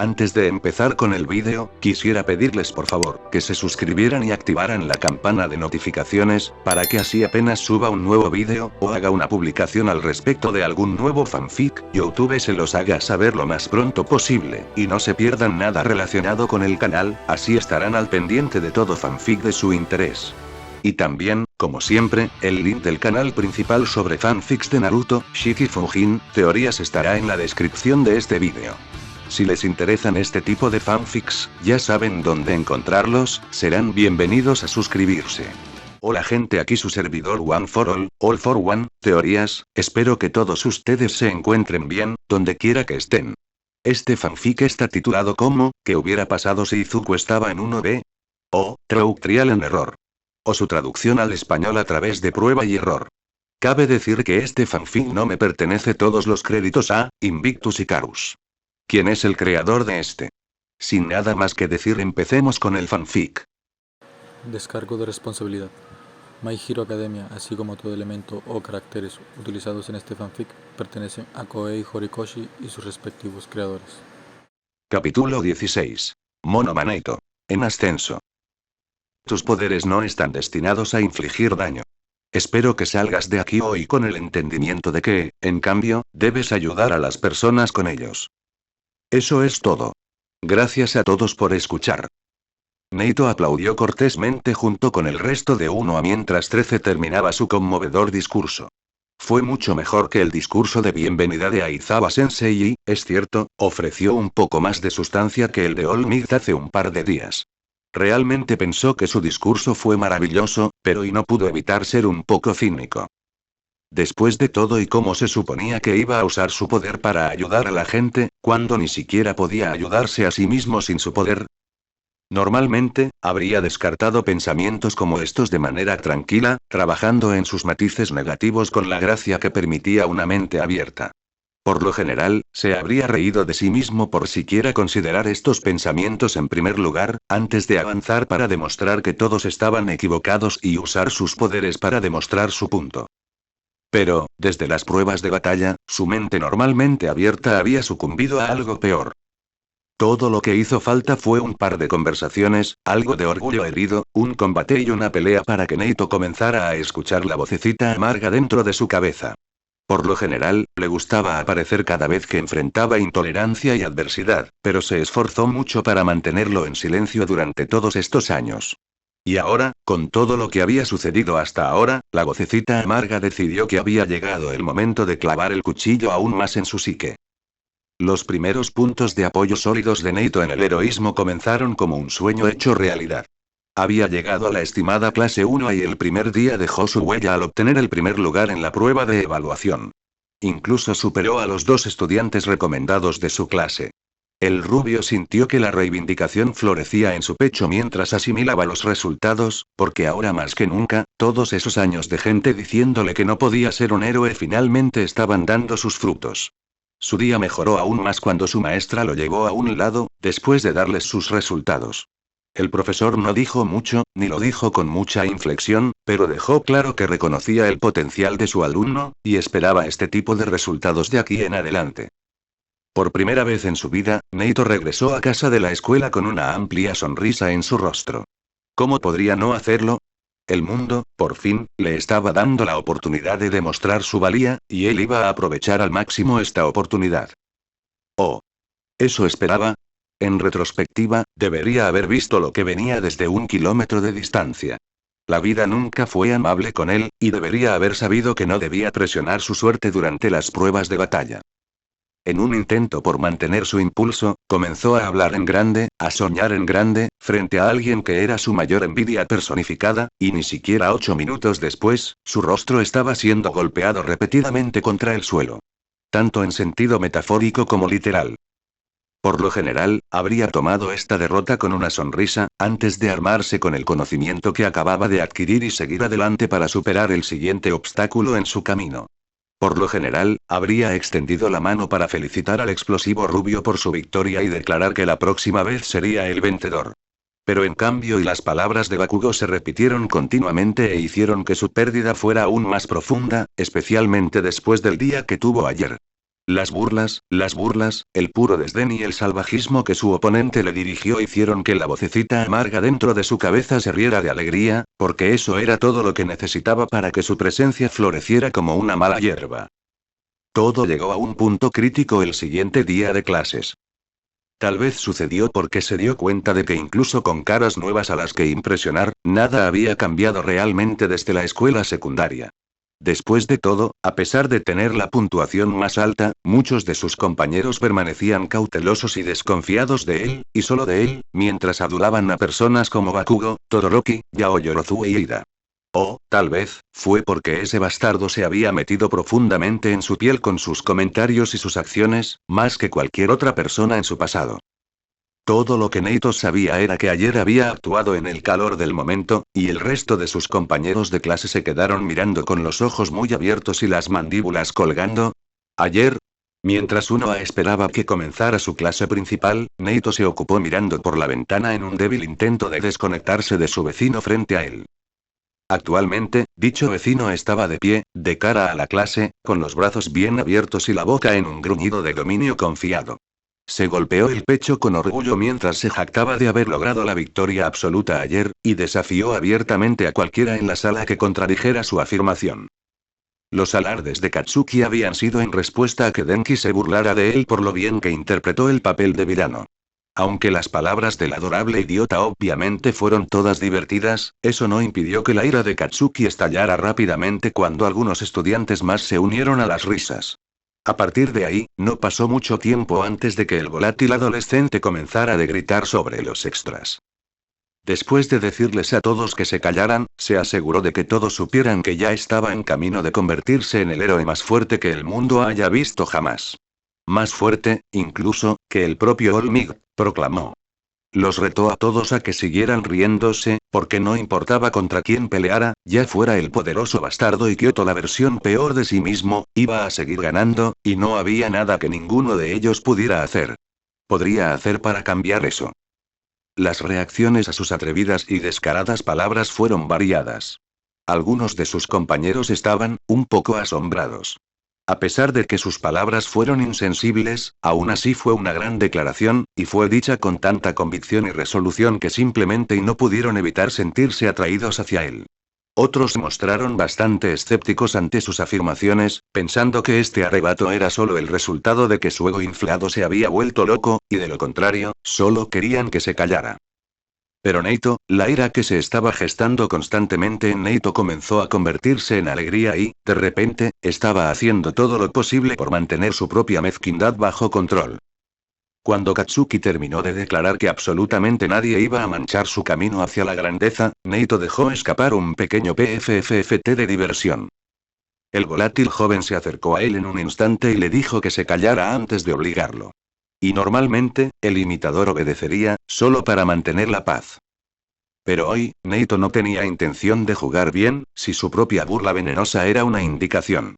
Antes de empezar con el vídeo, quisiera pedirles por favor, que se suscribieran y activaran la campana de notificaciones, para que así apenas suba un nuevo vídeo, o haga una publicación al respecto de algún nuevo fanfic, YouTube se los haga saber lo más pronto posible, y no se pierdan nada relacionado con el canal, así estarán al pendiente de todo fanfic de su interés. Y también, como siempre, el link del canal principal sobre fanfics de Naruto, Shiki Fujin, teorías estará en la descripción de este vídeo. Si les interesan este tipo de fanfics, ya saben dónde encontrarlos, serán bienvenidos a suscribirse. Hola gente, aquí su servidor One for All for One, teorías, espero que todos ustedes se encuentren bien, donde quiera que estén. Este fanfic está titulado como, ¿qué hubiera pasado si Izuku estaba en 1B? O, Trial and Error. O su traducción al español a través de prueba y error. Cabe decir que este fanfic no me pertenece todos los créditos a Invictus Icarus. ¿Quién es el creador de este? Sin nada más que decir, empecemos con el fanfic. Descargo de responsabilidad. My Hero Academia, así como todo elemento o caracteres utilizados en este fanfic, pertenecen a Koei Horikoshi y sus respectivos creadores. Capítulo 16. Mono Manaito. En ascenso. Tus poderes no están destinados a infligir daño. Espero que salgas de aquí hoy con el entendimiento de que, en cambio, debes ayudar a las personas con ellos. Eso es todo. Gracias a todos por escuchar. Neito aplaudió cortésmente junto con el resto de 1A mientras 13 terminaba su conmovedor discurso. Fue mucho mejor que el discurso de bienvenida de Aizawa Sensei y, es cierto, ofreció un poco más de sustancia que el de All Might hace un par de días. Realmente pensó que su discurso fue maravilloso, pero no pudo evitar ser un poco cínico. Después de todo, y cómo se suponía que iba a usar su poder para ayudar a la gente, cuando ni siquiera podía ayudarse a sí mismo sin su poder. Normalmente, habría descartado pensamientos como estos de manera tranquila, trabajando en sus matices negativos con la gracia que permitía una mente abierta. Por lo general, se habría reído de sí mismo por siquiera considerar estos pensamientos en primer lugar, antes de avanzar para demostrar que todos estaban equivocados y usar sus poderes para demostrar su punto. Pero, desde las pruebas de batalla, su mente normalmente abierta había sucumbido a algo peor. Todo lo que hizo falta fue un par de conversaciones, algo de orgullo herido, un combate y una pelea para que Neito comenzara a escuchar la vocecita amarga dentro de su cabeza. Por lo general, le gustaba aparecer cada vez que enfrentaba intolerancia y adversidad, pero se esforzó mucho para mantenerlo en silencio durante todos estos años. Y ahora, con todo lo que había sucedido hasta ahora, la vocecita amarga decidió que había llegado el momento de clavar el cuchillo aún más en su psique. Los primeros puntos de apoyo sólidos de Neito en el heroísmo comenzaron como un sueño hecho realidad. Había llegado a la estimada clase 1 y el primer día dejó su huella al obtener el primer lugar en la prueba de evaluación. Incluso superó a los 2 estudiantes recomendados de su clase. El rubio sintió que la reivindicación florecía en su pecho mientras asimilaba los resultados, porque ahora más que nunca, todos esos años de gente diciéndole que no podía ser un héroe finalmente estaban dando sus frutos. Su día mejoró aún más cuando su maestra lo llevó a un lado, después de darles sus resultados. El profesor no dijo mucho, ni lo dijo con mucha inflexión, pero dejó claro que reconocía el potencial de su alumno, y esperaba este tipo de resultados de aquí en adelante. Por primera vez en su vida, Neito regresó a casa de la escuela con una amplia sonrisa en su rostro. ¿Cómo podría no hacerlo? El mundo, por fin, le estaba dando la oportunidad de demostrar su valía, y él iba a aprovechar al máximo esta oportunidad. Oh. ¿Eso esperaba? En retrospectiva, debería haber visto lo que venía desde 1 kilómetro de distancia. La vida nunca fue amable con él, y debería haber sabido que no debía presionar su suerte durante las pruebas de batalla. En un intento por mantener su impulso, comenzó a hablar en grande, a soñar en grande, frente a alguien que era su mayor envidia personificada, y ni siquiera 8 minutos después, su rostro estaba siendo golpeado repetidamente contra el suelo. Tanto en sentido metafórico como literal. Por lo general, habría tomado esta derrota con una sonrisa, antes de armarse con el conocimiento que acababa de adquirir y seguir adelante para superar el siguiente obstáculo en su camino. Por lo general, habría extendido la mano para felicitar al explosivo rubio por su victoria y declarar que la próxima vez sería el vencedor. Pero en cambio las palabras de Bakugo se repitieron continuamente e hicieron que su pérdida fuera aún más profunda, especialmente después del día que tuvo ayer. Las burlas, el puro desdén y el salvajismo que su oponente le dirigió hicieron que la vocecita amarga dentro de su cabeza se riera de alegría, porque eso era todo lo que necesitaba para que su presencia floreciera como una mala hierba. Todo llegó a un punto crítico el siguiente día de clases. Tal vez sucedió porque se dio cuenta de que incluso con caras nuevas a las que impresionar, nada había cambiado realmente desde la escuela secundaria. Después de todo, a pesar de tener la puntuación más alta, muchos de sus compañeros permanecían cautelosos y desconfiados de él, y solo de él, mientras adulaban a personas como Bakugo, Todoroki, Yao Yorozue y Ida. O, tal vez, fue porque ese bastardo se había metido profundamente en su piel con sus comentarios y sus acciones, más que cualquier otra persona en su pasado. Todo lo que Neito sabía era que ayer había actuado en el calor del momento, y el resto de sus compañeros de clase se quedaron mirando con los ojos muy abiertos y las mandíbulas colgando. Ayer, mientras Unoa esperaba que comenzara su clase principal, Neito se ocupó mirando por la ventana en un débil intento de desconectarse de su vecino frente a él. Actualmente, dicho vecino estaba de pie, de cara a la clase, con los brazos bien abiertos y la boca en un gruñido de dominio confiado. Se golpeó el pecho con orgullo mientras se jactaba de haber logrado la victoria absoluta ayer, y desafió abiertamente a cualquiera en la sala que contradijera su afirmación. Los alardes de Katsuki habían sido en respuesta a que Denki se burlara de él por lo bien que interpretó el papel de villano. Aunque las palabras del adorable idiota obviamente fueron todas divertidas, eso no impidió que la ira de Katsuki estallara rápidamente cuando algunos estudiantes más se unieron a las risas. A partir de ahí, no pasó mucho tiempo antes de que el volátil adolescente comenzara a gritar sobre los extras. Después de decirles a todos que se callaran, se aseguró de que todos supieran que ya estaba en camino de convertirse en el héroe más fuerte que el mundo haya visto jamás. Más fuerte, incluso, que el propio All Might, proclamó. Los retó a todos a que siguieran riéndose, porque no importaba contra quién peleara, ya fuera el poderoso bastardo y Kyoto la versión peor de sí mismo, iba a seguir ganando, y no había nada que ninguno de ellos pudiera hacer. Podría hacer para cambiar eso. Las reacciones a sus atrevidas y descaradas palabras fueron variadas. Algunos de sus compañeros estaban, un poco asombrados. A pesar de que sus palabras fueron insensibles, aún así fue una gran declaración, y fue dicha con tanta convicción y resolución que simplemente no pudieron evitar sentirse atraídos hacia él. Otros se mostraron bastante escépticos ante sus afirmaciones, pensando que este arrebato era solo el resultado de que su ego inflado se había vuelto loco, y de lo contrario, solo querían que se callara. Pero Neito, la ira que se estaba gestando constantemente en Neito comenzó a convertirse en alegría y, de repente, estaba haciendo todo lo posible por mantener su propia mezquindad bajo control. Cuando Katsuki terminó de declarar que absolutamente nadie iba a manchar su camino hacia la grandeza, Neito dejó escapar un pequeño PFFFT de diversión. El volátil joven se acercó a él en un instante y le dijo que se callara antes de obligarlo. Y normalmente, el imitador obedecería, solo para mantener la paz. Pero hoy, Neito no tenía intención de jugar bien, si su propia burla venenosa era una indicación.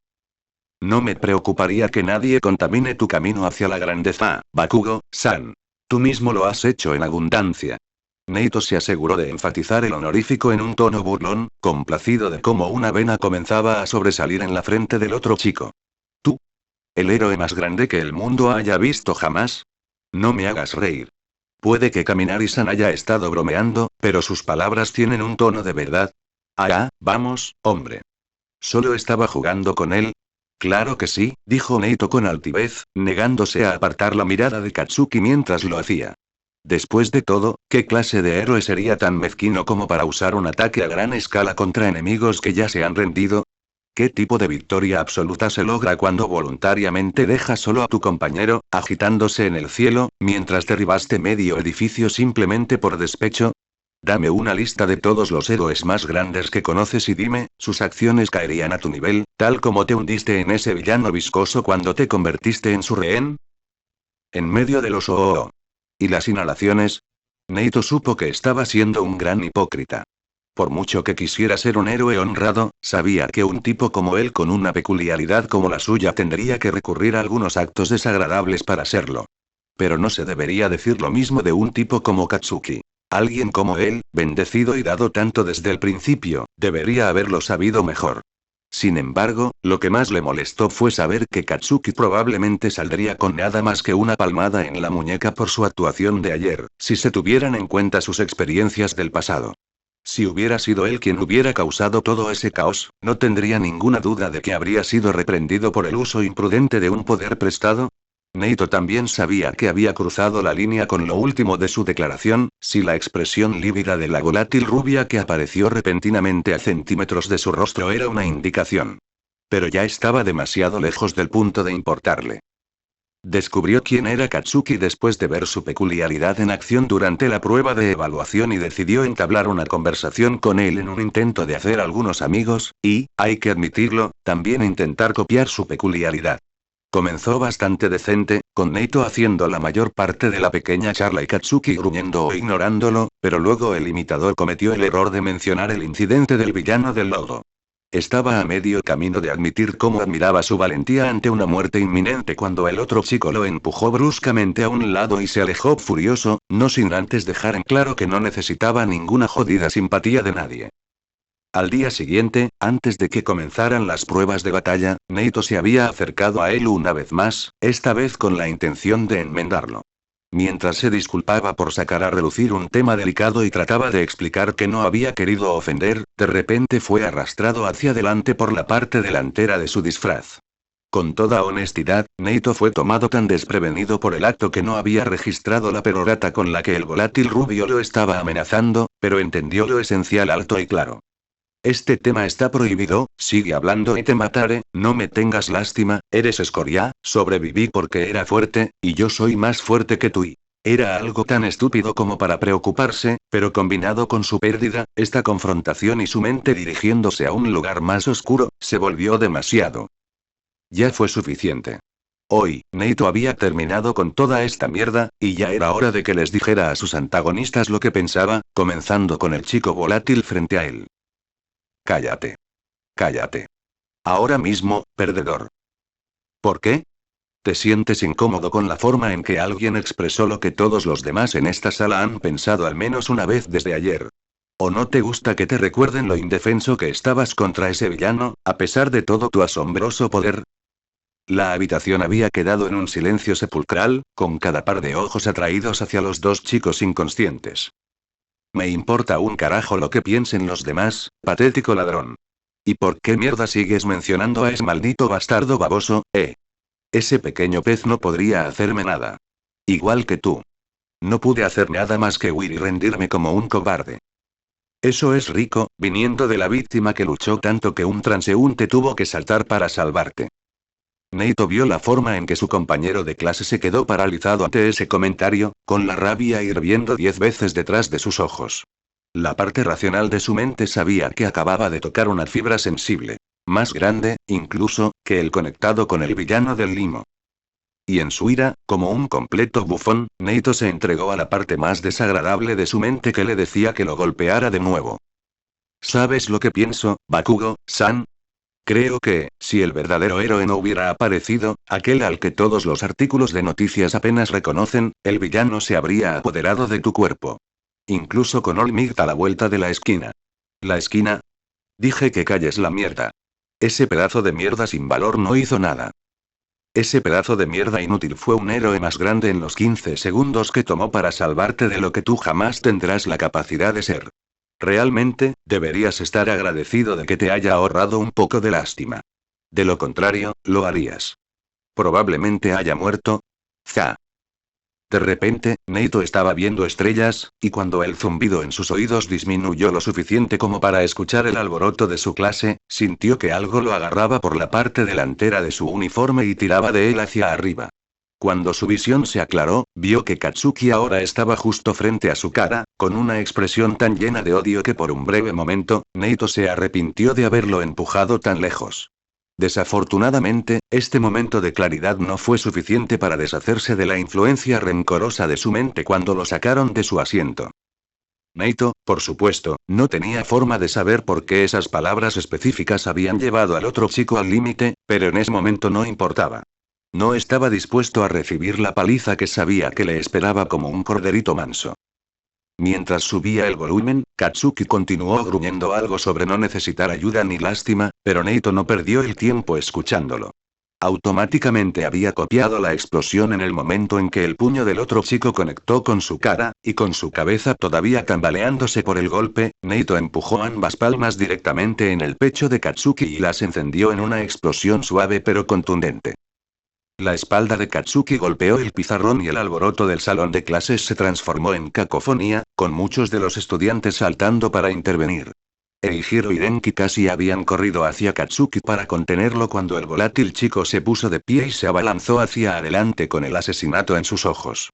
No me preocuparía que nadie contamine tu camino hacia la grandeza, Bakugo-san. Tú mismo lo has hecho en abundancia. Neito se aseguró de enfatizar el honorífico en un tono burlón, complacido de cómo una vena comenzaba a sobresalir en la frente del otro chico. ¿Tú? ¿El héroe más grande que el mundo haya visto jamás? No me hagas reír. Puede que Kaminari-san haya estado bromeando, pero sus palabras tienen un tono de verdad. Ah, vamos, hombre. ¿Solo estaba jugando con él? Claro que sí, dijo Neito con altivez, negándose a apartar la mirada de Katsuki mientras lo hacía. Después de todo, ¿qué clase de héroe sería tan mezquino como para usar un ataque a gran escala contra enemigos que ya se han rendido? ¿Qué tipo de victoria absoluta se logra cuando voluntariamente dejas solo a tu compañero, agitándose en el cielo, mientras derribaste medio edificio simplemente por despecho? Dame una lista de todos los héroes más grandes que conoces y dime, ¿sus acciones caerían a tu nivel, tal como te hundiste en ese villano viscoso cuando te convertiste en su rehén? En medio de los oh y las inhalaciones, Neito supo que estaba siendo un gran hipócrita. Por mucho que quisiera ser un héroe honrado, sabía que un tipo como él con una peculiaridad como la suya tendría que recurrir a algunos actos desagradables para serlo. Pero no se debería decir lo mismo de un tipo como Katsuki. Alguien como él, bendecido y dado tanto desde el principio, debería haberlo sabido mejor. Sin embargo, lo que más le molestó fue saber que Katsuki probablemente saldría con nada más que una palmada en la muñeca por su actuación de ayer, si se tuvieran en cuenta sus experiencias del pasado. Si hubiera sido él quien hubiera causado todo ese caos, no tendría ninguna duda de que habría sido reprendido por el uso imprudente de un poder prestado. Neito también sabía que había cruzado la línea con lo último de su declaración, si la expresión lívida de la volátil rubia que apareció repentinamente a centímetros de su rostro era una indicación. Pero ya estaba demasiado lejos del punto de importarle. Descubrió quién era Katsuki después de ver su peculiaridad en acción durante la prueba de evaluación y decidió entablar una conversación con él en un intento de hacer algunos amigos, y, hay que admitirlo, también intentar copiar su peculiaridad. Comenzó bastante decente, con Neito haciendo la mayor parte de la pequeña charla y Katsuki gruñendo o ignorándolo, pero luego el imitador cometió el error de mencionar el incidente del villano del lodo. Estaba a medio camino de admitir cómo admiraba su valentía ante una muerte inminente cuando el otro chico lo empujó bruscamente a un lado y se alejó furioso, no sin antes dejar en claro que no necesitaba ninguna jodida simpatía de nadie. Al día siguiente, antes de que comenzaran las pruebas de batalla, Neito se había acercado a él una vez más, esta vez con la intención de enmendarlo. Mientras se disculpaba por sacar a relucir un tema delicado y trataba de explicar que no había querido ofender, de repente fue arrastrado hacia adelante por la parte delantera de su disfraz. Con toda honestidad, Neito fue tomado tan desprevenido por el acto que no había registrado la perorata con la que el volátil rubio lo estaba amenazando, pero entendió lo esencial alto y claro. Este tema está prohibido, sigue hablando y te mataré, no me tengas lástima, eres escoria, sobreviví porque era fuerte, y yo soy más fuerte que tú y... Era algo tan estúpido como para preocuparse, pero combinado con su pérdida, esta confrontación y su mente dirigiéndose a un lugar más oscuro, se volvió demasiado. Ya fue suficiente. Hoy, Neito había terminado con toda esta mierda, y ya era hora de que les dijera a sus antagonistas lo que pensaba, comenzando con el chico volátil frente a él. Cállate. Cállate. Ahora mismo, perdedor. ¿Por qué? ¿Te sientes incómodo con la forma en que alguien expresó lo que todos los demás en esta sala han pensado al menos una vez desde ayer? ¿O no te gusta que te recuerden lo indefenso que estabas contra ese villano, a pesar de todo tu asombroso poder? La habitación había quedado en un silencio sepulcral, con cada par de ojos atraídos hacia los dos chicos inconscientes. Me importa un carajo lo que piensen los demás, patético ladrón. ¿Y por qué mierda sigues mencionando a ese maldito bastardo baboso, Ese pequeño pez no podría hacerme nada. Igual que tú. No pude hacer nada más que huir y rendirme como un cobarde. Eso es rico, viniendo de la víctima que luchó tanto que un transeúnte tuvo que saltar para salvarte. Neito vio la forma en que su compañero de clase se quedó paralizado ante ese comentario, con la rabia hirviendo 10 veces detrás de sus ojos. La parte racional de su mente sabía que acababa de tocar una fibra sensible. Más grande, incluso, que el conectado con el villano del limo. Y en su ira, como un completo bufón, Neito se entregó a la parte más desagradable de su mente que le decía que lo golpeara de nuevo. ¿Sabes lo que pienso, Bakugo-san? Creo que, si el verdadero héroe no hubiera aparecido, aquel al que todos los artículos de noticias apenas reconocen, el villano se habría apoderado de tu cuerpo. Incluso con All Might a la vuelta de la esquina. ¿La esquina? Dije que calles la mierda. Ese pedazo de mierda sin valor no hizo nada. Ese pedazo de mierda inútil fue un héroe más grande en los 15 segundos que tomó para salvarte de lo que tú jamás tendrás la capacidad de ser. Realmente, deberías estar agradecido de que te haya ahorrado un poco de lástima. De lo contrario, lo harías. Probablemente haya muerto. ¡Za! De repente, Neito estaba viendo estrellas, y cuando el zumbido en sus oídos disminuyó lo suficiente como para escuchar el alboroto de su clase, sintió que algo lo agarraba por la parte delantera de su uniforme y tiraba de él hacia arriba. Cuando su visión se aclaró, vio que Katsuki ahora estaba justo frente a su cara, con una expresión tan llena de odio que por un breve momento, Neito se arrepintió de haberlo empujado tan lejos. Desafortunadamente, este momento de claridad no fue suficiente para deshacerse de la influencia rencorosa de su mente cuando lo sacaron de su asiento. Neito, por supuesto, no tenía forma de saber por qué esas palabras específicas habían llevado al otro chico al límite, pero en ese momento no importaba. No estaba dispuesto a recibir la paliza que sabía que le esperaba como un corderito manso. Mientras subía el volumen, Katsuki continuó gruñendo algo sobre no necesitar ayuda ni lástima, pero Neito no perdió el tiempo escuchándolo. Automáticamente había copiado la explosión en el momento en que el puño del otro chico conectó con su cara, y con su cabeza todavía tambaleándose por el golpe, Neito empujó ambas palmas directamente en el pecho de Katsuki y las encendió en una explosión suave pero contundente. La espalda de Katsuki golpeó el pizarrón y el alboroto del salón de clases se transformó en cacofonía, con muchos de los estudiantes saltando para intervenir. Eijiro y Denki casi habían corrido hacia Katsuki para contenerlo cuando el volátil chico se puso de pie y se abalanzó hacia adelante con el asesinato en sus ojos.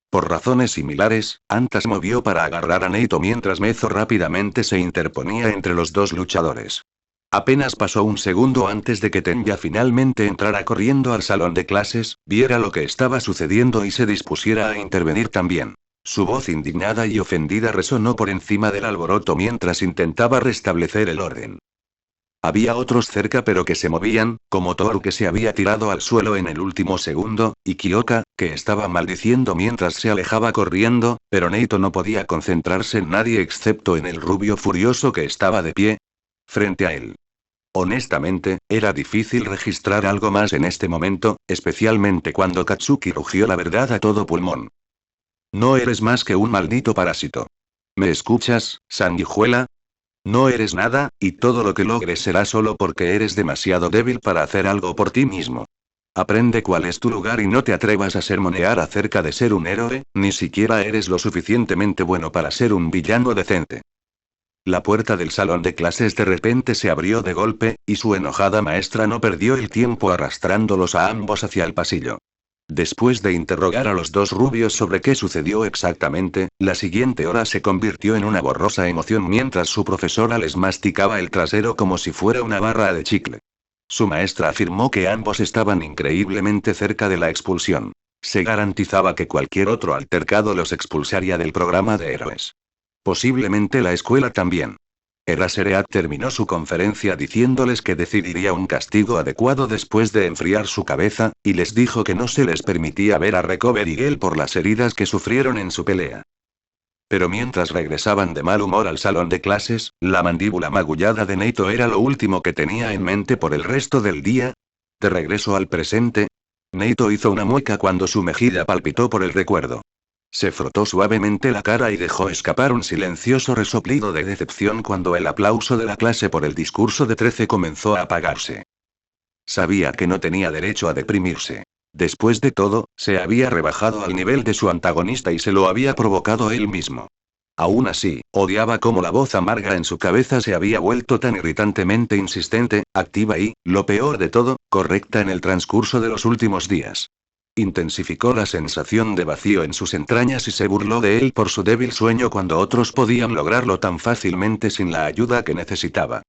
Por razones similares, Anta se movió para agarrar a Neito mientras Mezo rápidamente se interponía entre los dos luchadores. Apenas pasó un segundo antes de que Tenya finalmente entrara corriendo al salón de clases, viera lo que estaba sucediendo y se dispusiera a intervenir también. Su voz indignada y ofendida resonó por encima del alboroto mientras intentaba restablecer el orden. Había otros cerca pero que se movían, como Toru que se había tirado al suelo en el último segundo, y Kyoka, que estaba maldiciendo mientras se alejaba corriendo, pero Neito no podía concentrarse en nadie excepto en el rubio furioso que estaba de pie frente a él. Honestamente, era difícil registrar algo más en este momento, especialmente cuando Katsuki rugió la verdad a todo pulmón. No eres más que un maldito parásito. ¿Me escuchas, sanguijuela? No eres nada, y todo lo que logres será solo porque eres demasiado débil para hacer algo por ti mismo. Aprende cuál es tu lugar y no te atrevas a sermonear acerca de ser un héroe, ni siquiera eres lo suficientemente bueno para ser un villano decente. La puerta del salón de clases de repente se abrió de golpe, y su enojada maestra no perdió el tiempo arrastrándolos a ambos hacia el pasillo. Después de interrogar a los dos rubios sobre qué sucedió exactamente, la siguiente hora se convirtió en una borrosa emoción mientras su profesora les masticaba el trasero como si fuera una barra de chicle. Su maestra afirmó que ambos estaban increíblemente cerca de la expulsión. Se garantizaba que cualquier otro altercado los expulsaría del programa de héroes. Posiblemente la escuela también. Eraserhead terminó su conferencia diciéndoles que decidiría un castigo adecuado después de enfriar su cabeza, y les dijo que no se les permitía ver a Recover y Gale por las heridas que sufrieron en su pelea. Pero mientras regresaban de mal humor al salón de clases, la mandíbula magullada de Neito era lo último que tenía en mente por el resto del día. De regreso al presente, Neito hizo una mueca cuando su mejilla palpitó por el recuerdo. Se frotó suavemente la cara y dejó escapar un silencioso resoplido de decepción cuando el aplauso de la clase por el discurso de 13 comenzó a apagarse. Sabía que no tenía derecho a deprimirse. Después de todo, se había rebajado al nivel de su antagonista y se lo había provocado él mismo. Aún así, odiaba cómo la voz amarga en su cabeza se había vuelto tan irritantemente insistente, activa y, lo peor de todo, correcta en el transcurso de los últimos días. Intensificó la sensación de vacío en sus entrañas y se burló de él por su débil sueño cuando otros podían lograrlo tan fácilmente sin la ayuda que necesitaba.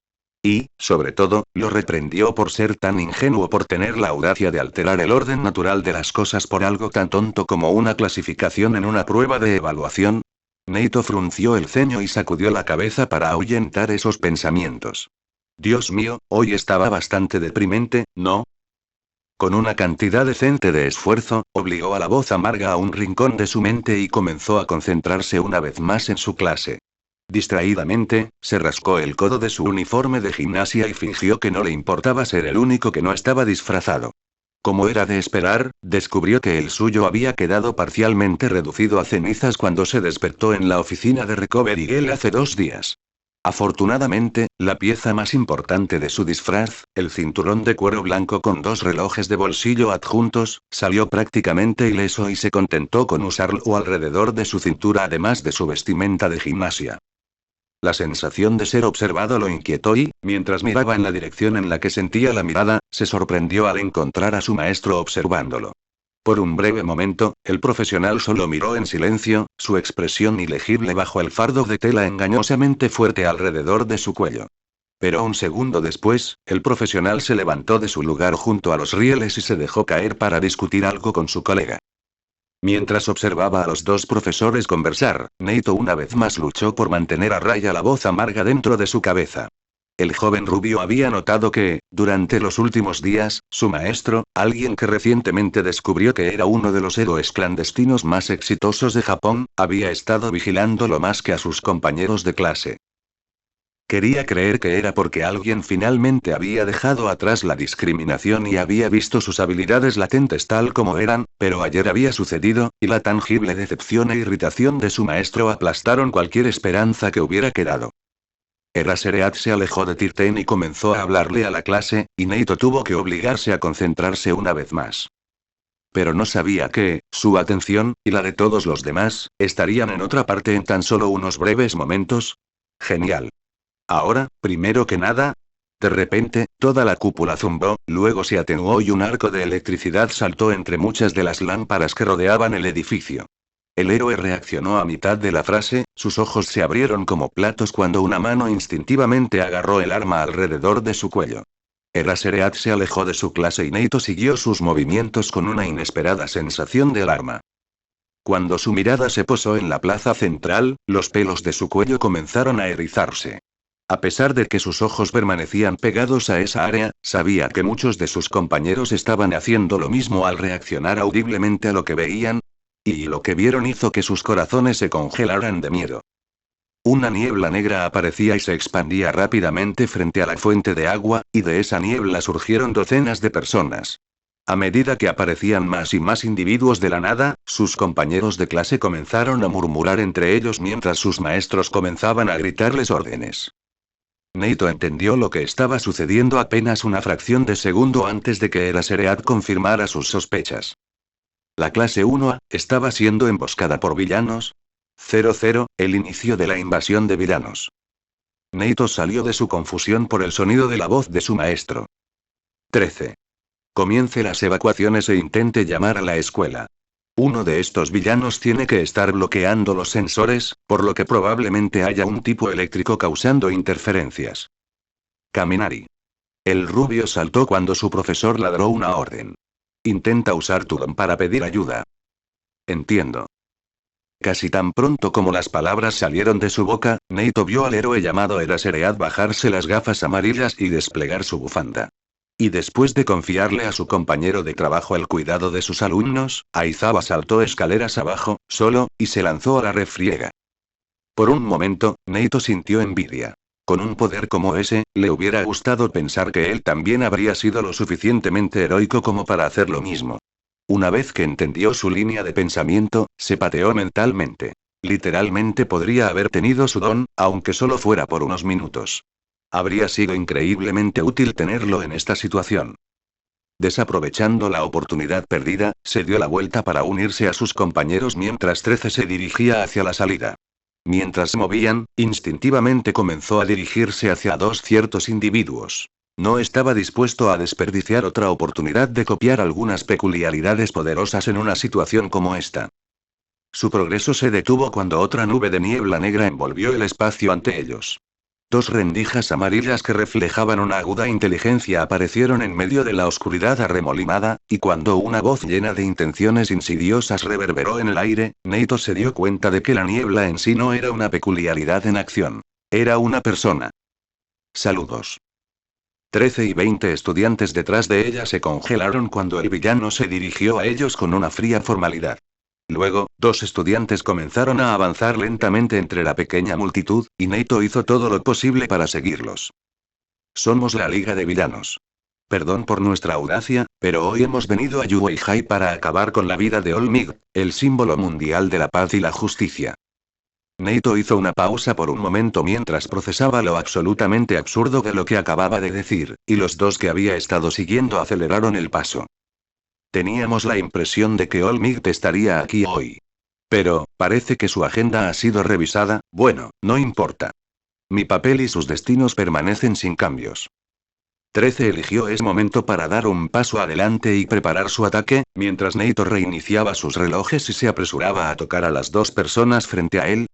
Y, sobre todo, lo reprendió por ser tan ingenuo, por tener la audacia de alterar el orden natural de las cosas por algo tan tonto como una clasificación en una prueba de evaluación. Neito frunció el ceño y sacudió la cabeza para ahuyentar esos pensamientos. Dios mío, hoy estaba bastante deprimente, ¿no? Con una cantidad decente de esfuerzo, obligó a la voz amarga a un rincón de su mente y comenzó a concentrarse una vez más en su clase. Distraídamente, se rascó el codo de su uniforme de gimnasia y fingió que no le importaba ser el único que no estaba disfrazado. Como era de esperar, descubrió que el suyo había quedado parcialmente reducido a cenizas cuando se despertó en la oficina de Recovery Gale hace 2 días. Afortunadamente, la pieza más importante de su disfraz, el cinturón de cuero blanco con 2 relojes de bolsillo adjuntos, salió prácticamente ileso y se contentó con usarlo alrededor de su cintura además de su vestimenta de gimnasia. La sensación de ser observado lo inquietó y, mientras miraba en la dirección en la que sentía la mirada, se sorprendió al encontrar a su maestro observándolo. Por un breve momento, el profesional solo miró en silencio, su expresión ilegible bajo el fardo de tela engañosamente fuerte alrededor de su cuello. Pero un segundo después, el profesional se levantó de su lugar junto a los rieles y se dejó caer para discutir algo con su colega. Mientras observaba a los 2 profesores conversar, Neito una vez más luchó por mantener a raya la voz amarga dentro de su cabeza. El joven rubio había notado que, durante los últimos días, su maestro, alguien que recientemente descubrió que era uno de los héroes clandestinos más exitosos de Japón, había estado vigilándolo más que a sus compañeros de clase. Quería creer que era porque alguien finalmente había dejado atrás la discriminación y había visto sus habilidades latentes tal como eran, pero ayer había sucedido, y la tangible decepción e irritación de su maestro aplastaron cualquier esperanza que hubiera quedado. Eraserhead se alejó de Tirten y comenzó a hablarle a la clase, y Neito tuvo que obligarse a concentrarse una vez más. Pero no sabía que, su atención, y la de todos los demás, estarían en otra parte en tan solo unos breves momentos. Genial. Ahora, primero que nada, de repente, toda la cúpula zumbó, luego se atenuó y un arco de electricidad saltó entre muchas de las lámparas que rodeaban el edificio. El héroe reaccionó a mitad de la frase, sus ojos se abrieron como platos cuando una mano instintivamente agarró el arma alrededor de su cuello. Eraserhead se alejó de su clase y Neito siguió sus movimientos con una inesperada sensación de alarma. Cuando su mirada se posó en la plaza central, los pelos de su cuello comenzaron a erizarse. A pesar de que sus ojos permanecían pegados a esa área, sabía que muchos de sus compañeros estaban haciendo lo mismo al reaccionar audiblemente a lo que veían, y lo que vieron hizo que sus corazones se congelaran de miedo. Una niebla negra aparecía y se expandía rápidamente frente a la fuente de agua, y de esa niebla surgieron docenas de personas. A medida que aparecían más y más individuos de la nada, sus compañeros de clase comenzaron a murmurar entre ellos mientras sus maestros comenzaban a gritarles órdenes. Neito entendió lo que estaba sucediendo apenas una fracción de segundo antes de que Eraserhead confirmara sus sospechas. La clase 1A estaba siendo emboscada por villanos. 00, el inicio de la invasión de villanos. Neito salió de su confusión por el sonido de la voz de su maestro. 13. Comience las evacuaciones e intente llamar a la escuela. Uno de estos villanos tiene que estar bloqueando los sensores, por lo que probablemente haya un tipo eléctrico causando interferencias. Kaminari. El rubio saltó cuando su profesor ladró una orden. Intenta usar tu don para pedir ayuda. Entiendo. Casi tan pronto como las palabras salieron de su boca, Neito vio al héroe llamado Eraserhead bajarse las gafas amarillas y desplegar su bufanda. Y después de confiarle a su compañero de trabajo el cuidado de sus alumnos, Aizawa saltó escaleras abajo, solo, y se lanzó a la refriega. Por un momento, Neito sintió envidia. Con un poder como ese, le hubiera gustado pensar que él también habría sido lo suficientemente heroico como para hacer lo mismo. Una vez que entendió su línea de pensamiento, se pateó mentalmente. Literalmente podría haber tenido su don, aunque solo fuera por unos minutos. Habría sido increíblemente útil tenerlo en esta situación. Desaprovechando la oportunidad perdida, se dio la vuelta para unirse a sus compañeros mientras 13 se dirigía hacia la salida. Mientras se movían, instintivamente comenzó a dirigirse hacia ciertos individuos. No estaba dispuesto a desperdiciar otra oportunidad de copiar algunas peculiaridades poderosas en una situación como esta. Su progreso se detuvo cuando otra nube de niebla negra envolvió el espacio ante ellos. Dos rendijas amarillas que reflejaban una aguda inteligencia aparecieron en medio de la oscuridad arremolinada, y cuando una voz llena de intenciones insidiosas reverberó en el aire, Neito se dio cuenta de que la niebla en sí no era una peculiaridad en acción. Era una persona. Saludos. 13 y 20 estudiantes detrás de ella se congelaron cuando el villano se dirigió a ellos con una fría formalidad. Luego, dos estudiantes comenzaron a avanzar lentamente entre la pequeña multitud, y Neito hizo todo lo posible para seguirlos. Somos la Liga de Villanos. Perdón por nuestra audacia, pero hoy hemos venido a Yueihai para acabar con la vida de All Might, el símbolo mundial de la paz y la justicia. Neito hizo una pausa por un momento mientras procesaba lo absolutamente absurdo de lo que acababa de decir, y los dos que había estado siguiendo aceleraron el paso. Teníamos la impresión de que All Might estaría aquí hoy. Pero, parece que su agenda ha sido revisada. Bueno, no importa. Mi papel y sus destinos permanecen sin cambios. 13 eligió ese momento para dar un paso adelante y preparar su ataque, mientras Neito reiniciaba sus relojes y se apresuraba a tocar a las dos personas frente a él.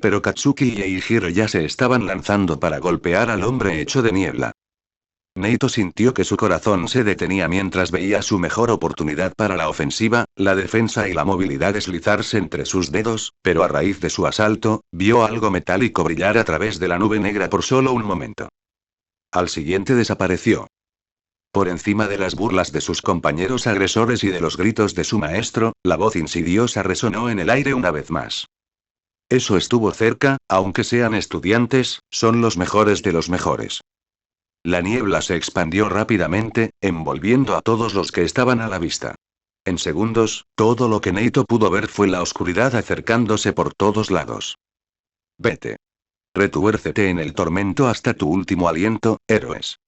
Pero Katsuki y Eijiro ya se estaban lanzando para golpear al hombre hecho de niebla. Neito sintió que su corazón se detenía mientras veía su mejor oportunidad para la ofensiva, la defensa y la movilidad deslizarse entre sus dedos, pero a raíz de su asalto, vio algo metálico brillar a través de la nube negra por solo un momento. Al siguiente desapareció. Por encima de las burlas de sus compañeros agresores y de los gritos de su maestro, la voz insidiosa resonó en el aire una vez más. Eso estuvo cerca, aunque sean estudiantes, son los mejores de los mejores. La niebla se expandió rápidamente, envolviendo a todos los que estaban a la vista. En segundos, todo lo que Neito pudo ver fue la oscuridad acercándose por todos lados. Vete. Retuércete en el tormento hasta tu último aliento, héroes.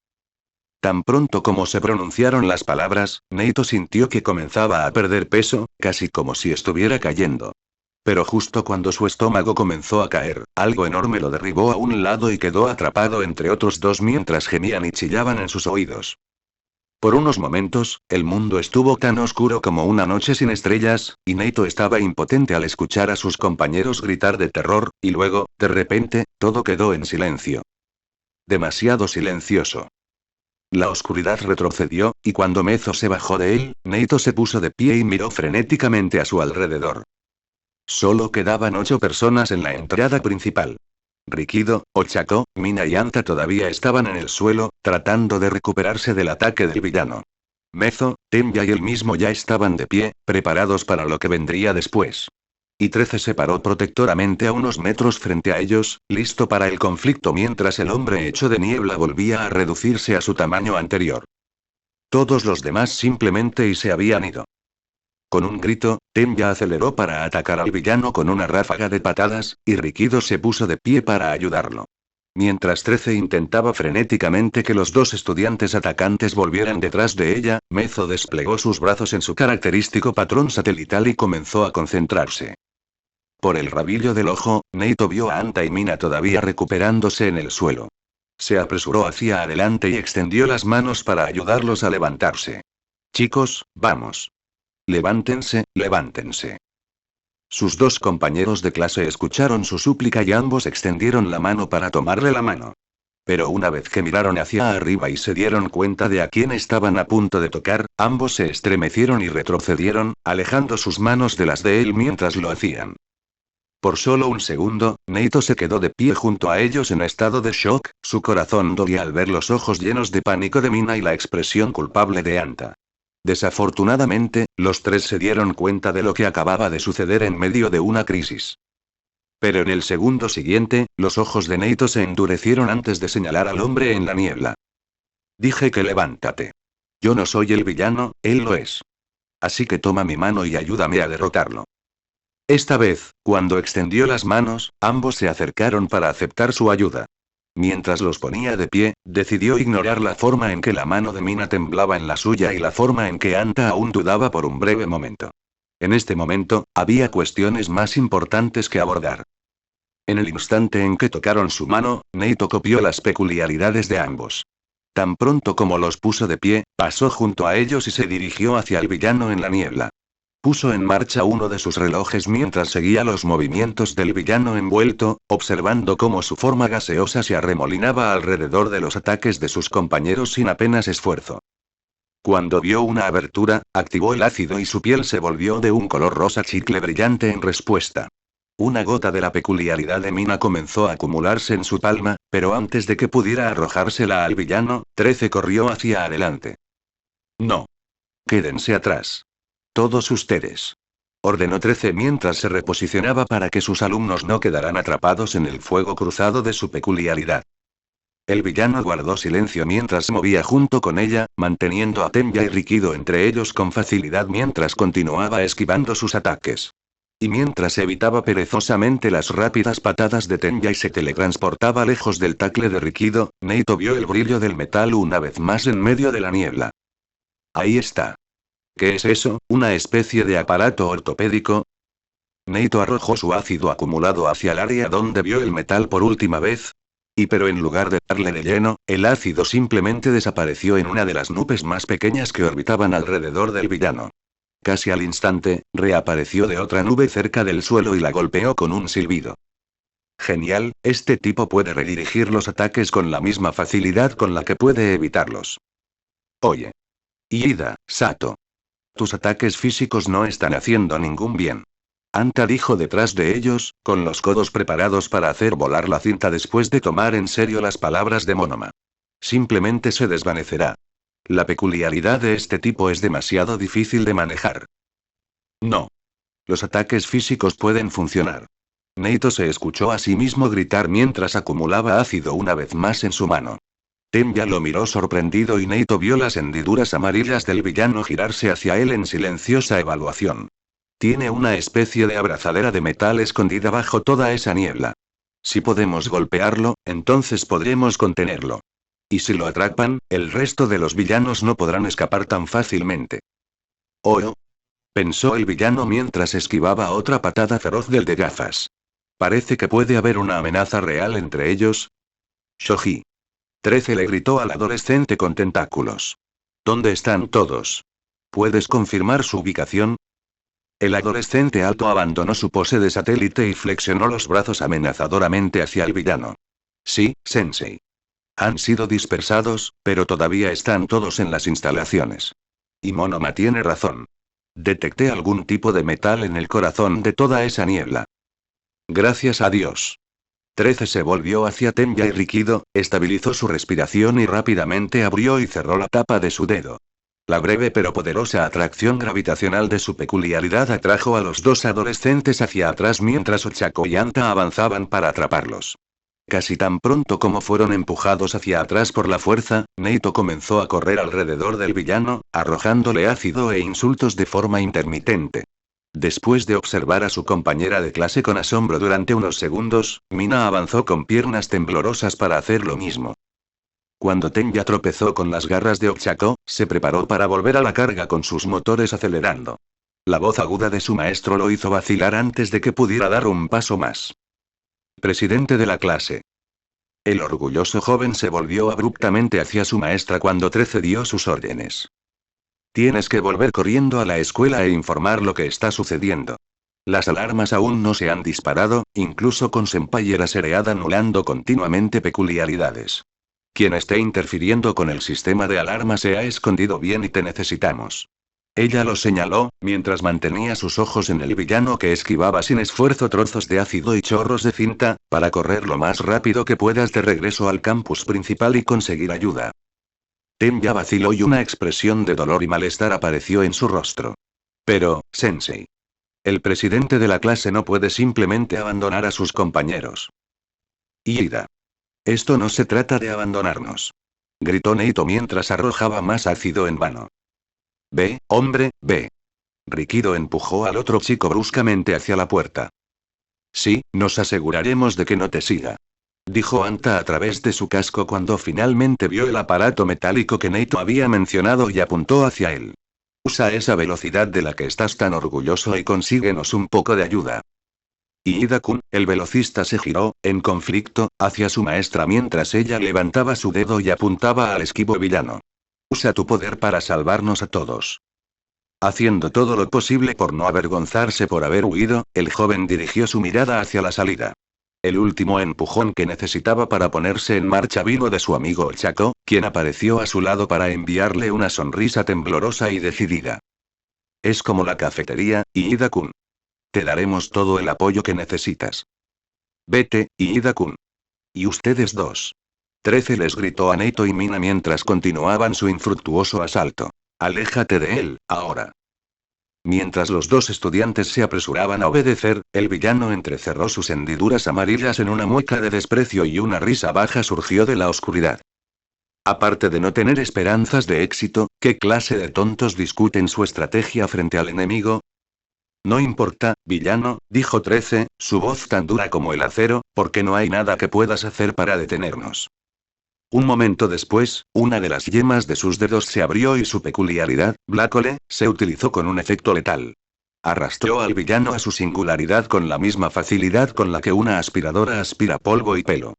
Tan pronto como se pronunciaron las palabras, Neito sintió que comenzaba a perder peso, casi como si estuviera cayendo. Pero justo cuando su estómago comenzó a caer, algo enorme lo derribó a un lado y quedó atrapado entre otros dos mientras gemían y chillaban en sus oídos. Por unos momentos, el mundo estuvo tan oscuro como una noche sin estrellas, y Neito estaba impotente al escuchar a sus compañeros gritar de terror, y luego, de repente, todo quedó en silencio. Demasiado silencioso. La oscuridad retrocedió, y cuando Mezo se bajó de él, Neito se puso de pie y miró frenéticamente a su alrededor. Solo quedaban 8 personas en la entrada principal. Rikido, Ochako, Mina y Anta todavía estaban en el suelo, tratando de recuperarse del ataque del villano. Mezo, Tenbya y él mismo ya estaban de pie, preparados para lo que vendría después. Y 13 se paró protectoramente a unos metros frente a ellos, listo para el conflicto mientras el hombre hecho de niebla volvía a reducirse a su tamaño anterior. Todos los demás simplemente se habían ido. Con un grito, Tenbya aceleró para atacar al villano con una ráfaga de patadas, y Rikido se puso de pie para ayudarlo. Mientras 13 intentaba frenéticamente que los dos estudiantes atacantes volvieran detrás de ella, Mezo desplegó sus brazos en su característico patrón satelital y comenzó a concentrarse. Por el rabillo del ojo, Neito vio a Anta y Mina todavía recuperándose en el suelo. Se apresuró hacia adelante y extendió las manos para ayudarlos a levantarse. Chicos, vamos. Levántense, levántense. Sus dos compañeros de clase escucharon su súplica y ambos extendieron la mano para tomarle la mano. Pero una vez que miraron hacia arriba y se dieron cuenta de a quién estaban a punto de tocar, ambos se estremecieron y retrocedieron, alejando sus manos de las de él mientras lo hacían. Por solo un segundo, Neito se quedó de pie junto a ellos en estado de shock, su corazón dolía al ver los ojos llenos de pánico de Mina y la expresión culpable de Anta. Desafortunadamente, los tres se dieron cuenta de lo que acababa de suceder en medio de una crisis. Pero en el segundo siguiente, los ojos de Neito se endurecieron antes de señalar al hombre en la niebla. Dije que levántate. Yo no soy el villano, él lo es. Así que toma mi mano y ayúdame a derrotarlo. Esta vez, cuando extendió las manos, ambos se acercaron para aceptar su ayuda. Mientras los ponía de pie, decidió ignorar la forma en que la mano de Mina temblaba en la suya y la forma en que Anta aún dudaba por un breve momento. En este momento, había cuestiones más importantes que abordar. En el instante en que tocaron su mano, Neito copió las peculiaridades de ambos. Tan pronto como los puso de pie, pasó junto a ellos y se dirigió hacia el villano en la niebla. Puso en marcha uno de sus relojes mientras seguía los movimientos del villano envuelto, observando cómo su forma gaseosa se arremolinaba alrededor de los ataques de sus compañeros sin apenas esfuerzo. Cuando vio una abertura, activó el ácido y su piel se volvió de un color rosa chicle brillante en respuesta. Una gota de la peculiaridad de Mina comenzó a acumularse en su palma, pero antes de que pudiera arrojársela al villano, 13 corrió hacia adelante. No. Quédense atrás. Todos ustedes. Ordenó 13 mientras se reposicionaba para que sus alumnos no quedaran atrapados en el fuego cruzado de su peculiaridad. El villano guardó silencio mientras se movía junto con ella, manteniendo a Tenbya y Rikido entre ellos con facilidad mientras continuaba esquivando sus ataques. Y mientras evitaba perezosamente las rápidas patadas de Tenbya y se teletransportaba lejos del tackle de Rikido, Neito vio el brillo del metal una vez más en medio de la niebla. Ahí está. ¿Qué es eso, una especie de aparato ortopédico? Neito arrojó su ácido acumulado hacia el área donde vio el metal por última vez. Pero en lugar de darle de lleno, el ácido simplemente desapareció en una de las nubes más pequeñas que orbitaban alrededor del villano. Casi al instante, reapareció de otra nube cerca del suelo y la golpeó con un silbido. Genial, este tipo puede redirigir los ataques con la misma facilidad con la que puede evitarlos. Oye. Iida, Sato. Tus ataques físicos no están haciendo ningún bien. Anta dijo detrás de ellos, con los codos preparados para hacer volar la cinta después de tomar en serio las palabras de Monoma. Simplemente se desvanecerá. La peculiaridad de este tipo es demasiado difícil de manejar. No. Los ataques físicos pueden funcionar. Neito se escuchó a sí mismo gritar mientras acumulaba ácido una vez más en su mano. Tenya lo miró sorprendido y Neito vio las hendiduras amarillas del villano girarse hacia él en silenciosa evaluación. Tiene una especie de abrazadera de metal escondida bajo toda esa niebla. Si podemos golpearlo, entonces podremos contenerlo. Y si lo atrapan, el resto de los villanos no podrán escapar tan fácilmente. Oh, pensó el villano mientras esquivaba otra patada feroz del de gafas. Parece que puede haber una amenaza real entre ellos. Shoji. 13 le gritó al adolescente con tentáculos. ¿Dónde están todos? ¿Puedes confirmar su ubicación? El adolescente alto abandonó su pose de satélite y flexionó los brazos amenazadoramente hacia el villano. Sí, sensei. Han sido dispersados, pero todavía están todos en las instalaciones. Y Monoma tiene razón. Detecté algún tipo de metal en el corazón de toda esa niebla. Gracias a Dios. 13 se volvió hacia Tenya y Rikido, estabilizó su respiración y rápidamente abrió y cerró la tapa de su dedo. La breve pero poderosa atracción gravitacional de su peculiaridad atrajo a los dos adolescentes hacia atrás mientras Ochako y Anta avanzaban para atraparlos. Casi tan pronto como fueron empujados hacia atrás por la fuerza, Neito comenzó a correr alrededor del villano, arrojándole ácido e insultos de forma intermitente. Después de observar a su compañera de clase con asombro durante unos segundos, Mina avanzó con piernas temblorosas para hacer lo mismo. Cuando Tenya tropezó con las garras de Ochako, se preparó para volver a la carga con sus motores acelerando. La voz aguda de su maestro lo hizo vacilar antes de que pudiera dar un paso más. Presidente de la clase. El orgulloso joven se volvió abruptamente hacia su maestra cuando 13 dio sus órdenes. Tienes que volver corriendo a la escuela e informar lo que está sucediendo. Las alarmas aún no se han disparado, incluso con Senpai Eraserhead anulando continuamente peculiaridades. Quien esté interfiriendo con el sistema de alarma se ha escondido bien y te necesitamos. Ella lo señaló, mientras mantenía sus ojos en el villano que esquivaba sin esfuerzo trozos de ácido y chorros de cinta, para correr lo más rápido que puedas de regreso al campus principal y conseguir ayuda. Tenya vaciló y una expresión de dolor y malestar apareció en su rostro. Pero, sensei. El presidente de la clase no puede simplemente abandonar a sus compañeros. Ida. Esto no se trata de abandonarnos. Gritó Neito mientras arrojaba más ácido en vano. Ve, hombre, ve. Rikido empujó al otro chico bruscamente hacia la puerta. Sí, nos aseguraremos de que no te siga. Dijo Anta a través de su casco cuando finalmente vio el aparato metálico que Neito había mencionado y apuntó hacia él. Usa esa velocidad de la que estás tan orgulloso y consíguenos un poco de ayuda. Iida-kun, el velocista se giró, en conflicto, hacia su maestra mientras ella levantaba su dedo y apuntaba al esquivo villano. Usa tu poder para salvarnos a todos. Haciendo todo lo posible por no avergonzarse por haber huido, el joven dirigió su mirada hacia la salida. El último empujón que necesitaba para ponerse en marcha vino de su amigo Ochako, quien apareció a su lado para enviarle una sonrisa temblorosa y decidida. Es como la cafetería, Iida-kun. Te daremos todo el apoyo que necesitas. Vete, Iida-kun. Y ustedes dos. 13 les gritó a Neito y Mina mientras continuaban su infructuoso asalto. Aléjate de él, ahora. Mientras los dos estudiantes se apresuraban a obedecer, el villano entrecerró sus hendiduras amarillas en una mueca de desprecio y una risa baja surgió de la oscuridad. Aparte de no tener esperanzas de éxito, ¿qué clase de tontos discuten su estrategia frente al enemigo? No importa, villano, dijo 13, su voz tan dura como el acero, porque no hay nada que puedas hacer para detenernos. Un momento después, una de las yemas de sus dedos se abrió y su peculiaridad, Black Hole, se utilizó con un efecto letal. Arrastró al villano a su singularidad con la misma facilidad con la que una aspiradora aspira polvo y pelo.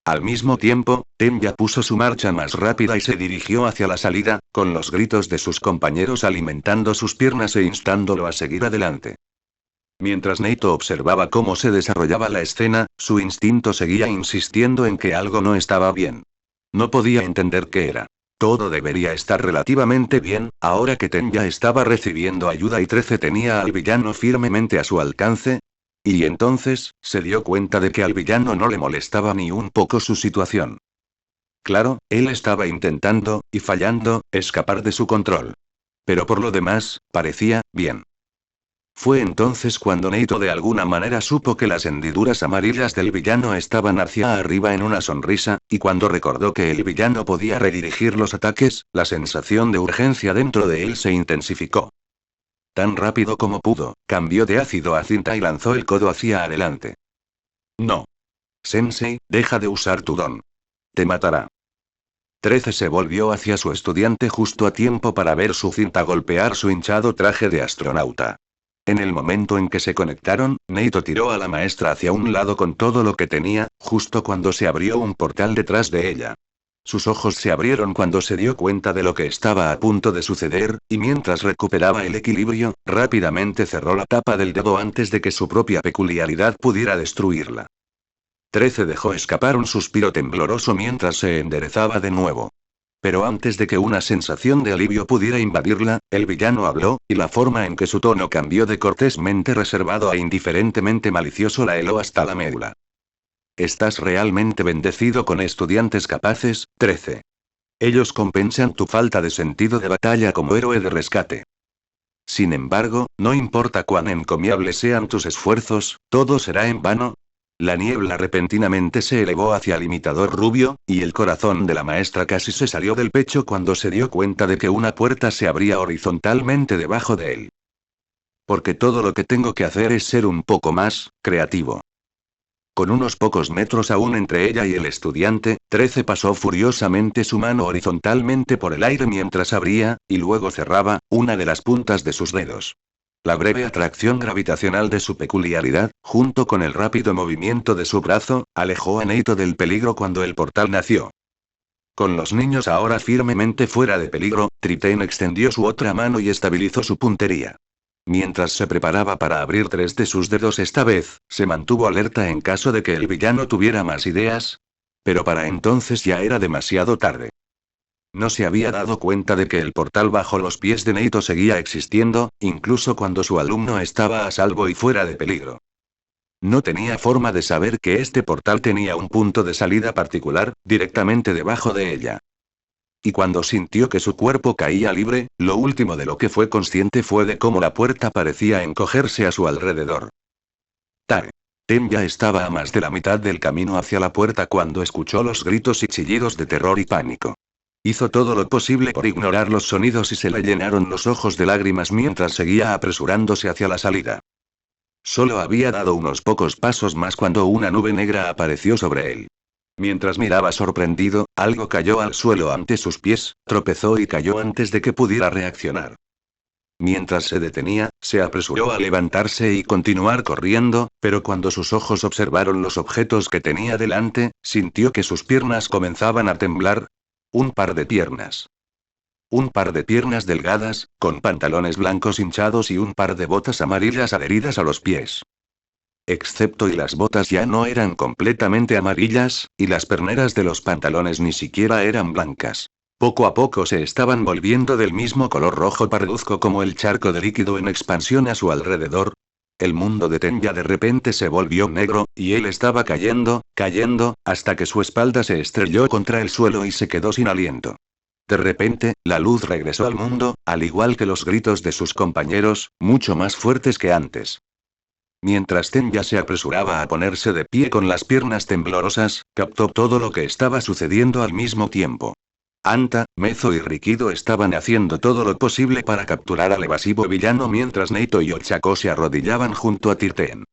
Al mismo tiempo, Tenya puso su marcha más rápida y se dirigió hacia la salida, con los gritos de sus compañeros alimentando sus piernas e instándolo a seguir adelante. Mientras Neito observaba cómo se desarrollaba la escena, su instinto seguía insistiendo en que algo no estaba bien. No podía entender qué era. Todo debería estar relativamente bien, ahora que Tenya estaba recibiendo ayuda y 13 tenía al villano firmemente a su alcance. Y entonces, se dio cuenta de que al villano no le molestaba ni un poco su situación. Claro, él estaba intentando, y fallando, escapar de su control. Pero por lo demás, parecía bien. Fue entonces cuando Neito de alguna manera supo que las hendiduras amarillas del villano estaban hacia arriba en una sonrisa, y cuando recordó que el villano podía redirigir los ataques, la sensación de urgencia dentro de él se intensificó. Tan rápido como pudo, cambió de ácido a cinta y lanzó el codo hacia adelante. No. Sensei, deja de usar tu don. Te matará. 13 se volvió hacia su estudiante justo a tiempo para ver su cinta golpear su hinchado traje de astronauta. En el momento en que se conectaron, Neito tiró a la maestra hacia un lado con todo lo que tenía, justo cuando se abrió un portal detrás de ella. Sus ojos se abrieron cuando se dio cuenta de lo que estaba a punto de suceder, y mientras recuperaba el equilibrio, rápidamente cerró la tapa del dedo antes de que su propia peculiaridad pudiera destruirla. 13 dejó escapar un suspiro tembloroso mientras se enderezaba de nuevo. Pero antes de que una sensación de alivio pudiera invadirla, el villano habló, y la forma en que su tono cambió de cortésmente reservado a indiferentemente malicioso la heló hasta la médula. Estás realmente bendecido con estudiantes capaces, 13. Ellos compensan tu falta de sentido de batalla como héroe de rescate. Sin embargo, no importa cuán encomiables sean tus esfuerzos, todo será en vano. La niebla repentinamente se elevó hacia el imitador rubio, y el corazón de la maestra casi se salió del pecho cuando se dio cuenta de que una puerta se abría horizontalmente debajo de él. Porque todo lo que tengo que hacer es ser un poco más creativo. Con unos pocos metros aún entre ella y el estudiante, 13 pasó furiosamente su mano horizontalmente por el aire mientras abría, y luego cerraba, una de las puntas de sus dedos. La breve atracción gravitacional de su peculiaridad, junto con el rápido movimiento de su brazo, alejó a Neito del peligro cuando el portal nació. Con los niños ahora firmemente fuera de peligro, Triten extendió su otra mano y estabilizó su puntería. Mientras se preparaba para abrir 3 de sus dedos esta vez, se mantuvo alerta en caso de que el villano tuviera más ideas. Pero para entonces ya era demasiado tarde. No se había dado cuenta de que el portal bajo los pies de Neito seguía existiendo, incluso cuando su alumno estaba a salvo y fuera de peligro. No tenía forma de saber que este portal tenía un punto de salida particular, directamente debajo de ella. Y cuando sintió que su cuerpo caía libre, lo último de lo que fue consciente fue de cómo la puerta parecía encogerse a su alrededor. Tare. Ten ya estaba a más de la mitad del camino hacia la puerta cuando escuchó los gritos y chillidos de terror y pánico. Hizo todo lo posible por ignorar los sonidos y se le llenaron los ojos de lágrimas mientras seguía apresurándose hacia la salida. Solo había dado unos pocos pasos más cuando una nube negra apareció sobre él. Mientras miraba sorprendido, algo cayó al suelo ante sus pies, tropezó y cayó antes de que pudiera reaccionar. Mientras se detenía, se apresuró a levantarse y continuar corriendo, pero cuando sus ojos observaron los objetos que tenía delante, sintió que sus piernas comenzaban a temblar. Un par de piernas. Un par de piernas delgadas, con pantalones blancos hinchados y un par de botas amarillas adheridas a los pies. Excepto y las botas ya no eran completamente amarillas, y las perneras de los pantalones ni siquiera eran blancas. Poco a poco se estaban volviendo del mismo color rojo parduzco como el charco de líquido en expansión a su alrededor. El mundo de Tenya de repente se volvió negro, y él estaba cayendo, hasta que su espalda se estrelló contra el suelo y se quedó sin aliento. De repente, la luz regresó al mundo, al igual que los gritos de sus compañeros, mucho más fuertes que antes. Mientras Tenya se apresuraba a ponerse de pie con las piernas temblorosas, captó todo lo que estaba sucediendo al mismo tiempo. Anta, Mezo y Rikido estaban haciendo todo lo posible para capturar al evasivo villano mientras Neito y Ochako se arrodillaban junto a Triten.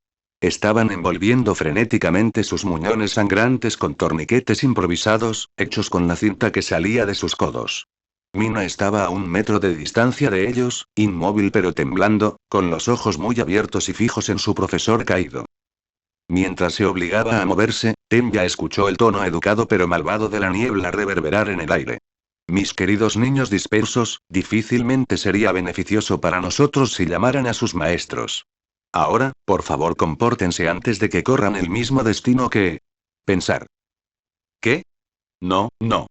Estaban envolviendo frenéticamente sus muñones sangrantes con torniquetes improvisados, hechos con la cinta que salía de sus codos. Mina estaba a 1 metro de distancia de ellos, inmóvil pero temblando, con los ojos muy abiertos y fijos en su profesor caído. Mientras se obligaba a moverse, Tenya escuchó el tono educado pero malvado de la niebla reverberar en el aire. Mis queridos niños dispersos, difícilmente sería beneficioso para nosotros si llamaran a sus maestros. Ahora, por favor, compórtense antes de que corran el mismo destino que... pensar. ¿Qué? No, no.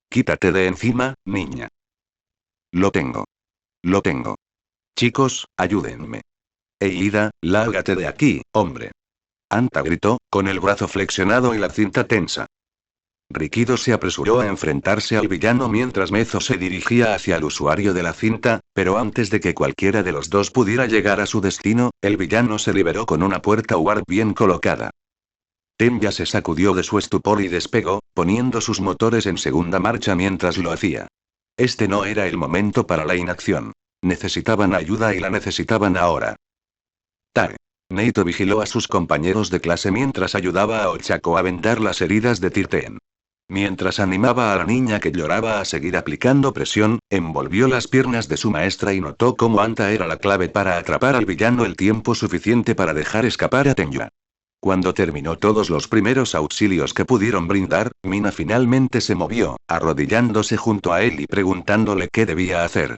Quítate de encima, niña. Lo tengo. Lo tengo. Chicos, ayúdenme. Eida, lárgate de aquí, hombre. Anta gritó, con el brazo flexionado y la cinta tensa. Rikido se apresuró a enfrentarse al villano mientras Mezo se dirigía hacia el usuario de la cinta, pero antes de que cualquiera de los dos pudiera llegar a su destino, el villano se liberó con una puerta warp bien colocada. Tenya se sacudió de su estupor y despegó, poniendo sus motores en segunda marcha mientras lo hacía. Este no era el momento para la inacción. Necesitaban ayuda y la necesitaban ahora. Tae. Neito vigiló a sus compañeros de clase mientras ayudaba a Ochako a vendar las heridas de Tirten. Mientras animaba a la niña que lloraba a seguir aplicando presión, envolvió las piernas de su maestra y notó cómo Anta era la clave para atrapar al villano el tiempo suficiente para dejar escapar a Tenya. Cuando terminó todos los primeros auxilios que pudieron brindar, Mina finalmente se movió, arrodillándose junto a él y preguntándole qué debía hacer.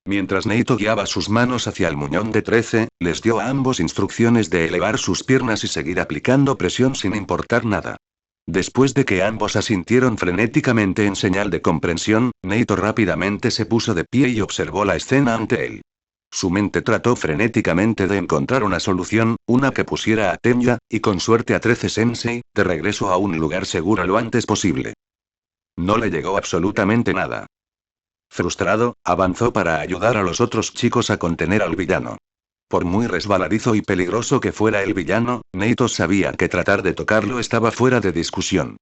Mientras Neito guiaba sus manos hacia el muñón de 13, les dio a ambos instrucciones de elevar sus piernas y seguir aplicando presión sin importar nada. Después de que ambos asintieron frenéticamente en señal de comprensión, Neito rápidamente se puso de pie y observó la escena ante él. Su mente trató frenéticamente de encontrar una solución, una que pusiera a Tenya, y con suerte a 13 Sensei, de regreso a un lugar seguro lo antes posible. No le llegó absolutamente nada. Frustrado, avanzó para ayudar a los otros chicos a contener al villano. Por muy resbaladizo y peligroso que fuera el villano, Neito sabía que tratar de tocarlo estaba fuera de discusión.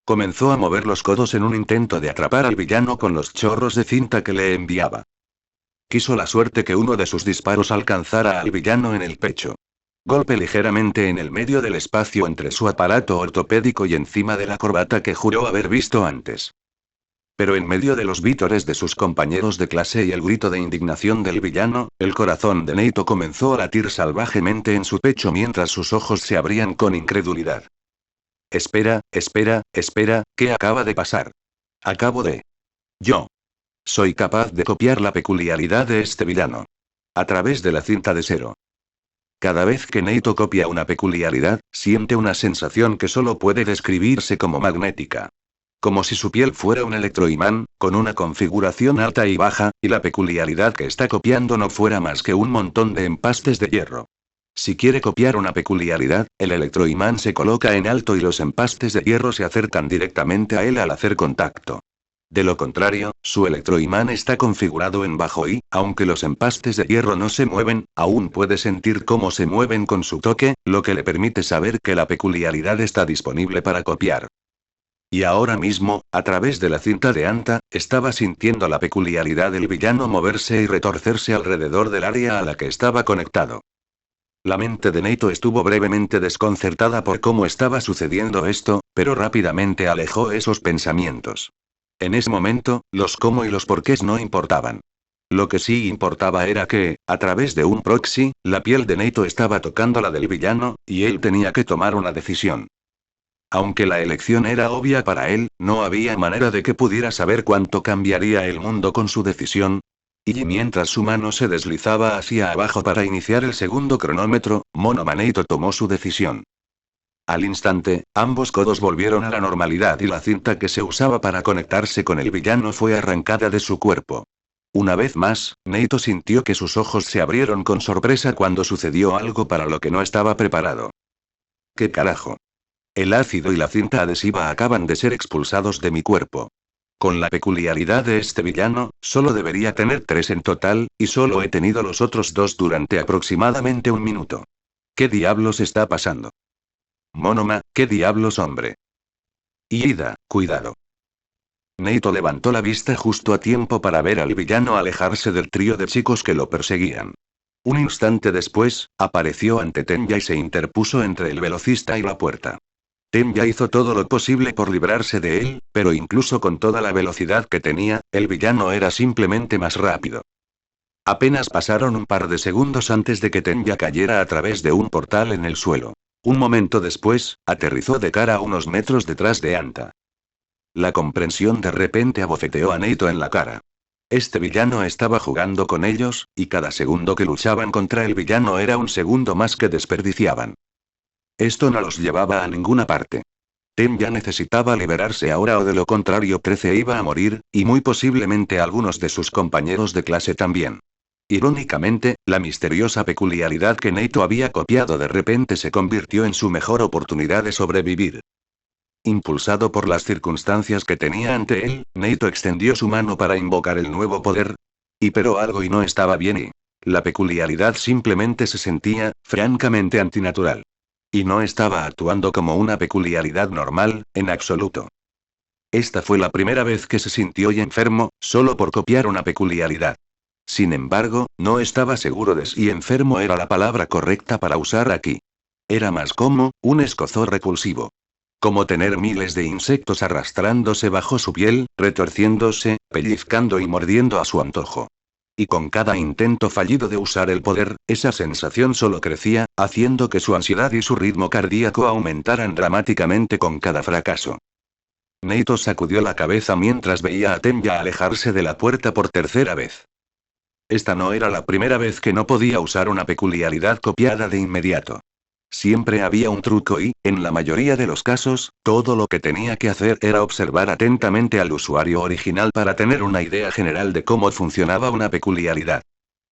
Comenzó a mover los codos en un intento de atrapar al villano con los chorros de cinta que le enviaba. Quiso la suerte que uno de sus disparos alcanzara al villano en el pecho. Golpe ligeramente en el medio del espacio entre su aparato ortopédico y encima de la corbata que juró haber visto antes. Pero en medio de los vítores de sus compañeros de clase y el grito de indignación del villano, el corazón de Neito comenzó a latir salvajemente en su pecho mientras sus ojos se abrían con incredulidad. Espera, ¿qué acaba de pasar? Yo soy capaz de copiar la peculiaridad de este villano. A través de la cinta de Zero. Cada vez que Neito copia una peculiaridad, siente una sensación que solo puede describirse como magnética. Como si su piel fuera un electroimán, con una configuración alta y baja, y la peculiaridad que está copiando no fuera más que un montón de empastes de hierro. Si quiere copiar una peculiaridad, el electroimán se coloca en alto y los empastes de hierro se acercan directamente a él al hacer contacto. De lo contrario, su electroimán está configurado en bajo y, aunque los empastes de hierro no se mueven, aún puede sentir cómo se mueven con su toque, lo que le permite saber que la peculiaridad está disponible para copiar. Y ahora mismo, a través de la cinta de Anta, estaba sintiendo la peculiaridad del villano moverse y retorcerse alrededor del área a la que estaba conectado. La mente de Neito estuvo brevemente desconcertada por cómo estaba sucediendo esto, pero rápidamente alejó esos pensamientos. En ese momento, los cómo y los porqués no importaban. Lo que sí importaba era que, a través de un proxy, la piel de Neito estaba tocando la del villano, y él tenía que tomar una decisión. Aunque la elección era obvia para él, no había manera de que pudiera saber cuánto cambiaría el mundo con su decisión. Y mientras su mano se deslizaba hacia abajo para iniciar el segundo cronómetro, Monoma Neito tomó su decisión. Al instante, ambos codos volvieron a la normalidad y la cinta que se usaba para conectarse con el villano fue arrancada de su cuerpo. Una vez más, Neito sintió que sus ojos se abrieron con sorpresa cuando sucedió algo para lo que no estaba preparado. ¿Qué carajo? El ácido y la cinta adhesiva acaban de ser expulsados de mi cuerpo. Con la peculiaridad de este villano, solo debería tener 3 en total, y solo he tenido los otros 2 durante aproximadamente 1 minuto. ¿Qué diablos está pasando? Monoma, ¿qué diablos, hombre? Ida, cuidado. Neito levantó la vista justo a tiempo para ver al villano alejarse del trío de chicos que lo perseguían. Un instante después, apareció ante Tenya y se interpuso entre el velocista y la puerta. Tenya hizo todo lo posible por librarse de él, pero incluso con toda la velocidad que tenía, el villano era simplemente más rápido. Apenas pasaron un par de segundos antes de que Tenya cayera a través de un portal en el suelo. Un momento después, aterrizó de cara a unos metros detrás de Anta. La comprensión de repente abofeteó a Neito en la cara. Este villano estaba jugando con ellos, y cada segundo que luchaban contra el villano era un segundo más que desperdiciaban. Esto no los llevaba a ninguna parte. Tenya necesitaba liberarse ahora o de lo contrario 13 iba a morir, y muy posiblemente algunos de sus compañeros de clase también. Irónicamente, la misteriosa peculiaridad que Neito había copiado de repente se convirtió en su mejor oportunidad de sobrevivir. Impulsado por las circunstancias que tenía ante él, Neito extendió su mano para invocar el nuevo poder. Pero algo y no estaba bien y la peculiaridad simplemente se sentía, francamente antinatural. Y no estaba actuando como una peculiaridad normal, en absoluto. Esta fue la primera vez que se sintió enfermo, solo por copiar una peculiaridad. Sin embargo, no estaba seguro de si enfermo era la palabra correcta para usar aquí. Era más como un escozor repulsivo. Como tener miles de insectos arrastrándose bajo su piel, retorciéndose, pellizcando y mordiendo a su antojo. Y con cada intento fallido de usar el poder, esa sensación solo crecía, haciendo que su ansiedad y su ritmo cardíaco aumentaran dramáticamente con cada fracaso. Neito sacudió la cabeza mientras veía a Tenya alejarse de la puerta por tercera vez. Esta no era la primera vez que no podía usar una peculiaridad copiada de inmediato. Siempre había un truco y, en la mayoría de los casos, todo lo que tenía que hacer era observar atentamente al usuario original para tener una idea general de cómo funcionaba una peculiaridad.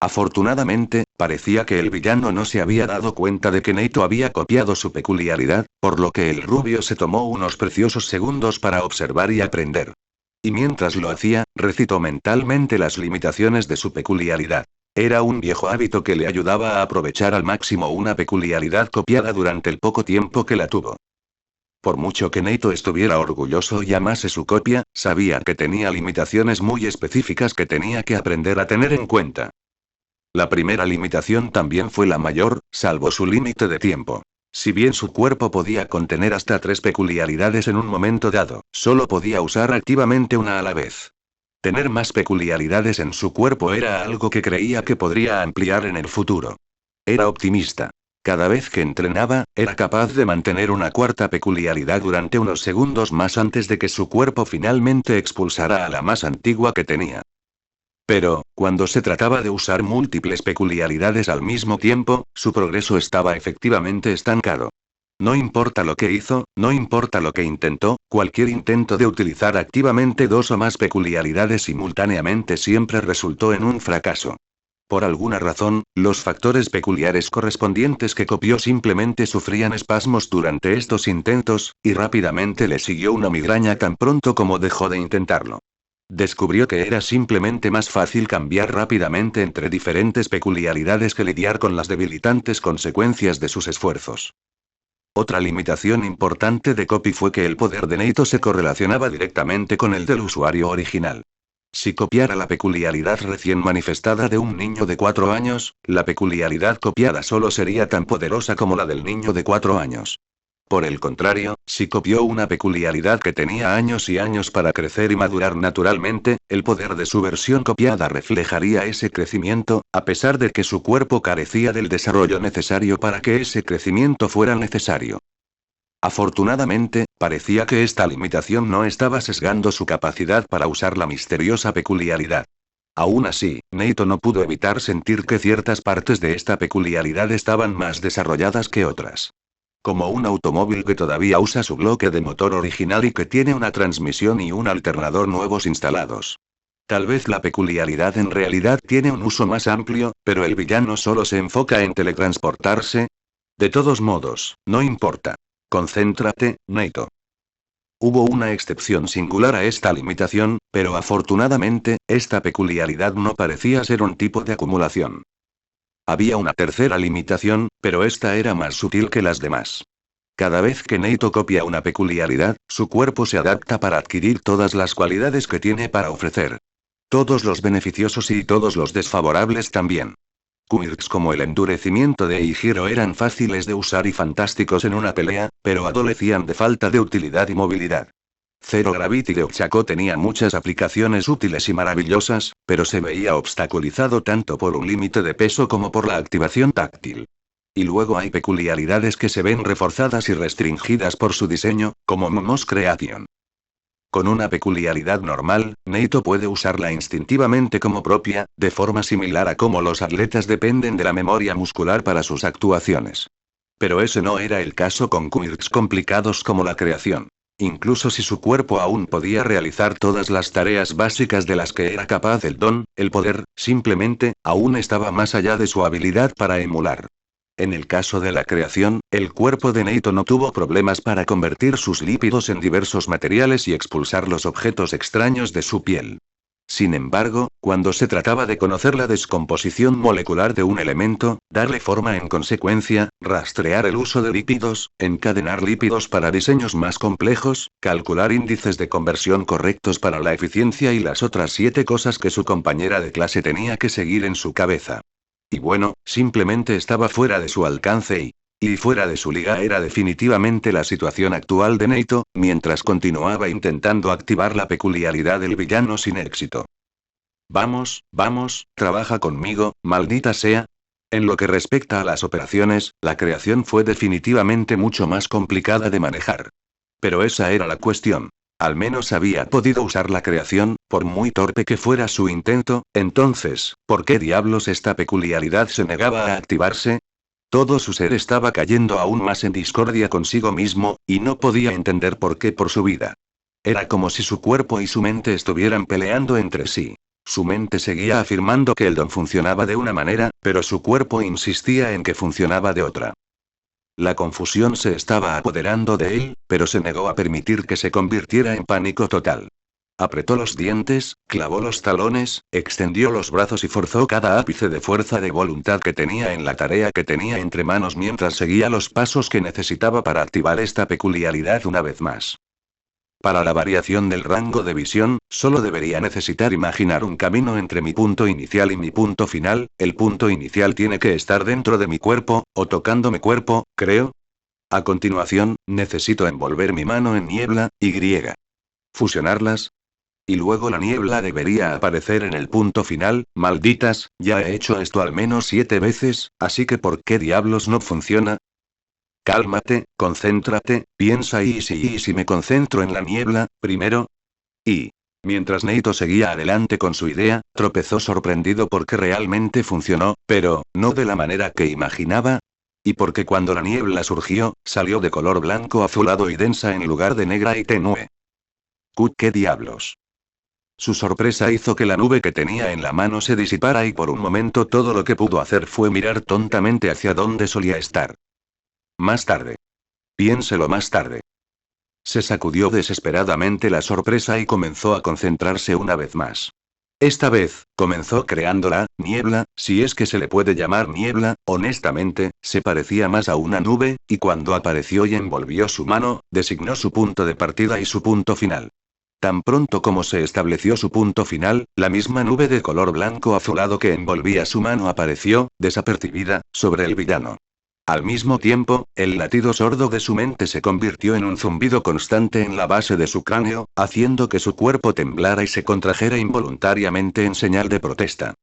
Afortunadamente, parecía que el villano no se había dado cuenta de que Neito había copiado su peculiaridad, por lo que el rubio se tomó unos preciosos segundos para observar y aprender. Y mientras lo hacía, recitó mentalmente las limitaciones de su peculiaridad. Era un viejo hábito que le ayudaba a aprovechar al máximo una peculiaridad copiada durante el poco tiempo que la tuvo. Por mucho que Neito estuviera orgulloso y amase su copia, sabía que tenía limitaciones muy específicas que tenía que aprender a tener en cuenta. La primera limitación también fue la mayor, salvo su límite de tiempo. Si bien su cuerpo podía contener hasta 3 peculiaridades en un momento dado, solo podía usar activamente una a la vez. Tener más peculiaridades en su cuerpo era algo que creía que podría ampliar en el futuro. Era optimista. Cada vez que entrenaba, era capaz de mantener una cuarta peculiaridad durante unos segundos más antes de que su cuerpo finalmente expulsara a la más antigua que tenía. Pero, cuando se trataba de usar múltiples peculiaridades al mismo tiempo, su progreso estaba efectivamente estancado. No importa lo que hizo, no importa lo que intentó, cualquier intento de utilizar activamente 2 o más peculiaridades simultáneamente siempre resultó en un fracaso. Por alguna razón, los factores peculiares correspondientes que copió simplemente sufrían espasmos durante estos intentos, y rápidamente le siguió una migraña tan pronto como dejó de intentarlo. Descubrió que era simplemente más fácil cambiar rápidamente entre diferentes peculiaridades que lidiar con las debilitantes consecuencias de sus esfuerzos. Otra limitación importante de Copy fue que el poder de Neito se correlacionaba directamente con el del usuario original. Si copiara la peculiaridad recién manifestada de un niño de 4 años, la peculiaridad copiada solo sería tan poderosa como la del niño de 4 años. Por el contrario, si copió una peculiaridad que tenía años y años para crecer y madurar naturalmente, el poder de su versión copiada reflejaría ese crecimiento, a pesar de que su cuerpo carecía del desarrollo necesario para que ese crecimiento fuera necesario. Afortunadamente, parecía que esta limitación no estaba sesgando su capacidad para usar la misteriosa peculiaridad. Aún así, Neito no pudo evitar sentir que ciertas partes de esta peculiaridad estaban más desarrolladas que otras. Como un automóvil que todavía usa su bloque de motor original y que tiene una transmisión y un alternador nuevos instalados. Tal vez la peculiaridad en realidad tiene un uso más amplio, pero el villano solo se enfoca en teletransportarse. De todos modos, no importa. Concéntrate, Neito. Hubo una excepción singular a esta limitación, pero afortunadamente, esta peculiaridad no parecía ser un tipo de acumulación. Había una tercera limitación, pero esta era más sutil que las demás. Cada vez que Neito copia una peculiaridad, su cuerpo se adapta para adquirir todas las cualidades que tiene para ofrecer. Todos los beneficiosos y todos los desfavorables también. Quirks como el endurecimiento de Eihiro eran fáciles de usar y fantásticos en una pelea, pero adolecían de falta de utilidad y movilidad. Zero Gravity de Ochako tenía muchas aplicaciones útiles y maravillosas, pero se veía obstaculizado tanto por un límite de peso como por la activación táctil. Y luego hay peculiaridades que se ven reforzadas y restringidas por su diseño, como Momo's Creation. Con una peculiaridad normal, Neito puede usarla instintivamente como propia, de forma similar a cómo los atletas dependen de la memoria muscular para sus actuaciones. Pero ese no era el caso con quirks complicados como la creación. Incluso si su cuerpo aún podía realizar todas las tareas básicas de las que era capaz el don, el poder, simplemente, aún estaba más allá de su habilidad para emular. En el caso de la creación, el cuerpo de Neito no tuvo problemas para convertir sus lípidos en diversos materiales y expulsar los objetos extraños de su piel. Sin embargo, cuando se trataba de conocer la descomposición molecular de un elemento, darle forma en consecuencia, rastrear el uso de lípidos, encadenar lípidos para diseños más complejos, calcular índices de conversión correctos para la eficiencia y las otras 7 cosas que su compañera de clase tenía que seguir en su cabeza. Y bueno, simplemente estaba fuera de su alcance y fuera de su liga era definitivamente la situación actual de Neito, mientras continuaba intentando activar la peculiaridad del villano sin éxito. Vamos, trabaja conmigo, maldita sea. En lo que respecta a las operaciones, la creación fue definitivamente mucho más complicada de manejar. Pero esa era la cuestión. Al menos había podido usar la creación, por muy torpe que fuera su intento. Entonces, ¿por qué diablos esta peculiaridad se negaba a activarse? Todo su ser estaba cayendo aún más en discordia consigo mismo, y no podía entender por qué por su vida. Era como si su cuerpo y su mente estuvieran peleando entre sí. Su mente seguía afirmando que el don funcionaba de una manera, pero su cuerpo insistía en que funcionaba de otra. La confusión se estaba apoderando de él, pero se negó a permitir que se convirtiera en pánico total. Apretó los dientes, clavó los talones, extendió los brazos y forzó cada ápice de fuerza de voluntad que tenía en la tarea que tenía entre manos mientras seguía los pasos que necesitaba para activar esta peculiaridad una vez más. Para la variación del rango de visión, solo debería necesitar imaginar un camino entre mi punto inicial y mi punto final. El punto inicial tiene que estar dentro de mi cuerpo, o tocando mi cuerpo, creo. A continuación, necesito envolver mi mano en niebla, y fusionarlas. Y luego la niebla debería aparecer en el punto final. Malditas, ya he hecho esto al menos 7 veces, así que ¿por qué diablos no funciona? Cálmate, concéntrate, piensa y si me concentro en la niebla, primero. Y mientras Neito seguía adelante con su idea, tropezó sorprendido porque realmente funcionó, pero, no de la manera que imaginaba. Y porque cuando la niebla surgió, salió de color blanco azulado y densa en lugar de negra y tenue. ¿Qué diablos? Su sorpresa hizo que la nube que tenía en la mano se disipara y por un momento todo lo que pudo hacer fue mirar tontamente hacia donde solía estar. Más tarde. Piénselo más tarde. Se sacudió desesperadamente la sorpresa y comenzó a concentrarse una vez más. Esta vez, comenzó creando la niebla, si es que se le puede llamar niebla. Honestamente, se parecía más a una nube, y cuando apareció y envolvió su mano, designó su punto de partida y su punto final. Tan pronto como se estableció su punto final, la misma nube de color blanco azulado que envolvía su mano apareció, desapercibida, sobre el villano. Al mismo tiempo, el latido sordo de su mente se convirtió en un zumbido constante en la base de su cráneo, haciendo que su cuerpo temblara y se contrajera involuntariamente en señal de protesta.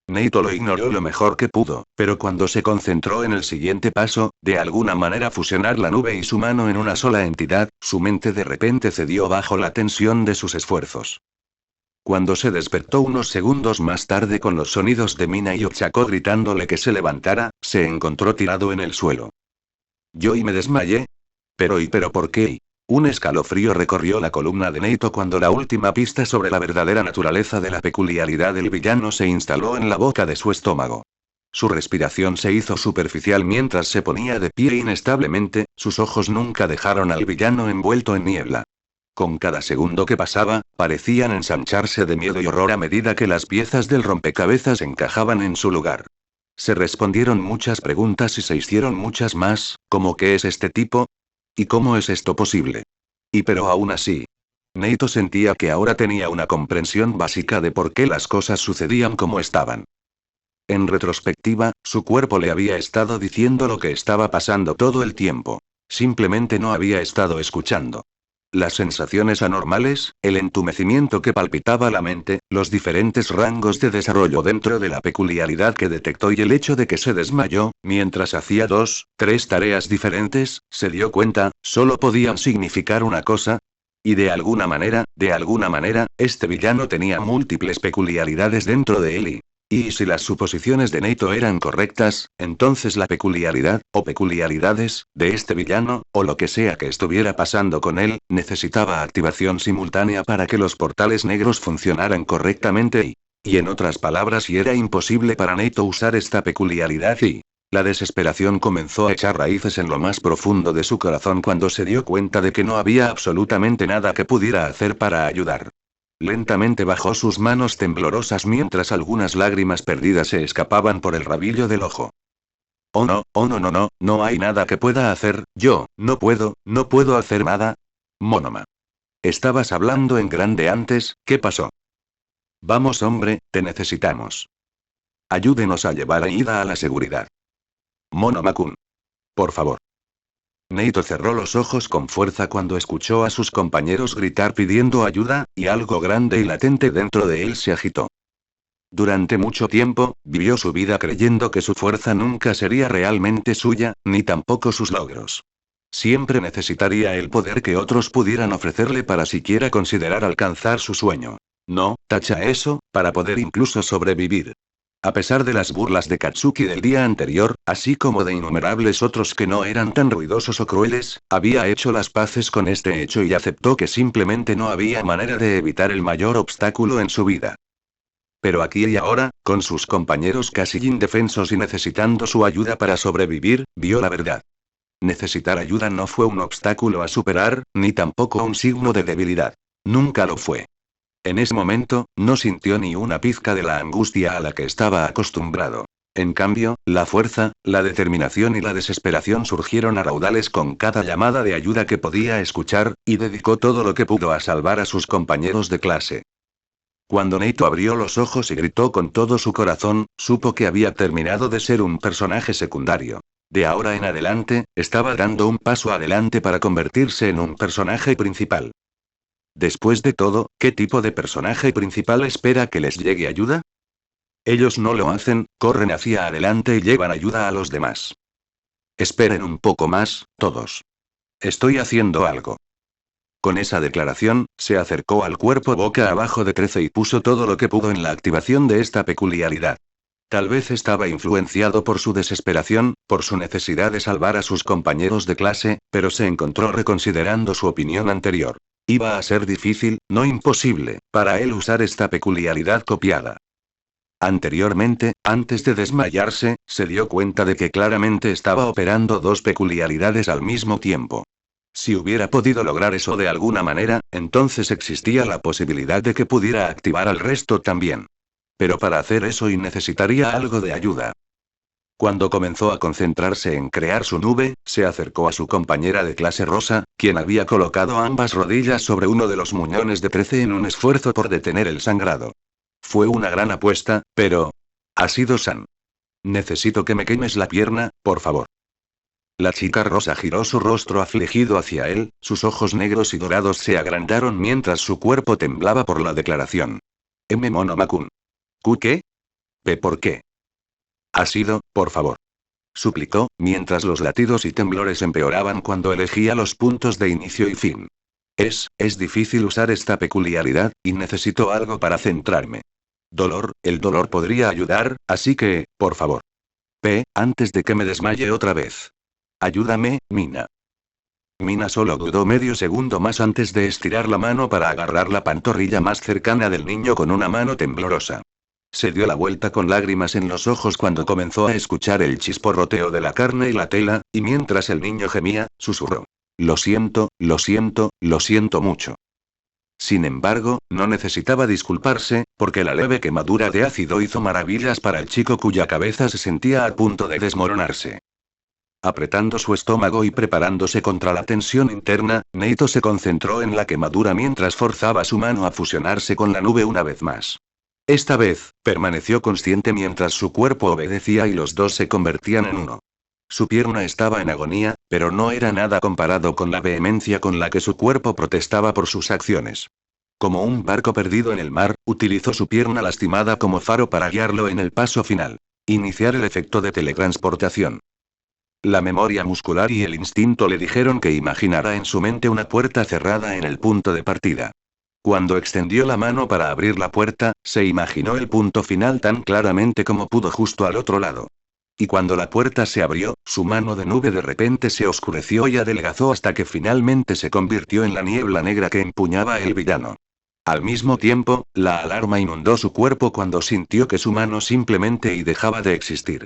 Neito lo ignoró lo mejor que pudo, pero cuando se concentró en el siguiente paso, de alguna manera fusionar la nube y su mano en una sola entidad, su mente de repente cedió bajo la tensión de sus esfuerzos. Cuando se despertó unos segundos más tarde con los sonidos de Mina y Ochako gritándole que se levantara, se encontró tirado en el suelo. Yo me desmayé. Pero ¿por qué? Un escalofrío recorrió la columna de Neito cuando la última pista sobre la verdadera naturaleza de la peculiaridad del villano se instaló en la boca de su estómago. Su respiración se hizo superficial mientras se ponía de pie inestablemente, sus ojos nunca dejaron al villano envuelto en niebla. Con cada segundo que pasaba, parecían ensancharse de miedo y horror a medida que las piezas del rompecabezas encajaban en su lugar. Se respondieron muchas preguntas y se hicieron muchas más, como ¿qué es este tipo? ¿Y cómo es esto posible? Pero aún así, Neito sentía que ahora tenía una comprensión básica de por qué las cosas sucedían como estaban. En retrospectiva, su cuerpo le había estado diciendo lo que estaba pasando todo el tiempo. Simplemente no había estado escuchando. Las sensaciones anormales, el entumecimiento que palpitaba la mente, los diferentes rangos de desarrollo dentro de la peculiaridad que detectó y el hecho de que se desmayó, mientras hacía 2, 3 tareas diferentes, se dio cuenta, solo podían significar una cosa. Y de alguna manera, este villano tenía múltiples peculiaridades dentro de él y si las suposiciones de Neito eran correctas, entonces la peculiaridad, o peculiaridades, de este villano, o lo que sea que estuviera pasando con él, necesitaba activación simultánea para que los portales negros funcionaran correctamente y en otras palabras, si era imposible para Neito usar esta peculiaridad La desesperación comenzó a echar raíces en lo más profundo de su corazón cuando se dio cuenta de que no había absolutamente nada que pudiera hacer para ayudar. Lentamente bajó sus manos temblorosas mientras algunas lágrimas perdidas se escapaban por el rabillo del ojo. Oh no, no hay nada que pueda hacer, yo, no puedo hacer nada. Monoma. Estabas hablando en grande antes, ¿qué pasó? Vamos hombre, te necesitamos. Ayúdenos a llevar a Ida a la seguridad. Monoma-kun. Por favor. Neito cerró los ojos con fuerza cuando escuchó a sus compañeros gritar pidiendo ayuda, y algo grande y latente dentro de él se agitó. Durante mucho tiempo, vivió su vida creyendo que su fuerza nunca sería realmente suya, ni tampoco sus logros. Siempre necesitaría el poder que otros pudieran ofrecerle para siquiera considerar alcanzar su sueño. No, tacha eso, para poder incluso sobrevivir. A pesar de las burlas de Katsuki del día anterior, así como de innumerables otros que no eran tan ruidosos o crueles, había hecho las paces con este hecho y aceptó que simplemente no había manera de evitar el mayor obstáculo en su vida. Pero aquí y ahora, con sus compañeros casi indefensos y necesitando su ayuda para sobrevivir, vio la verdad. Necesitar ayuda no fue un obstáculo a superar, ni tampoco un signo de debilidad. Nunca lo fue. En ese momento, no sintió ni una pizca de la angustia a la que estaba acostumbrado. En cambio, la fuerza, la determinación y la desesperación surgieron a raudales con cada llamada de ayuda que podía escuchar, y dedicó todo lo que pudo a salvar a sus compañeros de clase. Cuando Neito abrió los ojos y gritó con todo su corazón, supo que había terminado de ser un personaje secundario. De ahora en adelante, estaba dando un paso adelante para convertirse en un personaje principal. Después de todo, ¿qué tipo de personaje principal espera que les llegue ayuda? Ellos no lo hacen, corren hacia adelante y llevan ayuda a los demás. Esperen un poco más, todos. Estoy haciendo algo. Con esa declaración, se acercó al cuerpo boca abajo de 13 y puso todo lo que pudo en la activación de esta peculiaridad. Tal vez estaba influenciado por su desesperación, por su necesidad de salvar a sus compañeros de clase, pero se encontró reconsiderando su opinión anterior. Iba a ser difícil, no imposible, para él usar esta peculiaridad copiada. Anteriormente, antes de desmayarse, se dio cuenta de que claramente estaba operando dos peculiaridades al mismo tiempo. Si hubiera podido lograr eso de alguna manera, entonces existía la posibilidad de que pudiera activar al resto también. Pero para hacer eso necesitaría algo de ayuda. Cuando comenzó a concentrarse en crear su nube, se acercó a su compañera de clase Rosa, quien había colocado ambas rodillas sobre uno de los muñones de 13 en un esfuerzo por detener el sangrado. Fue una gran apuesta, pero... ha sido San. Necesito que me quemes la pierna, por favor. La chica rosa giró su rostro afligido hacia él, sus ojos negros y dorados se agrandaron mientras su cuerpo temblaba por la declaración. Monoma-kun. ¿Q qué? ¿P por qué? Ha sido, por favor. Suplicó, mientras los latidos y temblores empeoraban cuando elegía los puntos de inicio y fin. Es difícil usar esta peculiaridad, y necesito algo para centrarme. El dolor podría ayudar, así que, por favor. Antes de que me desmaye otra vez. Ayúdame, Mina. Mina solo dudó medio segundo más antes de estirar la mano para agarrar la pantorrilla más cercana del niño con una mano temblorosa. Se dio la vuelta con lágrimas en los ojos cuando comenzó a escuchar el chisporroteo de la carne y la tela, y mientras el niño gemía, susurró. Lo siento mucho. Sin embargo, no necesitaba disculparse, porque la leve quemadura de ácido hizo maravillas para el chico cuya cabeza se sentía a punto de desmoronarse. Apretando su estómago y preparándose contra la tensión interna, Neito se concentró en la quemadura mientras forzaba su mano a fusionarse con la nube una vez más. Esta vez, permaneció consciente mientras su cuerpo obedecía y los dos se convertían en uno. Su pierna estaba en agonía, pero no era nada comparado con la vehemencia con la que su cuerpo protestaba por sus acciones. Como un barco perdido en el mar, utilizó su pierna lastimada como faro para guiarlo en el paso final. Iniciar el efecto de teletransportación. La memoria muscular y el instinto le dijeron que imaginara en su mente una puerta cerrada en el punto de partida. Cuando extendió la mano para abrir la puerta, se imaginó el punto final tan claramente como pudo justo al otro lado. Y cuando la puerta se abrió, su mano de nube de repente se oscureció y adelgazó hasta que finalmente se convirtió en la niebla negra que empuñaba el villano. Al mismo tiempo, la alarma inundó su cuerpo cuando sintió que su mano simplemente dejaba de existir.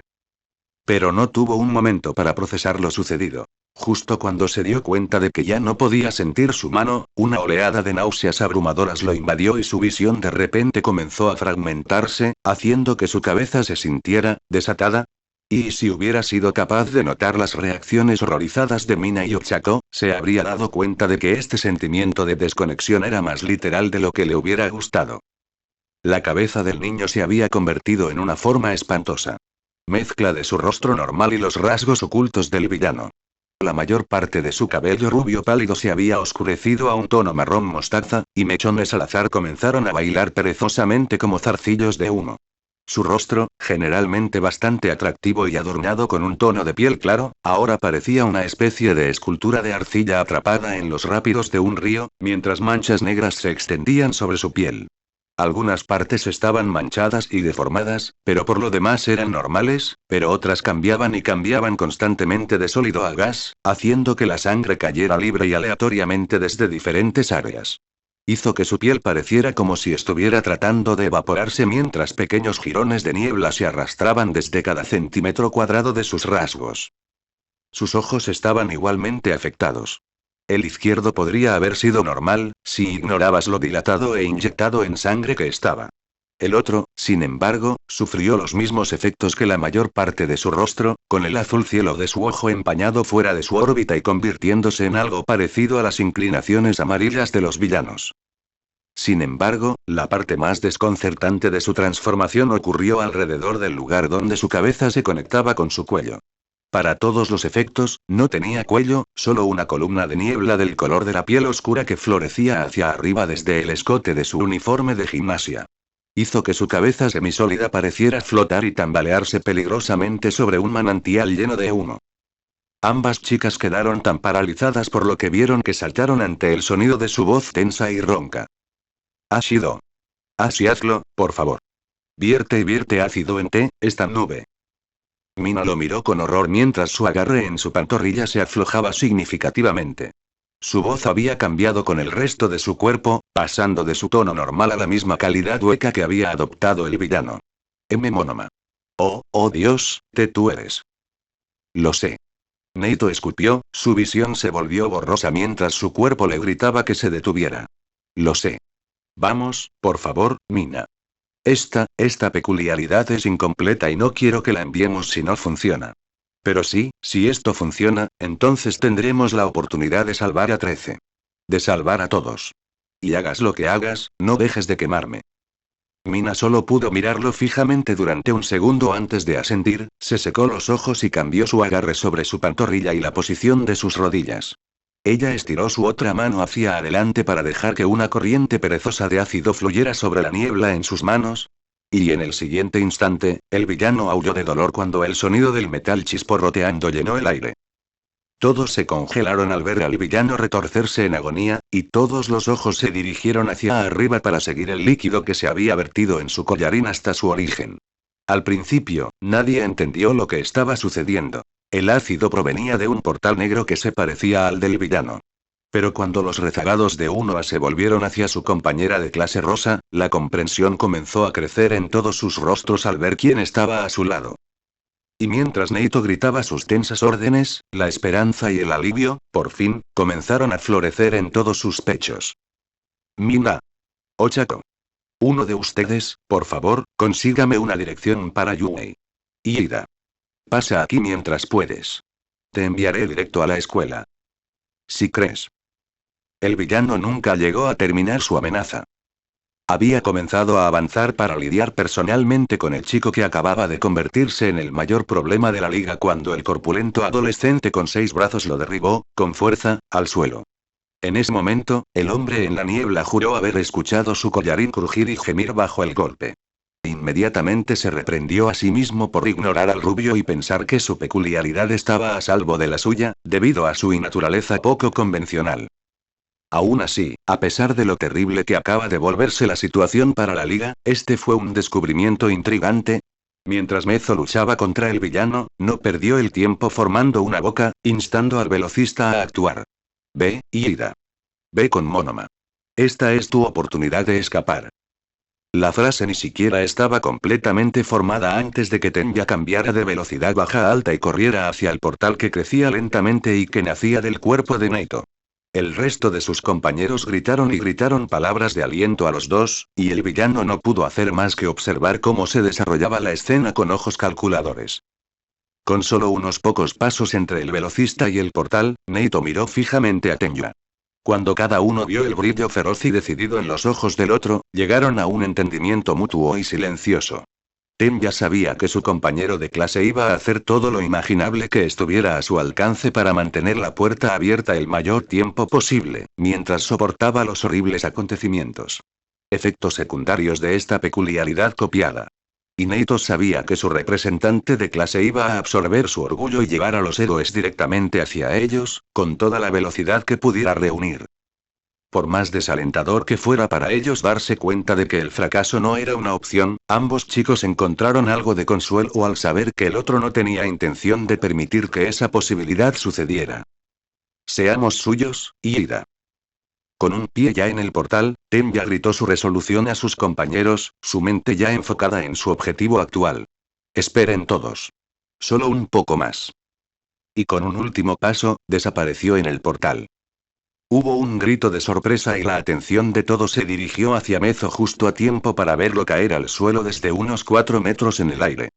Pero no tuvo un momento para procesar lo sucedido. Justo cuando se dio cuenta de que ya no podía sentir su mano, una oleada de náuseas abrumadoras lo invadió y su visión de repente comenzó a fragmentarse, haciendo que su cabeza se sintiera desatada. Y si hubiera sido capaz de notar las reacciones horrorizadas de Mina y Ochako, se habría dado cuenta de que este sentimiento de desconexión era más literal de lo que le hubiera gustado. La cabeza del niño se había convertido en una forma espantosa. Mezcla de su rostro normal y los rasgos ocultos del villano. La mayor parte de su cabello rubio pálido se había oscurecido a un tono marrón mostaza, y mechones al azar comenzaron a bailar perezosamente como zarcillos de humo. Su rostro, generalmente bastante atractivo y adornado con un tono de piel claro, ahora parecía una especie de escultura de arcilla atrapada en los rápidos de un río, mientras manchas negras se extendían sobre su piel. Algunas partes estaban manchadas y deformadas, pero por lo demás eran normales, pero otras cambiaban y cambiaban constantemente de sólido a gas, haciendo que la sangre cayera libre y aleatoriamente desde diferentes áreas. Hizo que su piel pareciera como si estuviera tratando de evaporarse mientras pequeños jirones de niebla se arrastraban desde cada centímetro cuadrado de sus rasgos. Sus ojos estaban igualmente afectados. El izquierdo podría haber sido normal, si ignorabas lo dilatado e inyectado en sangre que estaba. El otro, sin embargo, sufrió los mismos efectos que la mayor parte de su rostro, con el azul cielo de su ojo empañado fuera de su órbita y convirtiéndose en algo parecido a las inclinaciones amarillas de los villanos. Sin embargo, la parte más desconcertante de su transformación ocurrió alrededor del lugar donde su cabeza se conectaba con su cuello. Para todos los efectos, no tenía cuello, solo una columna de niebla del color de la piel oscura que florecía hacia arriba desde el escote de su uniforme de gimnasia. Hizo que su cabeza semisólida pareciera flotar y tambalearse peligrosamente sobre un manantial lleno de humo. Ambas chicas quedaron tan paralizadas por lo que vieron que saltaron ante el sonido de su voz tensa y ronca. Ashido. Ashi, hazlo, por favor. Vierte y vierte ácido en esta nube. Mina lo miró con horror mientras su agarre en su pantorrilla se aflojaba significativamente. Su voz había cambiado con el resto de su cuerpo, pasando de su tono normal a la misma calidad hueca que había adoptado el villano. Monoma. Oh Dios, tú eres. Lo sé. Neito escupió, su visión se volvió borrosa mientras su cuerpo le gritaba que se detuviera. Lo sé. Vamos, por favor, Mina. Esta peculiaridad es incompleta y no quiero que la enviemos si no funciona. Pero sí, si esto funciona, entonces tendremos la oportunidad de salvar a 13. De salvar a todos. Y hagas lo que hagas, no dejes de quemarme. Mina solo pudo mirarlo fijamente durante un segundo antes de asentir, se secó los ojos y cambió su agarre sobre su pantorrilla y la posición de sus rodillas. Ella estiró su otra mano hacia adelante para dejar que una corriente perezosa de ácido fluyera sobre la niebla en sus manos. Y en el siguiente instante, el villano aulló de dolor cuando el sonido del metal chisporroteando llenó el aire. Todos se congelaron al ver al villano retorcerse en agonía, y todos los ojos se dirigieron hacia arriba para seguir el líquido que se había vertido en su collarín hasta su origen. Al principio, nadie entendió lo que estaba sucediendo. El ácido provenía de un portal negro que se parecía al del villano. Pero cuando los rezagados de Unoa se volvieron hacia su compañera de clase Rosa, la comprensión comenzó a crecer en todos sus rostros al ver quién estaba a su lado. Y mientras Neito gritaba sus tensas órdenes, la esperanza y el alivio, por fin, comenzaron a florecer en todos sus pechos. Mina. Ochako. Uno de ustedes, por favor, consígame una dirección para Yuei. Ida. Pasa aquí mientras puedes. Te enviaré directo a la escuela. Si crees. El villano nunca llegó a terminar su amenaza. Había comenzado a avanzar para lidiar personalmente con el chico que acababa de convertirse en el mayor problema de la liga cuando el corpulento adolescente con 6 brazos lo derribó, con fuerza, al suelo. En ese momento, el hombre en la niebla juró haber escuchado su collarín crujir y gemir bajo el golpe. Inmediatamente se reprendió a sí mismo por ignorar al rubio y pensar que su peculiaridad estaba a salvo de la suya, debido a su naturaleza poco convencional. Aún así, a pesar de lo terrible que acaba de volverse la situación para la liga, este fue un descubrimiento intrigante. Mientras Mezo luchaba contra el villano, no perdió el tiempo formando una boca, instando al velocista a actuar. Ve, Ida. Ve con Monoma. Esta es tu oportunidad de escapar. La frase ni siquiera estaba completamente formada antes de que Tenya cambiara de velocidad baja a alta y corriera hacia el portal que crecía lentamente y que nacía del cuerpo de Naito. El resto de sus compañeros gritaron y gritaron palabras de aliento a los dos, y el villano no pudo hacer más que observar cómo se desarrollaba la escena con ojos calculadores. Con solo unos pocos pasos entre el velocista y el portal, Naito miró fijamente a Tenya. Cuando cada uno vio el brillo feroz y decidido en los ojos del otro, llegaron a un entendimiento mutuo y silencioso. Tenya sabía que su compañero de clase iba a hacer todo lo imaginable que estuviera a su alcance para mantener la puerta abierta el mayor tiempo posible, mientras soportaba los horribles acontecimientos. Efectos secundarios de esta peculiaridad copiada. Y Naito sabía que su representante de clase iba a absorber su orgullo y llevar a los héroes directamente hacia ellos, con toda la velocidad que pudiera reunir. Por más desalentador que fuera para ellos darse cuenta de que el fracaso no era una opción, ambos chicos encontraron algo de consuelo al saber que el otro no tenía intención de permitir que esa posibilidad sucediera. Seamos suyos, Ida. Con un pie ya en el portal, Tenya gritó su resolución a sus compañeros, su mente ya enfocada en su objetivo actual. Esperen todos. Solo un poco más. Y con un último paso, desapareció en el portal. Hubo un grito de sorpresa y la atención de todos se dirigió hacia Mezo justo a tiempo para verlo caer al suelo desde unos 4 metros en el aire.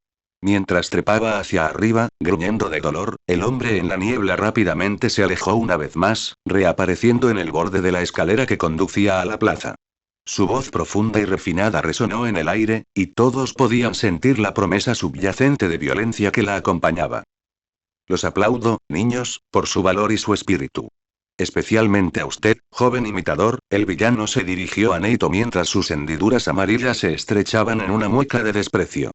Mientras trepaba hacia arriba, gruñendo de dolor, el hombre en la niebla rápidamente se alejó una vez más, reapareciendo en el borde de la escalera que conducía a la plaza. Su voz profunda y refinada resonó en el aire, y todos podían sentir la promesa subyacente de violencia que la acompañaba. Los aplaudo, niños, por su valor y su espíritu. Especialmente a usted, joven imitador, el villano se dirigió a Naito mientras sus hendiduras amarillas se estrechaban en una mueca de desprecio.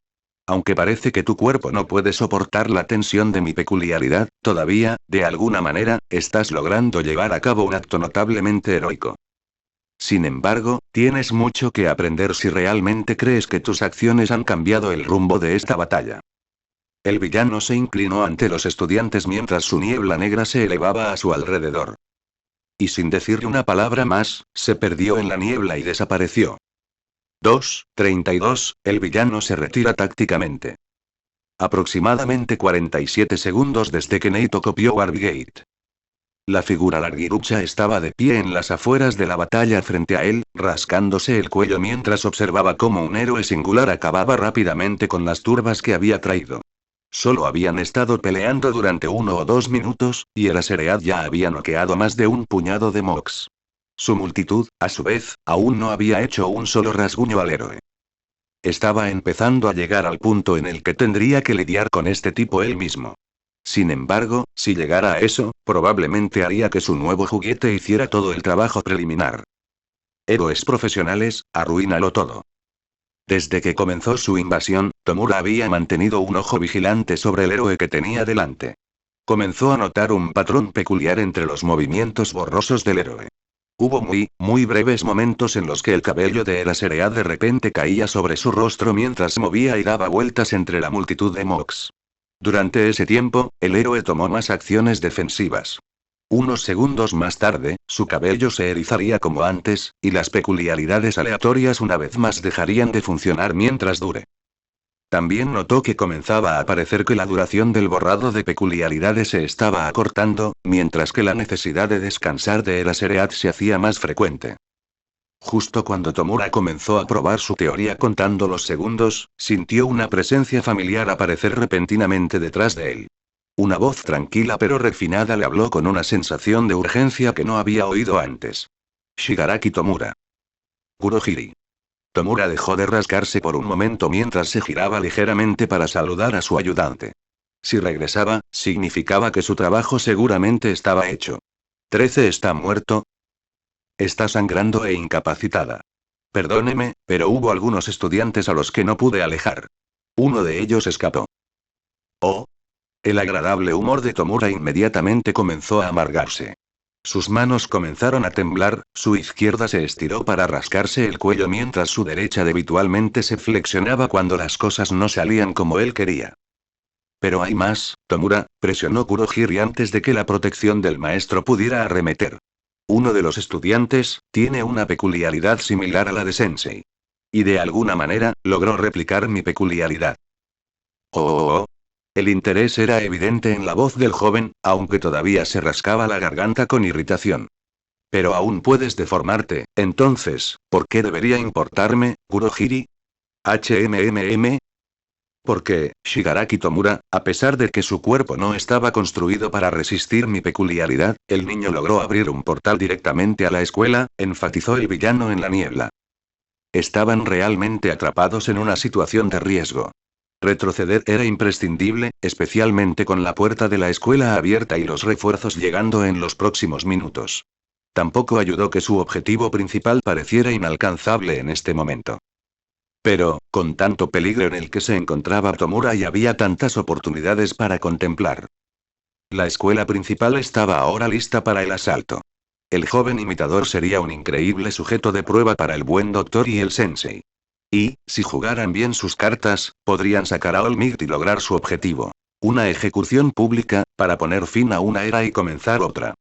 Aunque parece que tu cuerpo no puede soportar la tensión de mi peculiaridad, todavía, de alguna manera, estás logrando llevar a cabo un acto notablemente heroico. Sin embargo, tienes mucho que aprender si realmente crees que tus acciones han cambiado el rumbo de esta batalla. El villano se inclinó ante los estudiantes mientras su niebla negra se elevaba a su alrededor. Y sin decir una palabra más, se perdió en la niebla y desapareció. 2:32, el villano se retira tácticamente. Aproximadamente 47 segundos desde que Naito copió Warbgate. La figura larguirucha estaba de pie en las afueras de la batalla frente a él, rascándose el cuello mientras observaba cómo un héroe singular acababa rápidamente con las turbas que había traído. Solo habían estado peleando durante 1 o 2 minutos, y el Aseread ya había noqueado más de un puñado de mocks. Su multitud, a su vez, aún no había hecho un solo rasguño al héroe. Estaba empezando a llegar al punto en el que tendría que lidiar con este tipo él mismo. Sin embargo, si llegara a eso, probablemente haría que su nuevo juguete hiciera todo el trabajo preliminar. Héroes profesionales, arruínalo todo. Desde que comenzó su invasión, Tomura había mantenido un ojo vigilante sobre el héroe que tenía delante. Comenzó a notar un patrón peculiar entre los movimientos borrosos del héroe. Hubo muy breves momentos en los que el cabello de Eraserea de repente caía sobre su rostro mientras se movía y daba vueltas entre la multitud de mocks. Durante ese tiempo, el héroe tomó más acciones defensivas. Unos segundos más tarde, su cabello se erizaría como antes, y las peculiaridades aleatorias una vez más dejarían de funcionar mientras dure. También notó que comenzaba a parecer que la duración del borrado de peculiaridades se estaba acortando, mientras que la necesidad de descansar de Eraseread se hacía más frecuente. Justo cuando Tomura comenzó a probar su teoría contando los segundos, sintió una presencia familiar aparecer repentinamente detrás de él. Una voz tranquila pero refinada le habló con una sensación de urgencia que no había oído antes. Shigaraki Tomura. Kurohiri. Tomura dejó de rascarse por un momento mientras se giraba ligeramente para saludar a su ayudante. Si regresaba, significaba que su trabajo seguramente estaba hecho. 13 está muerto. Está sangrando e incapacitada. Perdóneme, pero hubo algunos estudiantes a los que no pude alejar. Uno de ellos escapó. Oh. El agradable humor de Tomura inmediatamente comenzó a amargarse. Sus manos comenzaron a temblar, su izquierda se estiró para rascarse el cuello mientras su derecha habitualmente se flexionaba cuando las cosas no salían como él quería. Pero hay más, Tomura, presionó Kurohiri antes de que la protección del maestro pudiera arremeter. Uno de los estudiantes, tiene una peculiaridad similar a la de Sensei. Y de alguna manera, logró replicar mi peculiaridad. Oh. El interés era evidente en la voz del joven, aunque todavía se rascaba la garganta con irritación. Pero aún puedes deformarte, entonces, ¿por qué debería importarme, Kurohiri? HMMM. Porque, Shigaraki Tomura, a pesar de que su cuerpo no estaba construido para resistir mi peculiaridad, el niño logró abrir un portal directamente a la escuela, enfatizó el villano en la niebla. Estaban realmente atrapados en una situación de riesgo. Retroceder era imprescindible, especialmente con la puerta de la escuela abierta y los refuerzos llegando en los próximos minutos. Tampoco ayudó que su objetivo principal pareciera inalcanzable en este momento. Pero, con tanto peligro en el que se encontraba Tomura y había tantas oportunidades para contemplar. La escuela principal estaba ahora lista para el asalto. El joven imitador sería un increíble sujeto de prueba para el buen doctor y el sensei. Y, si jugaran bien sus cartas, podrían sacar a All Might y lograr su objetivo. Una ejecución pública, para poner fin a una era y comenzar otra.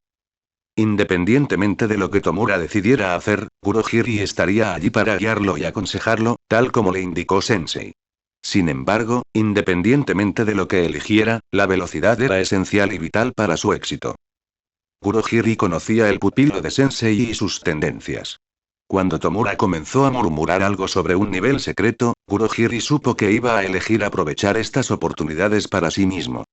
Independientemente de lo que Tomura decidiera hacer, Kurohiri estaría allí para guiarlo y aconsejarlo, tal como le indicó Sensei. Sin embargo, independientemente de lo que eligiera, la velocidad era esencial y vital para su éxito. Kurohiri conocía el pupilo de Sensei y sus tendencias. Cuando Tomura comenzó a murmurar algo sobre un nivel secreto, Kurohiri supo que iba a elegir aprovechar estas oportunidades para sí mismo.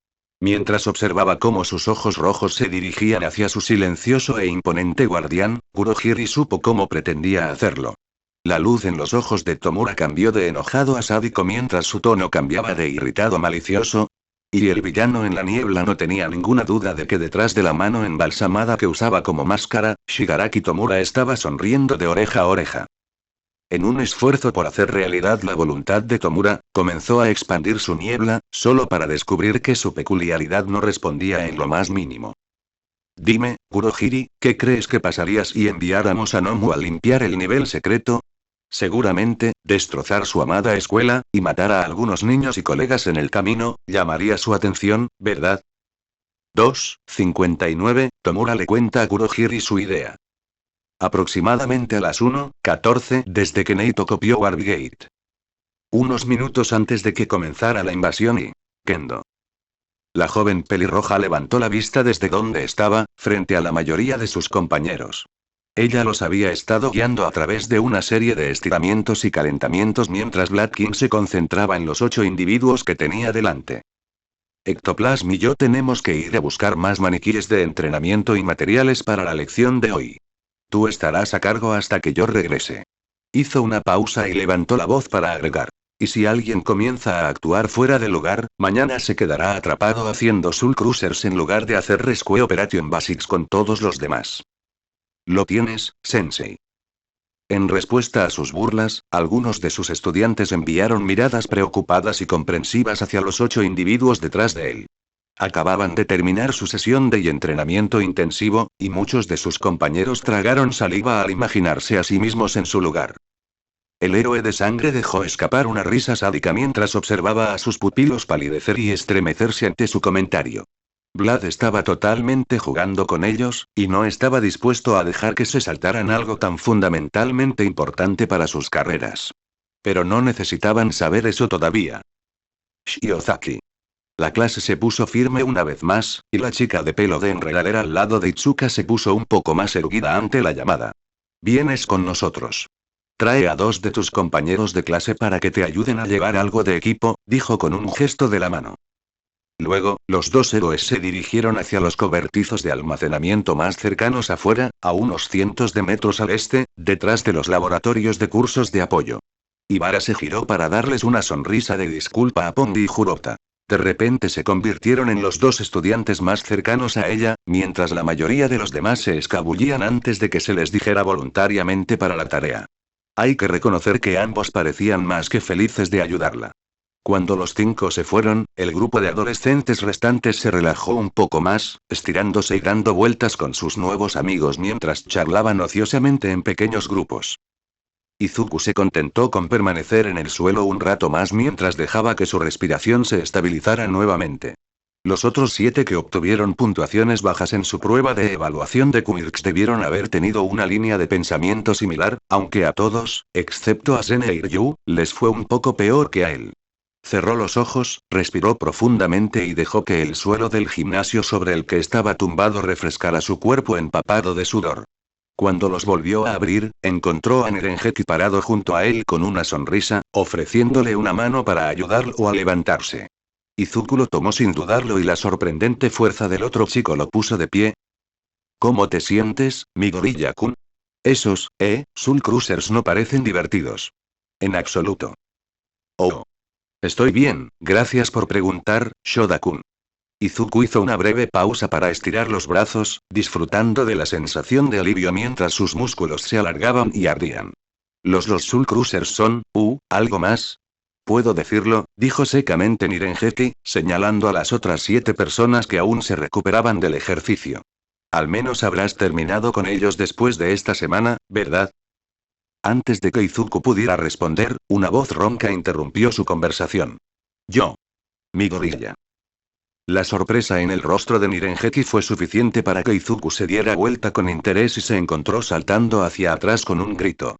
Mientras observaba cómo sus ojos rojos se dirigían hacia su silencioso e imponente guardián, Kurohiri supo cómo pretendía hacerlo. La luz en los ojos de Tomura cambió de enojado a sádico mientras su tono cambiaba de irritado a malicioso. Y el villano en la niebla no tenía ninguna duda de que detrás de la mano embalsamada que usaba como máscara, Shigaraki Tomura estaba sonriendo de oreja a oreja. En un esfuerzo por hacer realidad la voluntad de Tomura, comenzó a expandir su niebla, solo para descubrir que su peculiaridad no respondía en lo más mínimo. Dime, Kurohiri, ¿qué crees que pasaría si enviáramos a Nomu a limpiar el nivel secreto? Seguramente, destrozar su amada escuela, y matar a algunos niños y colegas en el camino, llamaría su atención, ¿verdad? 2:59, Tomura le cuenta a Kurohiri su idea. Aproximadamente a las 1:14 desde que Neito copió Warbgate. Unos minutos antes de que comenzara la invasión y... Kendo. La joven pelirroja levantó la vista desde donde estaba, frente a la mayoría de sus compañeros. Ella los había estado guiando a través de una serie de estiramientos y calentamientos mientras Black King se concentraba en los 8 individuos que tenía delante. Ectoplasm y yo tenemos que ir a buscar más maniquíes de entrenamiento y materiales para la lección de hoy. Tú estarás a cargo hasta que yo regrese. Hizo una pausa y levantó la voz para agregar. Y si alguien comienza a actuar fuera de lugar, mañana se quedará atrapado haciendo Soul Cruisers en lugar de hacer Rescue Operation Basics con todos los demás. Lo tienes, Sensei. En respuesta a sus burlas, algunos de sus estudiantes enviaron miradas preocupadas y comprensivas hacia los 8 individuos detrás de él. Acababan de terminar su sesión de entrenamiento intensivo, y muchos de sus compañeros tragaron saliva al imaginarse a sí mismos en su lugar. El héroe de sangre dejó escapar una risa sádica mientras observaba a sus pupilos palidecer y estremecerse ante su comentario. Vlad estaba totalmente jugando con ellos, y no estaba dispuesto a dejar que se saltaran algo tan fundamentalmente importante para sus carreras. Pero no necesitaban saber eso todavía. Shiozaki. La clase se puso firme una vez más, y la chica de pelo de enredadera al lado de Itsuka se puso un poco más erguida ante la llamada. Vienes con nosotros. Trae a 2 de tus compañeros de clase para que te ayuden a llevar algo de equipo, dijo con un gesto de la mano. Luego, los 2 héroes se dirigieron hacia los cobertizos de almacenamiento más cercanos afuera, a unos cientos de metros al este, detrás de los laboratorios de cursos de apoyo. Ibara se giró para darles una sonrisa de disculpa a Pondi y Jurota. De repente se convirtieron en los 2 estudiantes más cercanos a ella, mientras la mayoría de los demás se escabullían antes de que se les dijera voluntariamente para la tarea. Hay que reconocer que ambos parecían más que felices de ayudarla. Cuando los 5 se fueron, el grupo de adolescentes restantes se relajó un poco más, estirándose y dando vueltas con sus nuevos amigos mientras charlaban ociosamente en pequeños grupos. Izuku se contentó con permanecer en el suelo un rato más mientras dejaba que su respiración se estabilizara nuevamente. Los otros 7 que obtuvieron puntuaciones bajas en su prueba de evaluación de Quirks debieron haber tenido una línea de pensamiento similar, aunque a todos, excepto a Zene y Ryu, les fue un poco peor que a él. Cerró los ojos, respiró profundamente y dejó que el suelo del gimnasio sobre el que estaba tumbado refrescara su cuerpo empapado de sudor. Cuando los volvió a abrir, encontró a Nerengeki parado junto a él con una sonrisa, ofreciéndole una mano para ayudarlo a levantarse. Izuku lo tomó sin dudarlo y la sorprendente fuerza del otro chico lo puso de pie. ¿Cómo te sientes, Midoriya-kun? Esos, Soul Cruisers no parecen divertidos. En absoluto. Oh. Estoy bien, gracias por preguntar, Shoda-kun. Izuku hizo una breve pausa para estirar los brazos, disfrutando de la sensación de alivio mientras sus músculos se alargaban y ardían. Los Soul Cruisers son, algo más. Puedo decirlo, dijo secamente Nerengeki, señalando a las otras 7 personas que aún se recuperaban del ejercicio. Al menos habrás terminado con ellos después de esta semana, ¿verdad? Antes de que Izuku pudiera responder, una voz ronca interrumpió su conversación. Yo. Midoriya. La sorpresa en el rostro de Nerengeki fue suficiente para que Izuku se diera vuelta con interés y se encontró saltando hacia atrás con un grito.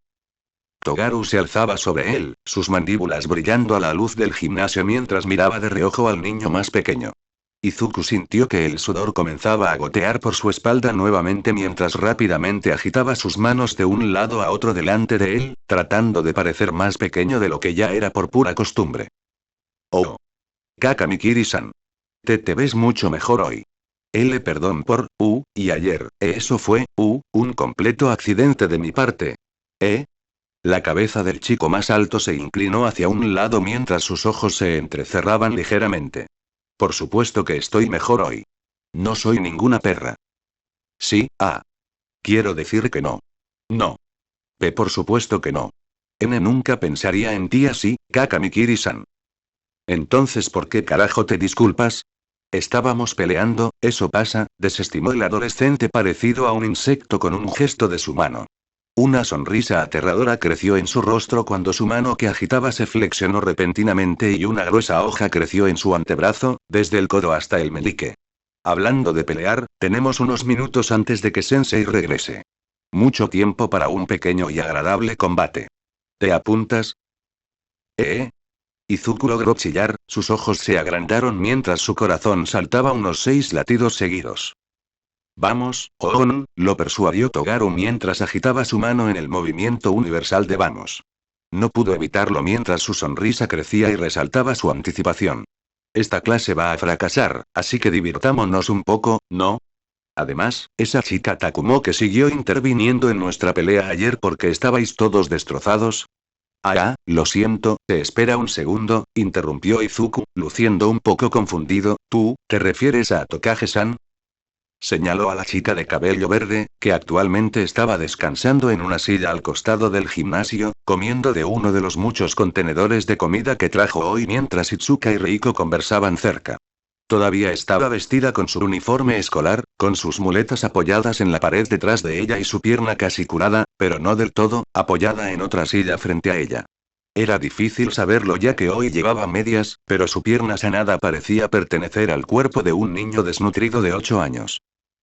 Togaru se alzaba sobre él, sus mandíbulas brillando a la luz del gimnasio mientras miraba de reojo al niño más pequeño. Izuku sintió que el sudor comenzaba a gotear por su espalda nuevamente mientras rápidamente agitaba sus manos de un lado a otro delante de él, tratando de parecer más pequeño de lo que ya era por pura costumbre. Oh. Kakamikiri-san. Te ves mucho mejor hoy. Perdón por, y ayer, eso fue, un completo accidente de mi parte. La cabeza del chico más alto se inclinó hacia un lado mientras sus ojos se entrecerraban ligeramente. Por supuesto que estoy mejor hoy. No soy ninguna perra. Sí, quiero decir que no. No. Por supuesto que no. Nunca pensaría en ti así, Kakamikiri-san. Entonces, ¿por qué carajo te disculpas? Estábamos peleando, eso pasa, desestimó el adolescente parecido a un insecto con un gesto de su mano. Una sonrisa aterradora creció en su rostro cuando su mano que agitaba se flexionó repentinamente y una gruesa hoja creció en su antebrazo, desde el codo hasta el meñique. Hablando de pelear, tenemos unos minutos antes de que Sensei regrese. Mucho tiempo para un pequeño y agradable combate. ¿Te apuntas? Izuku logró chillar, sus ojos se agrandaron mientras su corazón saltaba unos 6 latidos seguidos. Vamos, Oon, lo persuadió Togaru mientras agitaba su mano en el movimiento universal de vamos. No pudo evitarlo mientras su sonrisa crecía y resaltaba su anticipación. Esta clase va a fracasar, así que divirtámonos un poco, ¿no? Además, esa chica Takumo que siguió interviniendo en nuestra pelea ayer porque estabais todos destrozados. Lo siento, te espera un segundo, interrumpió Izuku, luciendo un poco confundido. ¿Tú, te refieres a Tokage-san? Señaló a la chica de cabello verde, que actualmente estaba descansando en una silla al costado del gimnasio, comiendo de uno de los muchos contenedores de comida que trajo hoy mientras Itsuka y Reiko conversaban cerca. Todavía estaba vestida con su uniforme escolar, con sus muletas apoyadas en la pared detrás de ella y su pierna casi curada, pero no del todo, apoyada en otra silla frente a ella. Era difícil saberlo ya que hoy llevaba medias, pero su pierna sanada parecía pertenecer al cuerpo de un niño desnutrido de 8 años.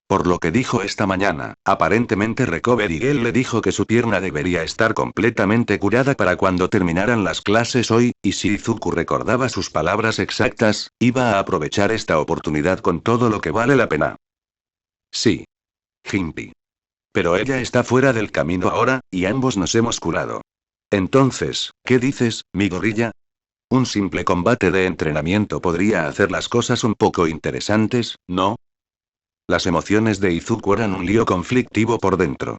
Por lo que dijo esta mañana, aparentemente Recovery Girl le dijo que su pierna debería estar completamente curada para cuando terminaran las clases hoy, y si Izuku recordaba sus palabras exactas, iba a aprovechar esta oportunidad con todo lo que vale la pena. Sí. Jimpy. Pero ella está fuera del camino ahora, y ambos nos hemos curado. Entonces, ¿qué dices, Midoriya? Un simple combate de entrenamiento podría hacer las cosas un poco interesantes, ¿no? Las emociones de Izuku eran un lío conflictivo por dentro.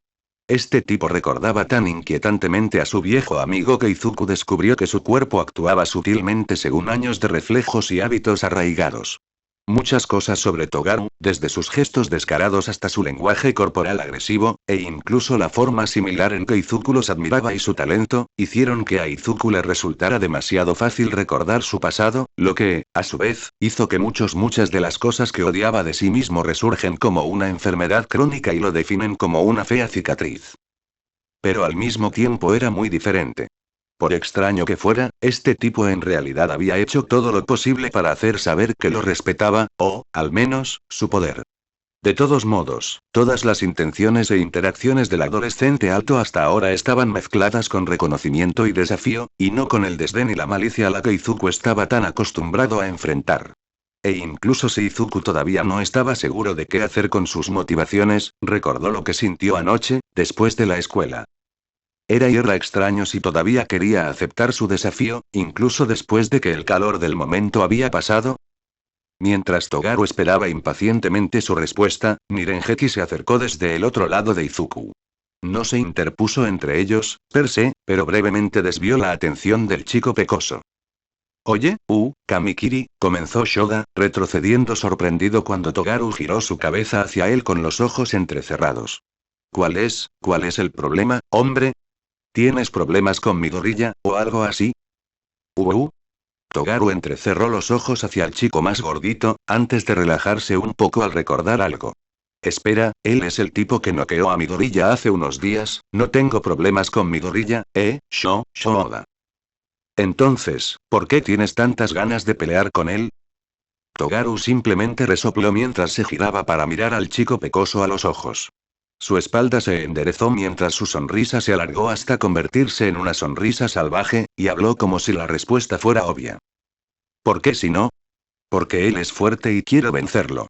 Este tipo recordaba tan inquietantemente a su viejo amigo que Izuku descubrió que su cuerpo actuaba sutilmente según años de reflejos y hábitos arraigados. Muchas cosas sobre Togaru, desde sus gestos descarados hasta su lenguaje corporal agresivo, e incluso la forma similar en que Izuku los admiraba y su talento, hicieron que a Izuku le resultara demasiado fácil recordar su pasado, lo que, a su vez, hizo que muchas de las cosas que odiaba de sí mismo resurgen como una enfermedad crónica y lo definen como una fea cicatriz. Pero al mismo tiempo era muy diferente. Por extraño que fuera, este tipo en realidad había hecho todo lo posible para hacer saber que lo respetaba, o, al menos, su poder. De todos modos, todas las intenciones e interacciones del adolescente alto hasta ahora estaban mezcladas con reconocimiento y desafío, y no con el desdén y la malicia a la que Izuku estaba tan acostumbrado a enfrentar. E incluso si Izuku todavía no estaba seguro de qué hacer con sus motivaciones, recordó lo que sintió anoche, después de la escuela. Era extraño si todavía quería aceptar su desafío, incluso después de que el calor del momento había pasado. Mientras Togaru esperaba impacientemente su respuesta, Nirengeki se acercó desde el otro lado de Izuku. No se interpuso entre ellos, per se, pero brevemente desvió la atención del chico pecoso. Oye, Kamikiri, comenzó Shoda, retrocediendo sorprendido cuando Togaru giró su cabeza hacia él con los ojos entrecerrados. ¿Cuál es el problema, hombre? ¿Tienes problemas con Midoriya, o algo así? Togaru entrecerró los ojos hacia el chico más gordito, antes de relajarse un poco al recordar algo. Espera, él es el tipo que noqueó a Midoriya hace unos días, no tengo problemas con Midoriya, Shoda. Entonces, ¿por qué tienes tantas ganas de pelear con él? Togaru simplemente resopló mientras se giraba para mirar al chico pecoso a los ojos. Su espalda se enderezó mientras su sonrisa se alargó hasta convertirse en una sonrisa salvaje, y habló como si la respuesta fuera obvia. ¿Por qué si no? Porque él es fuerte y quiero vencerlo.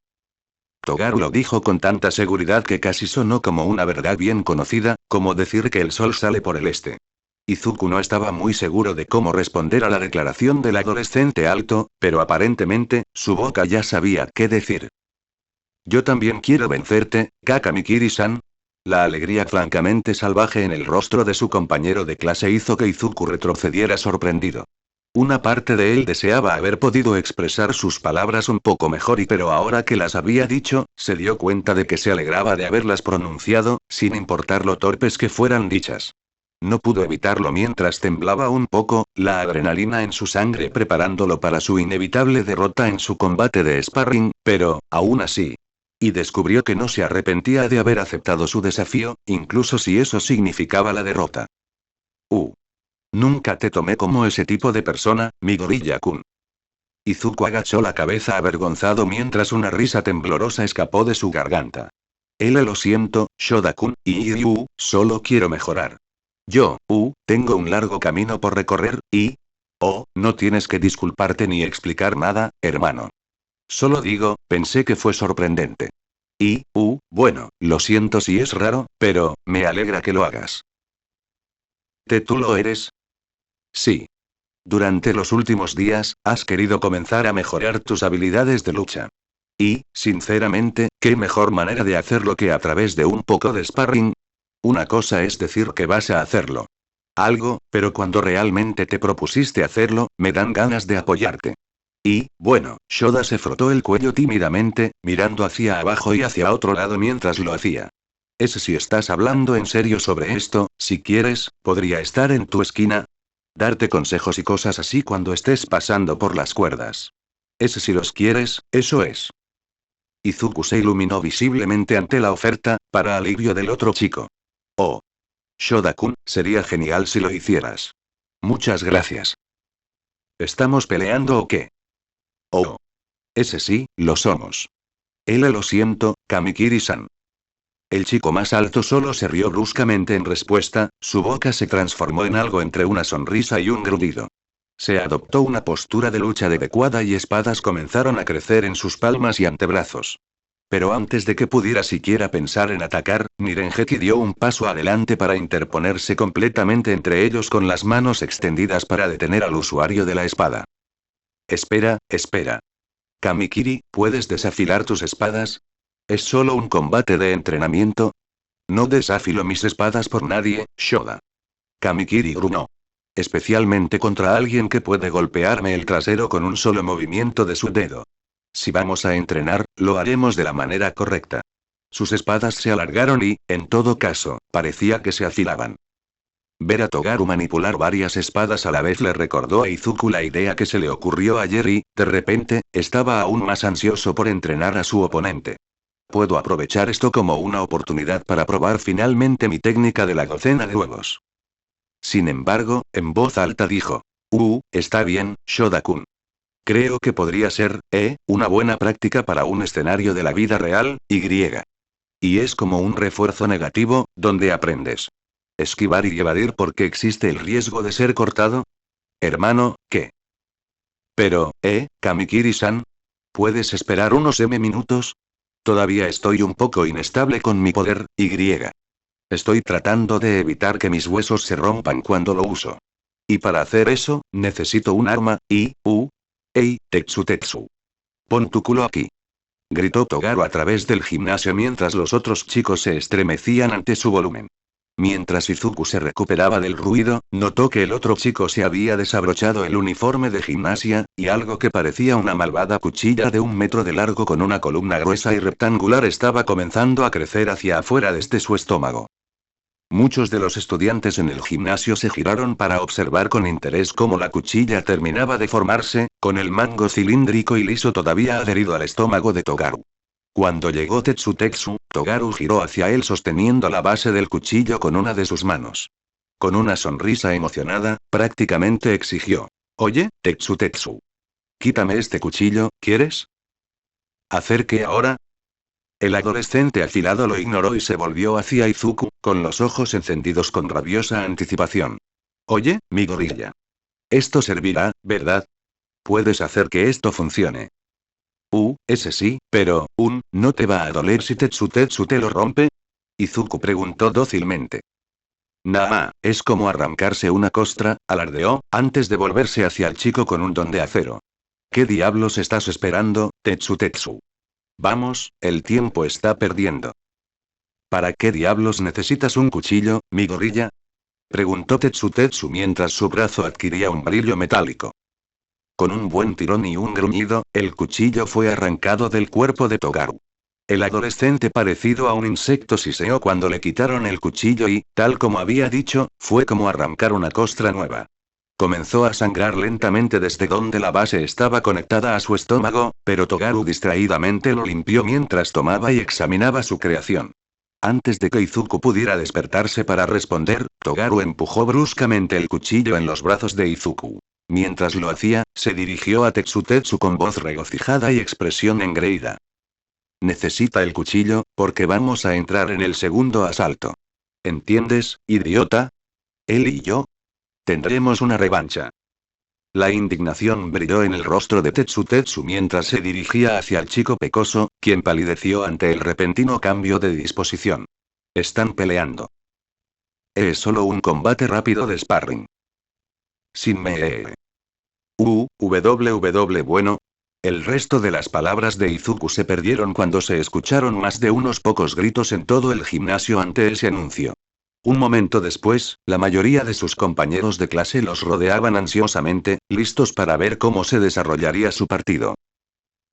Togaru lo dijo con tanta seguridad que casi sonó como una verdad bien conocida, como decir que el sol sale por el este. Izuku no estaba muy seguro de cómo responder a la declaración del adolescente alto, pero aparentemente, su boca ya sabía qué decir. Yo también quiero vencerte, Kakamikiri-san. La alegría francamente salvaje en el rostro de su compañero de clase hizo que Izuku retrocediera sorprendido. Una parte de él deseaba haber podido expresar sus palabras un poco mejor pero ahora que las había dicho, se dio cuenta de que se alegraba de haberlas pronunciado, sin importar lo torpes que fueran dichas. No pudo evitarlo mientras temblaba un poco, la adrenalina en su sangre preparándolo para su inevitable derrota en su combate de sparring, pero, aún así. Y descubrió que no se arrepentía de haber aceptado su desafío, incluso si eso significaba la derrota. Nunca te tomé como ese tipo de persona, Midoriya-kun. Izuku agachó la cabeza avergonzado mientras una risa temblorosa escapó de su garganta. Lo siento, Shoda-kun, solo quiero mejorar. Yo, tengo un largo camino por recorrer, y... no tienes que disculparte ni explicar nada, hermano. Solo digo, pensé que fue sorprendente. Bueno, lo siento si es raro, pero, me alegra que lo hagas. ¿Tú lo eres? Sí. Durante los últimos días, has querido comenzar a mejorar tus habilidades de lucha. Y, sinceramente, ¿qué mejor manera de hacerlo que a través de un poco de sparring? Una cosa es decir que vas a hacerlo. Pero cuando realmente te propusiste hacerlo, me dan ganas de apoyarte. Bueno, Shoda se frotó el cuello tímidamente, mirando hacia abajo y hacia otro lado mientras lo hacía. Si estás hablando en serio sobre esto, si quieres, podría estar en tu esquina. Darte consejos y cosas así cuando estés pasando por las cuerdas. Si los quieres, eso es. Izuku se iluminó visiblemente ante la oferta, para alivio del otro chico. Shoda-kun, sería genial si lo hicieras. Muchas gracias. ¿Estamos peleando o qué? Sí, lo somos. Lo siento, Kamikiri-san. El chico más alto solo se rió bruscamente en respuesta, su boca se transformó en algo entre una sonrisa y un gruñido. Se adoptó una postura de lucha adecuada y espadas comenzaron a crecer en sus palmas y antebrazos. Pero antes de que pudiera siquiera pensar en atacar, Nirengeki dio un paso adelante para interponerse completamente entre ellos con las manos extendidas para detener al usuario de la espada. Espera. Kamikiri, ¿puedes desafilar tus espadas? ¿Es solo un combate de entrenamiento? No desafilo mis espadas por nadie, Shoda. Kamikiri gruñó. Especialmente contra alguien que puede golpearme el trasero con un solo movimiento de su dedo. Si vamos a entrenar, lo haremos de la manera correcta. Sus espadas se alargaron y, en todo caso, parecía que se afilaban. Ver a Togaru manipular varias espadas a la vez le recordó a Izuku la idea que se le ocurrió ayer y, de repente, estaba aún más ansioso por entrenar a su oponente. Puedo aprovechar esto como una oportunidad para probar finalmente mi técnica de la docena de huevos. Sin embargo, en voz alta dijo. Está bien, Shoda-kun. Creo que podría ser, una buena práctica para un escenario de la vida real, Y es como un refuerzo negativo, donde aprendes. Esquivar y evadir porque existe el riesgo de ser cortado. Hermano, ¿qué? Pero, Kamikiri-san. ¿Puedes esperar unos minutos? Todavía estoy un poco inestable con mi poder, Estoy tratando de evitar que mis huesos se rompan cuando lo uso. Y para hacer eso, necesito un arma, Ei, Tetsu. Pon tu culo aquí. Gritó Togaru a través del gimnasio mientras los otros chicos se estremecían ante su volumen. Mientras Izuku se recuperaba del ruido, notó que el otro chico se había desabrochado el uniforme de gimnasia, y algo que parecía una malvada cuchilla de 1 metro de largo con una columna gruesa y rectangular estaba comenzando a crecer hacia afuera desde su estómago. Muchos de los estudiantes en el gimnasio se giraron para observar con interés cómo la cuchilla terminaba de formarse, con el mango cilíndrico y liso todavía adherido al estómago de Togaru. Cuando llegó Tetsu, Togaru giró hacia él sosteniendo la base del cuchillo con una de sus manos. Con una sonrisa emocionada, prácticamente exigió. Oye, Tetsu. Quítame este cuchillo, ¿quieres? ¿Hacer qué ahora? El adolescente afilado lo ignoró y se volvió hacia Izuku, con los ojos encendidos con rabiosa anticipación. Oye, mi gorilla. Esto servirá, ¿verdad? Puedes hacer que esto funcione. Ese sí, pero, ¿no te va a doler si Tetsu te lo rompe? Izuku preguntó dócilmente. Nah, es como arrancarse una costra, alardeó, antes de volverse hacia el chico con un don de acero. ¿Qué diablos estás esperando, Tetsu? Vamos, el tiempo está perdiendo. ¿Para qué diablos necesitas un cuchillo, mi gorilla? Preguntó Tetsu mientras su brazo adquiría un brillo metálico. Con un buen tirón y un gruñido, el cuchillo fue arrancado del cuerpo de Togaru. El adolescente parecido a un insecto siseó cuando le quitaron el cuchillo y, tal como había dicho, fue como arrancar una costra nueva. Comenzó a sangrar lentamente desde donde la base estaba conectada a su estómago, pero Togaru distraídamente lo limpió mientras tomaba y examinaba su creación. Antes de que Izuku pudiera despertarse para responder, Togaru empujó bruscamente el cuchillo en los brazos de Izuku. Mientras lo hacía, se dirigió a Tetsu con voz regocijada y expresión engreída. Necesita el cuchillo, porque vamos a entrar en el segundo asalto. ¿Entiendes, idiota? Él y yo tendremos una revancha. La indignación brilló en el rostro de Tetsu mientras se dirigía hacia el chico pecoso, quien palideció ante el repentino cambio de disposición. Están peleando. Es solo un combate rápido de sparring. Sin me. Bueno. El resto de las palabras de Izuku se perdieron cuando se escucharon más de unos pocos gritos en todo el gimnasio ante ese anuncio. Un momento después, la mayoría de sus compañeros de clase los rodeaban ansiosamente, listos para ver cómo se desarrollaría su partido.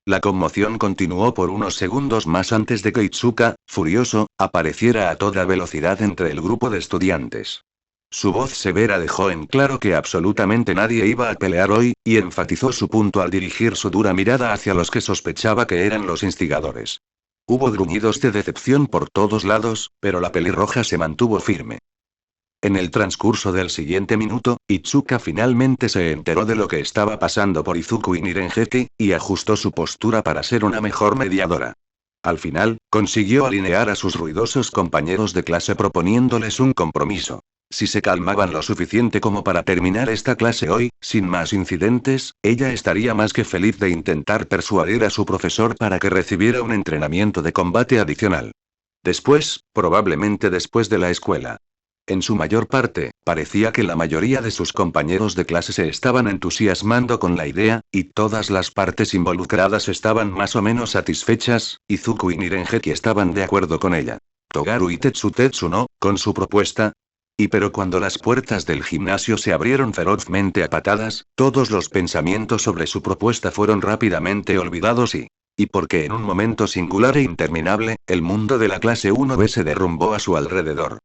La conmoción continuó por unos segundos más antes de que Itsuka, furioso, apareciera a toda velocidad entre el grupo de estudiantes. Su voz severa dejó en claro que absolutamente nadie iba a pelear hoy, y enfatizó su punto al dirigir su dura mirada hacia los que sospechaba que eran los instigadores. Hubo gruñidos de decepción por todos lados, pero la pelirroja se mantuvo firme. En el transcurso del siguiente minuto, Itsuka finalmente se enteró de lo que estaba pasando por Izuku y Nirengeki, y ajustó su postura para ser una mejor mediadora. Al final, consiguió alinear a sus ruidosos compañeros de clase proponiéndoles un compromiso. Si se calmaban lo suficiente como para terminar esta clase hoy, sin más incidentes, ella estaría más que feliz de intentar persuadir a su profesor para que recibiera un entrenamiento de combate adicional. Después, probablemente después de la escuela. En su mayor parte, parecía que la mayoría de sus compañeros de clase se estaban entusiasmando con la idea, y todas las partes involucradas estaban más o menos satisfechas. Izuku y Nirengeki estaban de acuerdo con ella. Togaru y Tetsu no, con su propuesta. Pero cuando las puertas del gimnasio se abrieron ferozmente a patadas, todos los pensamientos sobre su propuesta fueron rápidamente olvidados y porque en un momento singular e interminable, el mundo de la clase 1B se derrumbó a su alrededor.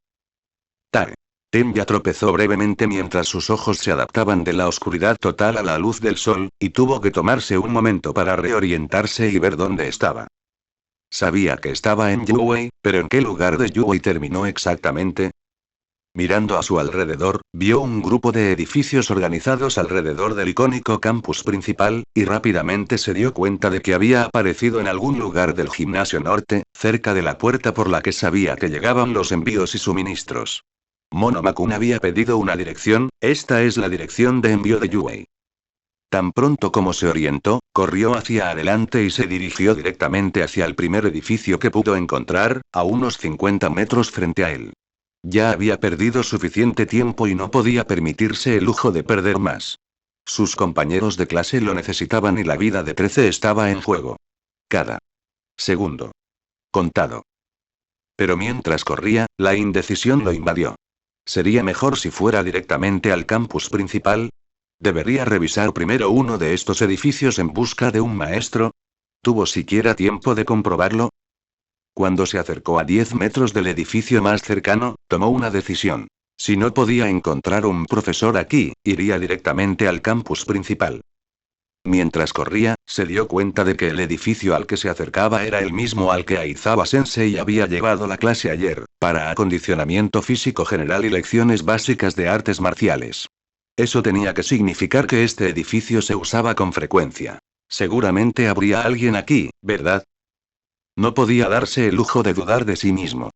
Tenya tropezó brevemente mientras sus ojos se adaptaban de la oscuridad total a la luz del sol, y tuvo que tomarse un momento para reorientarse y ver dónde estaba. Sabía que estaba en Yuwei, pero ¿en qué lugar de Yuwei terminó exactamente? Mirando a su alrededor, vio un grupo de edificios organizados alrededor del icónico campus principal, y rápidamente se dio cuenta de que había aparecido en algún lugar del gimnasio norte, cerca de la puerta por la que sabía que llegaban los envíos y suministros. Monomakun había pedido una dirección, esta es la dirección de envío de Yuei. Tan pronto como se orientó, corrió hacia adelante y se dirigió directamente hacia el primer edificio que pudo encontrar, a unos 50 metros frente a él. Ya había perdido suficiente tiempo y no podía permitirse el lujo de perder más. Sus compañeros de clase lo necesitaban y la vida de 13 estaba en juego. Cada segundo contado. Pero mientras corría, la indecisión lo invadió. ¿Sería mejor si fuera directamente al campus principal? ¿Debería revisar primero uno de estos edificios en busca de un maestro? ¿Tuvo siquiera tiempo de comprobarlo? Cuando se acercó a 10 metros del edificio más cercano, tomó una decisión. Si no podía encontrar un profesor aquí, iría directamente al campus principal. Mientras corría, se dio cuenta de que el edificio al que se acercaba era el mismo al que Aizawa Sensei había llevado la clase ayer, para acondicionamiento físico general y lecciones básicas de artes marciales. Eso tenía que significar que este edificio se usaba con frecuencia. Seguramente habría alguien aquí, ¿verdad? No podía darse el lujo de dudar de sí mismo.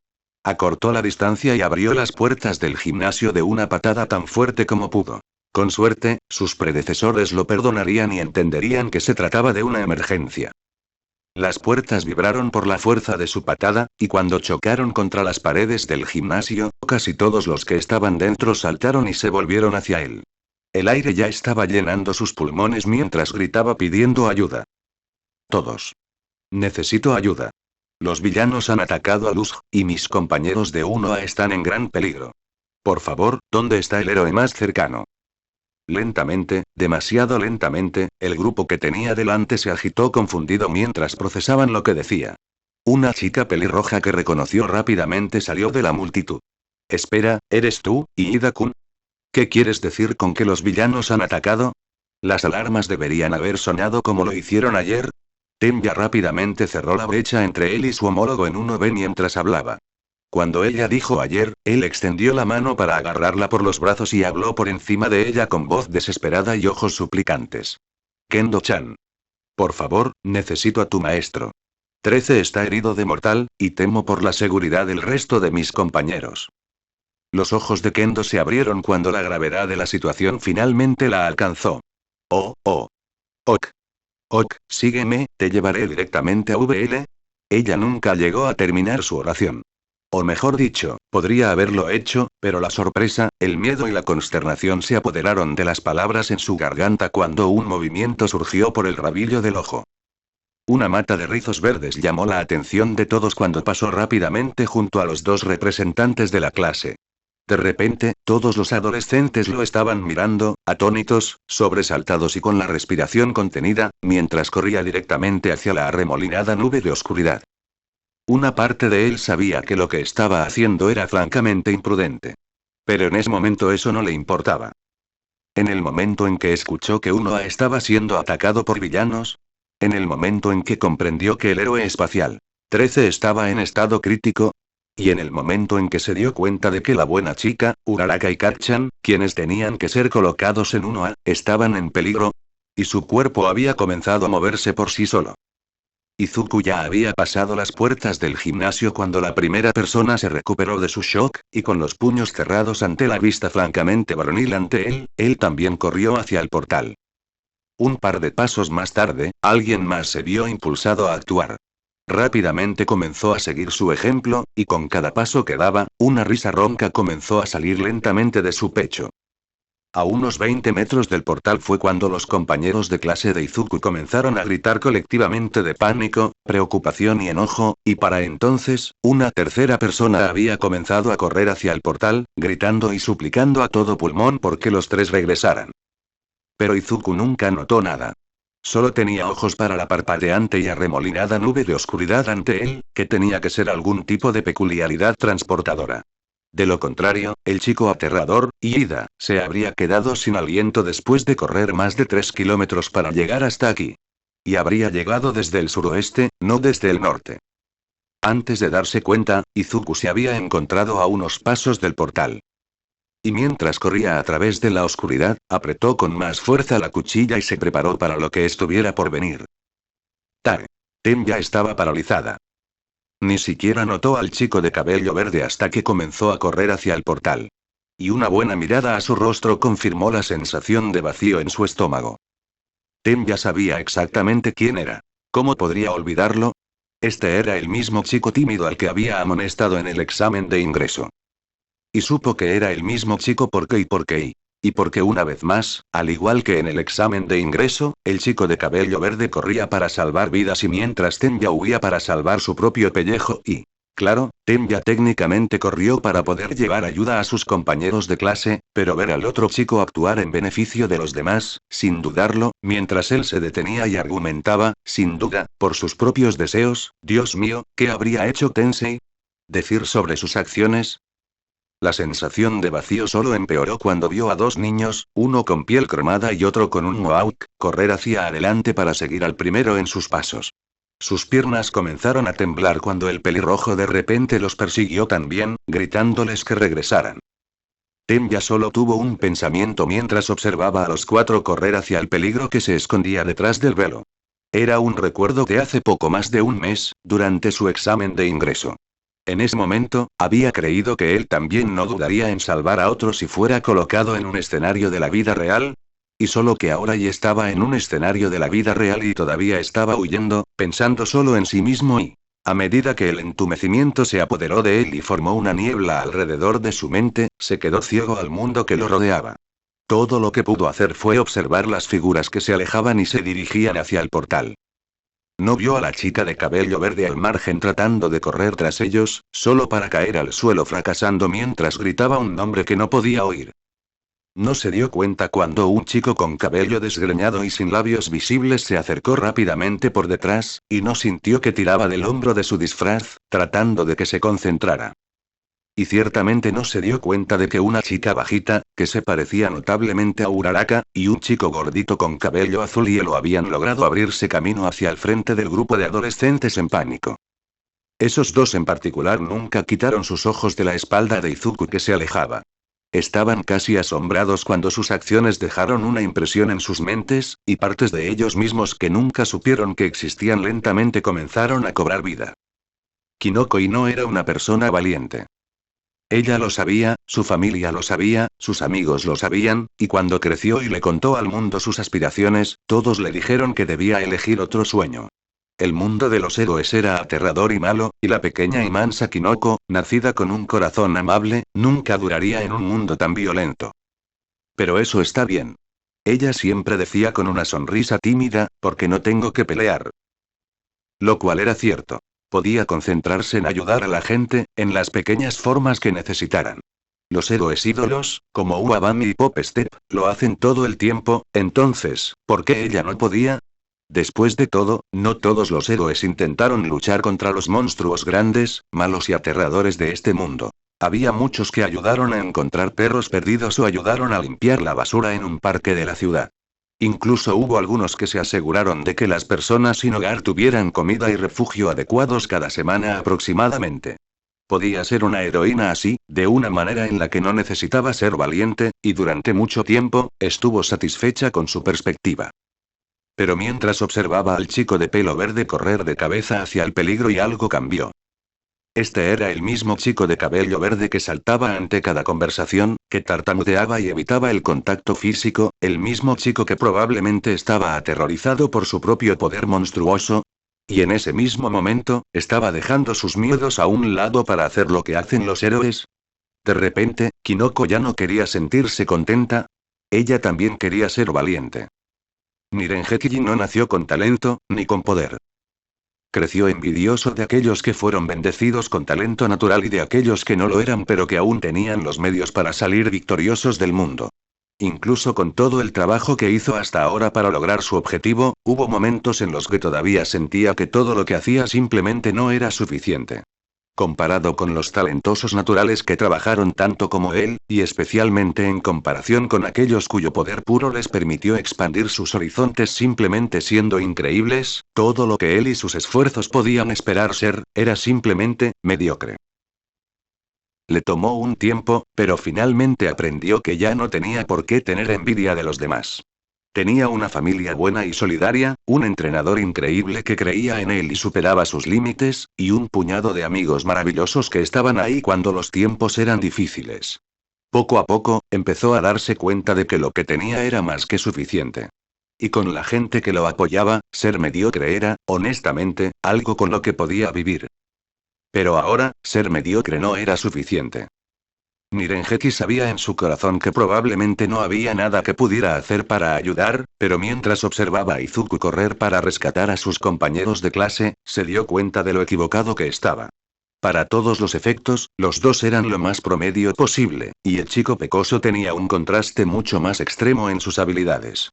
Acortó la distancia y abrió las puertas del gimnasio de una patada tan fuerte como pudo. Con suerte, sus predecesores lo perdonarían y entenderían que se trataba de una emergencia. Las puertas vibraron por la fuerza de su patada, y cuando chocaron contra las paredes del gimnasio, casi todos los que estaban dentro saltaron y se volvieron hacia él. El aire ya estaba llenando sus pulmones mientras gritaba pidiendo ayuda. Todos. Necesito ayuda. Los villanos han atacado a Luz, y mis compañeros de 1A están en gran peligro. Por favor, ¿dónde está el héroe más cercano? Lentamente, demasiado lentamente, el grupo que tenía delante se agitó confundido mientras procesaban lo que decía. Una chica pelirroja que reconoció rápidamente salió de la multitud. Espera, ¿eres tú, Iida-kun? ¿Qué quieres decir con que los villanos han atacado? ¿Las alarmas deberían haber sonado como lo hicieron ayer? Tenya rápidamente cerró la brecha entre él y su homólogo en 1B mientras hablaba. Cuando ella dijo ayer, él extendió la mano para agarrarla por los brazos y habló por encima de ella con voz desesperada y ojos suplicantes. Kendo-chan. Por favor, necesito a tu maestro. 13 está herido de mortal, y temo por la seguridad del resto de mis compañeros. Los ojos de Kendo se abrieron cuando la gravedad de la situación finalmente la alcanzó. Oh. Ok. Ok, sígueme, te llevaré directamente a VL. Ella nunca llegó a terminar su oración. O mejor dicho, podría haberlo hecho, pero la sorpresa, el miedo y la consternación se apoderaron de las palabras en su garganta cuando un movimiento surgió por el rabillo del ojo. Una mata de rizos verdes llamó la atención de todos cuando pasó rápidamente junto a los dos representantes de la clase. De repente, todos los adolescentes lo estaban mirando, atónitos, sobresaltados y con la respiración contenida, mientras corría directamente hacia la arremolinada nube de oscuridad. Una parte de él sabía que lo que estaba haciendo era francamente imprudente. Pero en ese momento eso no le importaba. En el momento en que escuchó que 1A estaba siendo atacado por villanos, en el momento en que comprendió que el héroe espacial 13 estaba en estado crítico, y en el momento en que se dio cuenta de que la buena chica, Uraraka y Kachan, quienes tenían que ser colocados en 1A, estaban en peligro, y su cuerpo había comenzado a moverse por sí solo. Izuku ya había pasado las puertas del gimnasio cuando la primera persona se recuperó de su shock, y con los puños cerrados ante la vista francamente varonil ante él también corrió hacia el portal. Un par de pasos más tarde, alguien más se vio impulsado a actuar. Rápidamente comenzó a seguir su ejemplo, y con cada paso que daba, una risa ronca comenzó a salir lentamente de su pecho. A unos 20 metros del portal fue cuando los compañeros de clase de Izuku comenzaron a gritar colectivamente de pánico, preocupación y enojo, y para entonces, una tercera persona había comenzado a correr hacia el portal, gritando y suplicando a todo pulmón porque los tres regresaran. Pero Izuku nunca notó nada. Solo tenía ojos para la parpadeante y arremolinada nube de oscuridad ante él, que tenía que ser algún tipo de peculiaridad transportadora. De lo contrario, el chico aterrador, Iida, se habría quedado sin aliento después de correr más de 3 kilómetros para llegar hasta aquí. Y habría llegado desde el suroeste, no desde el norte. Antes de darse cuenta, Izuku se había encontrado a unos pasos del portal. Y mientras corría a través de la oscuridad, apretó con más fuerza la cuchilla y se preparó para lo que estuviera por venir. Tae. Tem ya estaba paralizada. Ni siquiera notó al chico de cabello verde hasta que comenzó a correr hacia el portal. Y una buena mirada a su rostro confirmó la sensación de vacío en su estómago. Tem ya sabía exactamente quién era. ¿Cómo podría olvidarlo? Este era el mismo chico tímido al que había amonestado en el examen de ingreso. Y supo que era el mismo chico porque una vez más, al igual que en el examen de ingreso, el chico de cabello verde corría para salvar vidas y mientras Tenya huía para salvar su propio pellejo y... Claro, Tenya técnicamente corrió para poder llevar ayuda a sus compañeros de clase, pero ver al otro chico actuar en beneficio de los demás, sin dudarlo, mientras él se detenía y argumentaba, sin duda, por sus propios deseos, Dios mío, ¿qué habría hecho Tensei? ¿Decir sobre sus acciones? La sensación de vacío solo empeoró cuando vio a dos niños, uno con piel cromada y otro con un mohawk, correr hacia adelante para seguir al primero en sus pasos. Sus piernas comenzaron a temblar cuando el pelirrojo de repente los persiguió también, gritándoles que regresaran. Tenya solo tuvo un pensamiento mientras observaba a los cuatro correr hacia el peligro que se escondía detrás del velo. Era un recuerdo de hace poco más de un mes, durante su examen de ingreso. En ese momento, había creído que él también no dudaría en salvar a otros si fuera colocado en un escenario de la vida real. Y solo que ahora ya estaba en un escenario de la vida real y todavía estaba huyendo, pensando solo en sí mismo y... A medida que el entumecimiento se apoderó de él y formó una niebla alrededor de su mente, se quedó ciego al mundo que lo rodeaba. Todo lo que pudo hacer fue observar las figuras que se alejaban y se dirigían hacia el portal. No vio a la chica de cabello verde al margen tratando de correr tras ellos, solo para caer al suelo fracasando mientras gritaba un nombre que no podía oír. No se dio cuenta cuando un chico con cabello desgreñado y sin labios visibles se acercó rápidamente por detrás, y no sintió que tiraba del hombro de su disfraz, tratando de que se concentrara. Y ciertamente no se dio cuenta de que una chica bajita, que se parecía notablemente a Uraraka, y un chico gordito con cabello azul hielo habían logrado abrirse camino hacia el frente del grupo de adolescentes en pánico. Esos dos en particular nunca quitaron sus ojos de la espalda de Izuku que se alejaba. Estaban casi asombrados cuando sus acciones dejaron una impresión en sus mentes, y partes de ellos mismos que nunca supieron que existían lentamente comenzaron a cobrar vida. Kinoko-i no era una persona valiente. Ella lo sabía, su familia lo sabía, sus amigos lo sabían, y cuando creció y le contó al mundo sus aspiraciones, todos le dijeron que debía elegir otro sueño. El mundo de los héroes era aterrador y malo, y la pequeña y mansa Kinoko, nacida con un corazón amable, nunca duraría en un mundo tan violento. Pero eso está bien. Ella siempre decía con una sonrisa tímida, porque no tengo que pelear. Lo cual era cierto. Podía concentrarse en ayudar a la gente, en las pequeñas formas que necesitaran. Los héroes ídolos, como Uabami y Pop Step, lo hacen todo el tiempo, entonces, ¿por qué ella no podía? Después de todo, no todos los héroes intentaron luchar contra los monstruos grandes, malos y aterradores de este mundo. Había muchos que ayudaron a encontrar perros perdidos o ayudaron a limpiar la basura en un parque de la ciudad. Incluso hubo algunos que se aseguraron de que las personas sin hogar tuvieran comida y refugio adecuados cada semana aproximadamente. Podía ser una heroína así, de una manera en la que no necesitaba ser valiente, y durante mucho tiempo, estuvo satisfecha con su perspectiva. Pero mientras observaba al chico de pelo verde correr de cabeza hacia el peligro y algo cambió. Este era el mismo chico de cabello verde que saltaba ante cada conversación, que tartamudeaba y evitaba el contacto físico, el mismo chico que probablemente estaba aterrorizado por su propio poder monstruoso. Y en ese mismo momento, estaba dejando sus miedos a un lado para hacer lo que hacen los héroes. De repente, Kinoko ya no quería sentirse contenta. Ella también quería ser valiente. Nirengeki no nació con talento, ni con poder. Creció envidioso de aquellos que fueron bendecidos con talento natural y de aquellos que no lo eran pero que aún tenían los medios para salir victoriosos del mundo. Incluso con todo el trabajo que hizo hasta ahora para lograr su objetivo, hubo momentos en los que todavía sentía que todo lo que hacía simplemente no era suficiente. Comparado con los talentosos naturales que trabajaron tanto como él, y especialmente en comparación con aquellos cuyo poder puro les permitió expandir sus horizontes simplemente siendo increíbles, todo lo que él y sus esfuerzos podían esperar ser, era simplemente, mediocre. Le tomó un tiempo, pero finalmente aprendió que ya no tenía por qué tener envidia de los demás. Tenía una familia buena y solidaria, un entrenador increíble que creía en él y superaba sus límites, y un puñado de amigos maravillosos que estaban ahí cuando los tiempos eran difíciles. Poco a poco, empezó a darse cuenta de que lo que tenía era más que suficiente. Y con la gente que lo apoyaba, ser mediocre era, honestamente, algo con lo que podía vivir. Pero ahora, ser mediocre no era suficiente. Nirengeki sabía en su corazón que probablemente no había nada que pudiera hacer para ayudar, pero mientras observaba a Izuku correr para rescatar a sus compañeros de clase, se dio cuenta de lo equivocado que estaba. Para todos los efectos, los dos eran lo más promedio posible, y el chico pecoso tenía un contraste mucho más extremo en sus habilidades.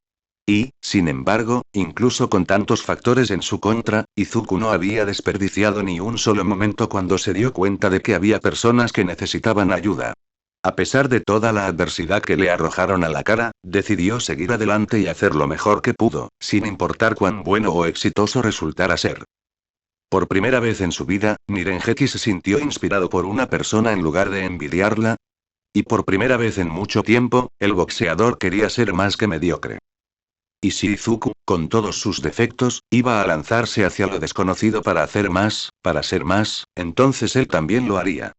Y, sin embargo, incluso con tantos factores en su contra, Izuku no había desperdiciado ni un solo momento cuando se dio cuenta de que había personas que necesitaban ayuda. A pesar de toda la adversidad que le arrojaron a la cara, decidió seguir adelante y hacer lo mejor que pudo, sin importar cuán bueno o exitoso resultara ser. Por primera vez en su vida, Nirengeki se sintió inspirado por una persona en lugar de envidiarla. Y por primera vez en mucho tiempo, el boxeador quería ser más que mediocre. Y si Izuku, con todos sus defectos, iba a lanzarse hacia lo desconocido para hacer más, para ser más, entonces él también lo haría.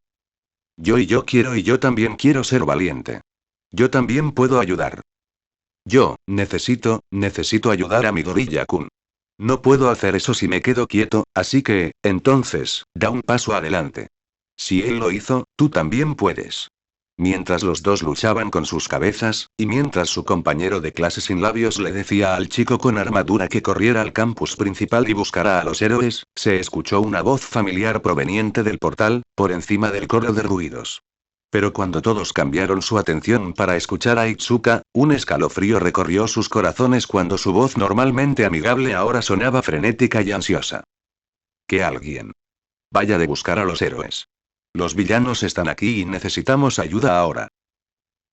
Yo quiero y yo también quiero ser valiente. Yo también puedo ayudar. Yo, necesito ayudar a Midoriya-kun. No puedo hacer eso si me quedo quieto, así que, entonces, da un paso adelante. Si él lo hizo, tú también puedes. Mientras los dos luchaban con sus cabezas, y mientras su compañero de clase sin labios le decía al chico con armadura que corriera al campus principal y buscara a los héroes, se escuchó una voz familiar proveniente del portal, por encima del coro de ruidos. Pero cuando todos cambiaron su atención para escuchar a Itsuka, un escalofrío recorrió sus corazones cuando su voz normalmente amigable ahora sonaba frenética y ansiosa. Que alguien vaya de buscar a los héroes. Los villanos están aquí y necesitamos ayuda ahora.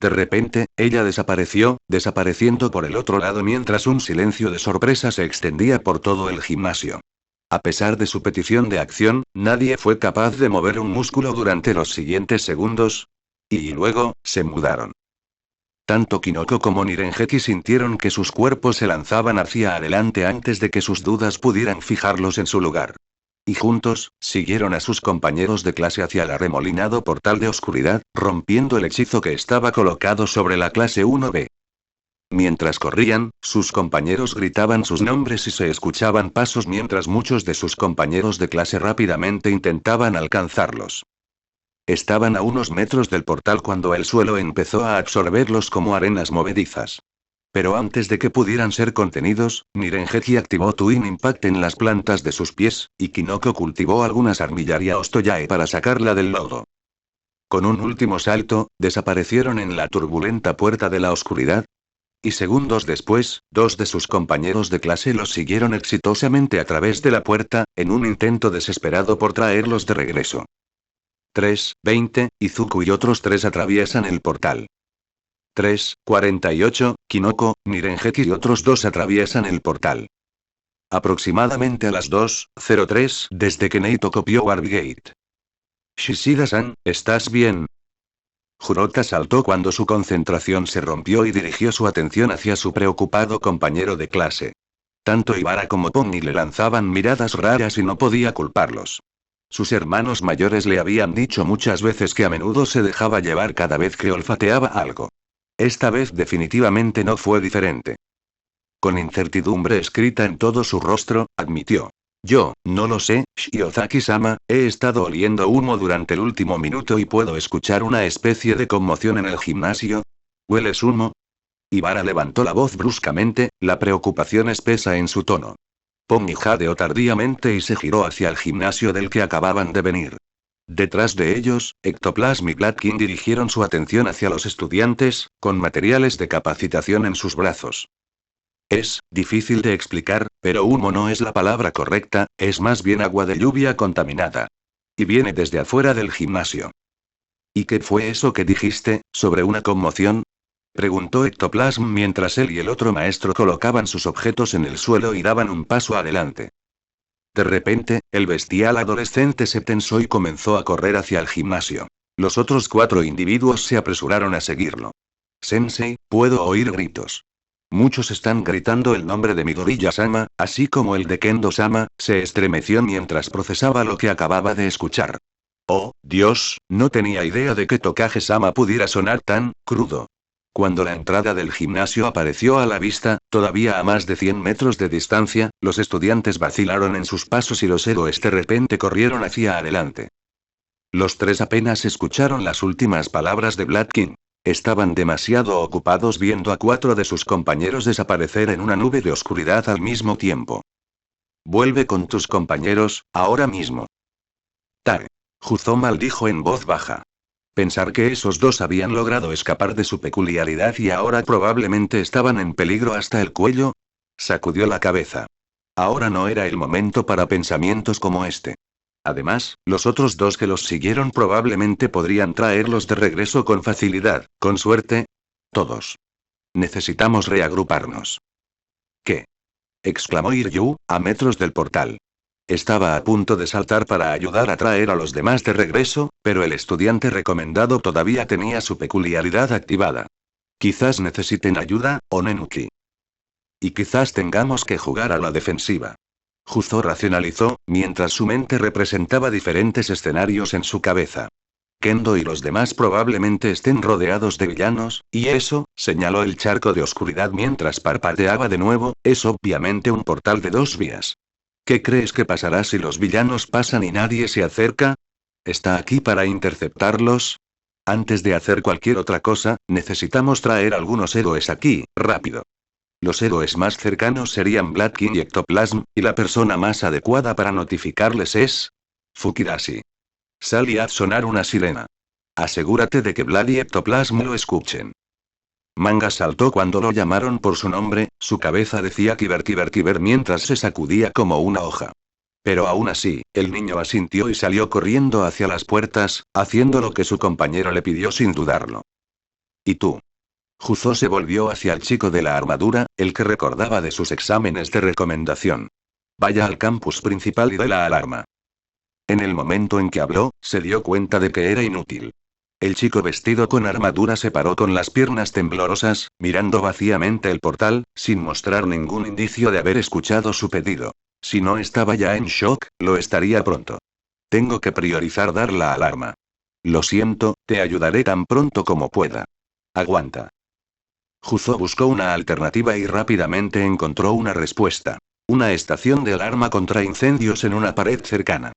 De repente, ella desapareció, desapareciendo por el otro lado mientras un silencio de sorpresa se extendía por todo el gimnasio. A pesar de su petición de acción, nadie fue capaz de mover un músculo durante los siguientes segundos. Y luego, se mudaron. Tanto Kinoko como Nirengeki sintieron que sus cuerpos se lanzaban hacia adelante antes de que sus dudas pudieran fijarlos en su lugar. Y juntos, siguieron a sus compañeros de clase hacia el arremolinado portal de oscuridad, rompiendo el hechizo que estaba colocado sobre la clase 1B. Mientras corrían, sus compañeros gritaban sus nombres y se escuchaban pasos mientras muchos de sus compañeros de clase rápidamente intentaban alcanzarlos. Estaban a unos metros del portal cuando el suelo empezó a absorberlos como arenas movedizas. Pero antes de que pudieran ser contenidos, Nirengeki activó Twin Impact en las plantas de sus pies, y Kinoko cultivó algunas Armillaria Ostoyae para sacarla del lodo. Con un último salto, desaparecieron en la turbulenta puerta de la oscuridad. Y segundos después, dos de sus compañeros de clase los siguieron exitosamente a través de la puerta, en un intento desesperado por traerlos de regreso. 3:20, Izuku y otros tres atraviesan el portal. 3:48, Kinoko, Nirengeki y otros dos atraviesan el portal. Aproximadamente a las 2:03 desde que Neito copió Warbgate. Shishida-san, ¿estás bien? Jurota saltó cuando su concentración se rompió y dirigió su atención hacia su preocupado compañero de clase. Tanto Ibara como Pony le lanzaban miradas raras y no podía culparlos. Sus hermanos mayores le habían dicho muchas veces que a menudo se dejaba llevar cada vez que olfateaba algo. Esta vez definitivamente no fue diferente. Con incertidumbre escrita en todo su rostro, admitió. Yo, no lo sé, Shiozaki-sama, he estado oliendo humo durante el último minuto y puedo escuchar una especie de conmoción en el gimnasio. ¿Hueles humo? Ibara levantó la voz bruscamente, la preocupación espesa en su tono. Pony jadeó tardíamente y se giró hacia el gimnasio del que acababan de venir. Detrás de ellos, Ectoplasm y Gladkin dirigieron su atención hacia los estudiantes, con materiales de capacitación en sus brazos. Es difícil de explicar, pero humo no es la palabra correcta, es más bien agua de lluvia contaminada. Y viene desde afuera del gimnasio. ¿Y qué fue eso que dijiste, sobre una conmoción? Preguntó Ectoplasm mientras él y el otro maestro colocaban sus objetos en el suelo y daban un paso adelante. De repente, el bestial adolescente se tensó y comenzó a correr hacia el gimnasio. Los otros 4 individuos se apresuraron a seguirlo. Sensei, puedo oír gritos. Muchos están gritando el nombre de Midoriya-sama, así como el de Kendo-sama. Se estremeció mientras procesaba lo que acababa de escuchar. Oh, Dios, no tenía idea de que Tokage-sama pudiera sonar tan crudo. Cuando la entrada del gimnasio apareció a la vista, todavía a más de 100 metros de distancia, los estudiantes vacilaron en sus pasos y los héroes de repente corrieron hacia adelante. Los 3 apenas escucharon las últimas palabras de Black King. Estaban demasiado ocupados viendo a 4 de sus compañeros desaparecer en una nube de oscuridad al mismo tiempo. Vuelve con tus compañeros, ahora mismo. Tae. Juzo maldijo en voz baja. Pensar que esos 2 habían logrado escapar de su peculiaridad y ahora probablemente estaban en peligro hasta el cuello. Sacudió la cabeza. Ahora no era el momento para pensamientos como este. Además, los otros 2 que los siguieron probablemente podrían traerlos de regreso con facilidad, con suerte. Todos. Necesitamos reagruparnos. ¿Qué? Exclamó Iryu, a metros del portal. Estaba a punto de saltar para ayudar a traer a los demás de regreso, pero el estudiante recomendado todavía tenía su peculiaridad activada. Quizás necesiten ayuda, Onenuki. Y quizás tengamos que jugar a la defensiva. Juzo racionalizó, mientras su mente representaba diferentes escenarios en su cabeza. Kendo y los demás probablemente estén rodeados de villanos, y eso, señaló el charco de oscuridad mientras parpadeaba de nuevo, es obviamente un portal de 2 vías. ¿Qué crees que pasará si los villanos pasan y nadie se acerca? ¿Está aquí para interceptarlos? Antes de hacer cualquier otra cosa, necesitamos traer algunos héroes aquí, rápido. Los héroes más cercanos serían Black King y Ectoplasm, y la persona más adecuada para notificarles es Fukidashi. Sal y haz sonar una sirena. Asegúrate de que Vlad y Ectoplasm lo escuchen. Manga saltó cuando lo llamaron por su nombre, su cabeza decía Kiber mientras se sacudía como una hoja. Pero aún así, el niño asintió y salió corriendo hacia las puertas, haciendo lo que su compañero le pidió sin dudarlo. ¿Y tú? Juzo se volvió hacia el chico de la armadura, el que recordaba de sus exámenes de recomendación. Vaya al campus principal y dé la alarma. En el momento en que habló, se dio cuenta de que era inútil. El chico vestido con armadura se paró con las piernas temblorosas, mirando vacíamente el portal, sin mostrar ningún indicio de haber escuchado su pedido. Si no estaba ya en shock, lo estaría pronto. Tengo que priorizar dar la alarma. Lo siento, te ayudaré tan pronto como pueda. Aguanta. Juzo buscó una alternativa y rápidamente encontró una respuesta. Una estación de alarma contra incendios en una pared cercana.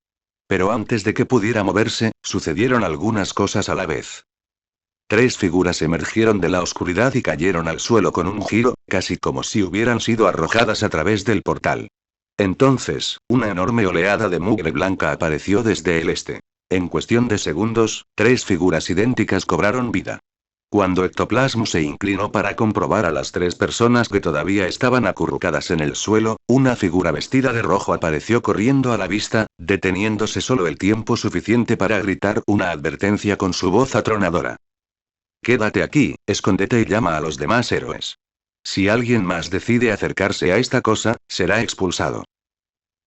Pero antes de que pudiera moverse, sucedieron algunas cosas a la vez. 3 figuras emergieron de la oscuridad y cayeron al suelo con un giro, casi como si hubieran sido arrojadas a través del portal. Entonces, una enorme oleada de mugre blanca apareció desde el este. En cuestión de segundos, 3 figuras idénticas cobraron vida. Cuando Ectoplasm se inclinó para comprobar a las 3 personas que todavía estaban acurrucadas en el suelo, una figura vestida de rojo apareció corriendo a la vista, deteniéndose solo el tiempo suficiente para gritar una advertencia con su voz atronadora. Quédate aquí, escóndete y llama a los demás héroes. Si alguien más decide acercarse a esta cosa, será expulsado.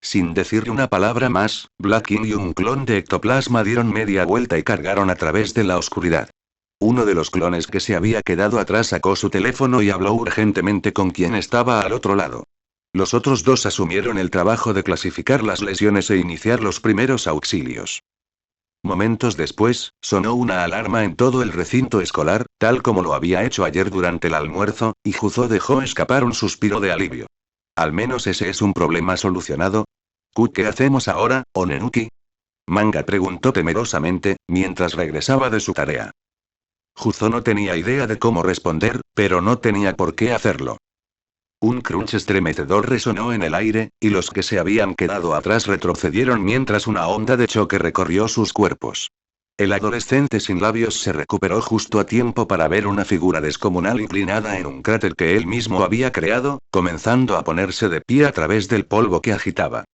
Sin decirle una palabra más, Black King y un clon de Ectoplasma dieron media vuelta y cargaron a través de la oscuridad. Uno de los clones que se había quedado atrás sacó su teléfono y habló urgentemente con quien estaba al otro lado. Los otros 2 asumieron el trabajo de clasificar las lesiones e iniciar los primeros auxilios. Momentos después, sonó una alarma en todo el recinto escolar, tal como lo había hecho ayer durante el almuerzo, y Juzo dejó escapar un suspiro de alivio. Al menos ese es un problema solucionado. ¿Qué hacemos ahora, Onenuki? Manga preguntó temerosamente, mientras regresaba de su tarea. Juzo no tenía idea de cómo responder, pero no tenía por qué hacerlo. Un crunch estremecedor resonó en el aire, y los que se habían quedado atrás retrocedieron mientras una onda de choque recorrió sus cuerpos. El adolescente sin labios se recuperó justo a tiempo para ver una figura descomunal inclinada en un cráter que él mismo había creado, comenzando a ponerse de pie a través del polvo que agitaba.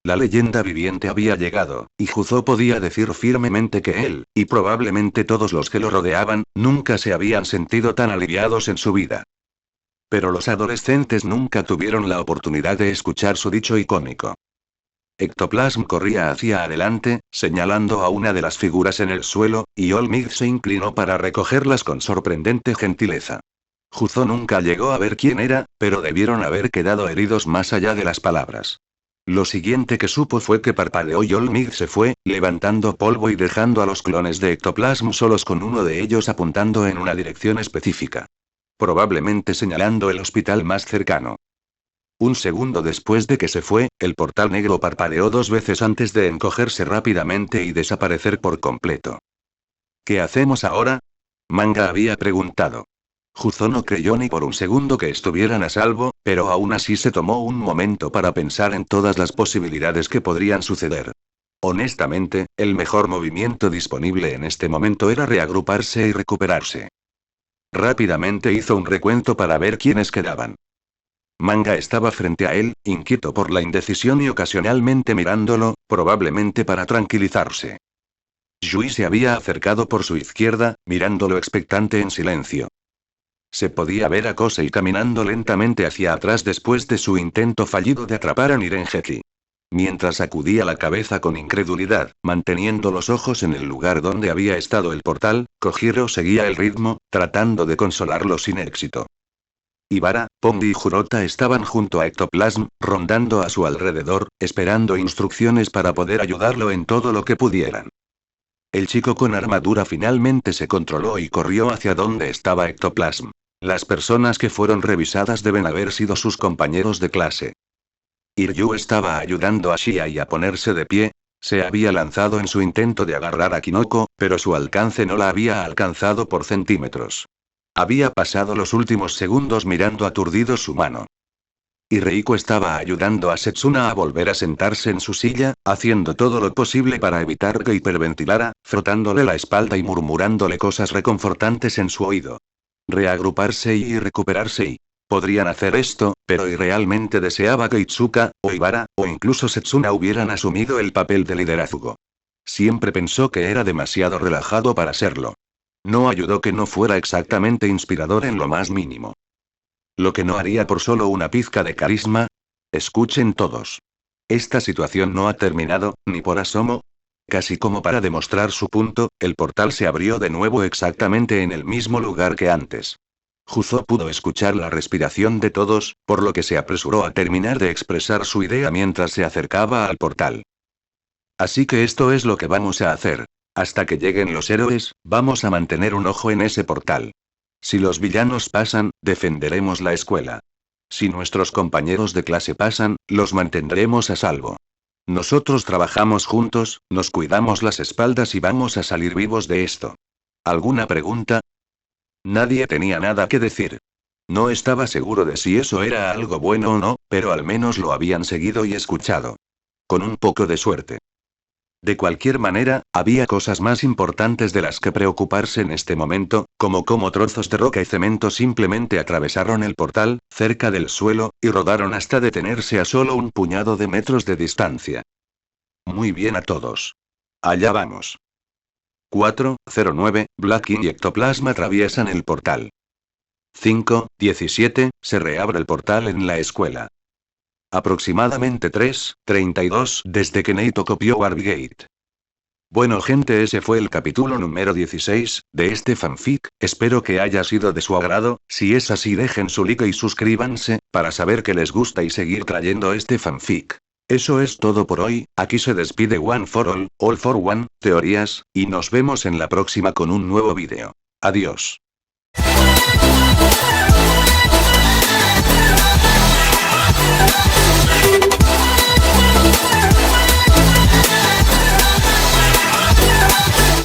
La leyenda viviente había llegado, y Juzo podía decir firmemente que él, y probablemente todos los que lo rodeaban, nunca se habían sentido tan aliviados en su vida. Pero los adolescentes nunca tuvieron la oportunidad de escuchar su dicho icónico. Ectoplasm corría hacia adelante, señalando a una de las figuras en el suelo, y Olmig se inclinó para recogerlas con sorprendente gentileza. Juzo nunca llegó a ver quién era, pero debieron haber quedado heridos más allá de las palabras. Lo siguiente que supo fue que parpadeó y Olmig se fue, levantando polvo y dejando a los clones de Ectoplasm solos con uno de ellos apuntando en una dirección específica. Probablemente señalando el hospital más cercano. Un segundo después de que se fue, el portal negro parpadeó 2 veces antes de encogerse rápidamente y desaparecer por completo. ¿Qué hacemos ahora? Manga había preguntado. Juzo no creyó ni por un segundo que estuvieran a salvo, pero aún así se tomó un momento para pensar en todas las posibilidades que podrían suceder. Honestamente, el mejor movimiento disponible en este momento era reagruparse y recuperarse. Rápidamente hizo un recuento para ver quiénes quedaban. Manga estaba frente a él, inquieto por la indecisión y ocasionalmente mirándolo, probablemente para tranquilizarse. Yui se había acercado por su izquierda, mirándolo expectante en silencio. Se podía ver a Kosei caminando lentamente hacia atrás después de su intento fallido de atrapar a Nirengeki. Mientras sacudía la cabeza con incredulidad, manteniendo los ojos en el lugar donde había estado el portal, Kojiro seguía el ritmo, tratando de consolarlo sin éxito. Ibara, Pombi y Jurota estaban junto a Ectoplasm, rondando a su alrededor, esperando instrucciones para poder ayudarlo en todo lo que pudieran. El chico con armadura finalmente se controló y corrió hacia donde estaba Ectoplasm. Las personas que fueron revisadas deben haber sido sus compañeros de clase. Iryu estaba ayudando a Shia a ponerse de pie. Se había lanzado en su intento de agarrar a Kinoko, pero su alcance no la había alcanzado por centímetros. Había pasado los últimos segundos mirando aturdido su mano. Y Reiko estaba ayudando a Setsuna a volver a sentarse en su silla, haciendo todo lo posible para evitar que hiperventilara, frotándole la espalda y murmurándole cosas reconfortantes en su oído. Reagruparse y recuperarse. Podrían hacer esto, pero y realmente deseaba que Itsuka, o Ibara, o incluso Setsuna hubieran asumido el papel de liderazgo. Siempre pensó que era demasiado relajado para serlo. No ayudó que no fuera exactamente inspirador en lo más mínimo. Lo que no haría por solo una pizca de carisma. Escuchen todos. Esta situación no ha terminado, ni por asomo. Casi como para demostrar su punto, el portal se abrió de nuevo exactamente en el mismo lugar que antes. Juzo pudo escuchar la respiración de todos, por lo que se apresuró a terminar de expresar su idea mientras se acercaba al portal. Así que esto es lo que vamos a hacer. Hasta que lleguen los héroes, vamos a mantener un ojo en ese portal. Si los villanos pasan, defenderemos la escuela. Si nuestros compañeros de clase pasan, los mantendremos a salvo. Nosotros trabajamos juntos, nos cuidamos las espaldas y vamos a salir vivos de esto. ¿Alguna pregunta? Nadie tenía nada que decir. No estaba seguro de si eso era algo bueno o no, pero al menos lo habían seguido y escuchado. Con un poco de suerte. De cualquier manera, había cosas más importantes de las que preocuparse en este momento, como cómo trozos de roca y cemento simplemente atravesaron el portal, cerca del suelo, y rodaron hasta detenerse a solo un puñado de metros de distancia. Muy bien a todos. Allá vamos. 409, Black King y Ectoplasm atraviesan el portal. 5:17, se reabre el portal en la escuela. Aproximadamente 3:32 desde que Neito copió Warbgate. Bueno gente, ese fue el capítulo número 16, de este fanfic, espero que haya sido de su agrado. Si es así dejen su like y suscríbanse, para saber que les gusta y seguir trayendo este fanfic. Eso es todo por hoy, aquí se despide One for All for One, teorías, y nos vemos en la próxima con un nuevo vídeo. Adiós.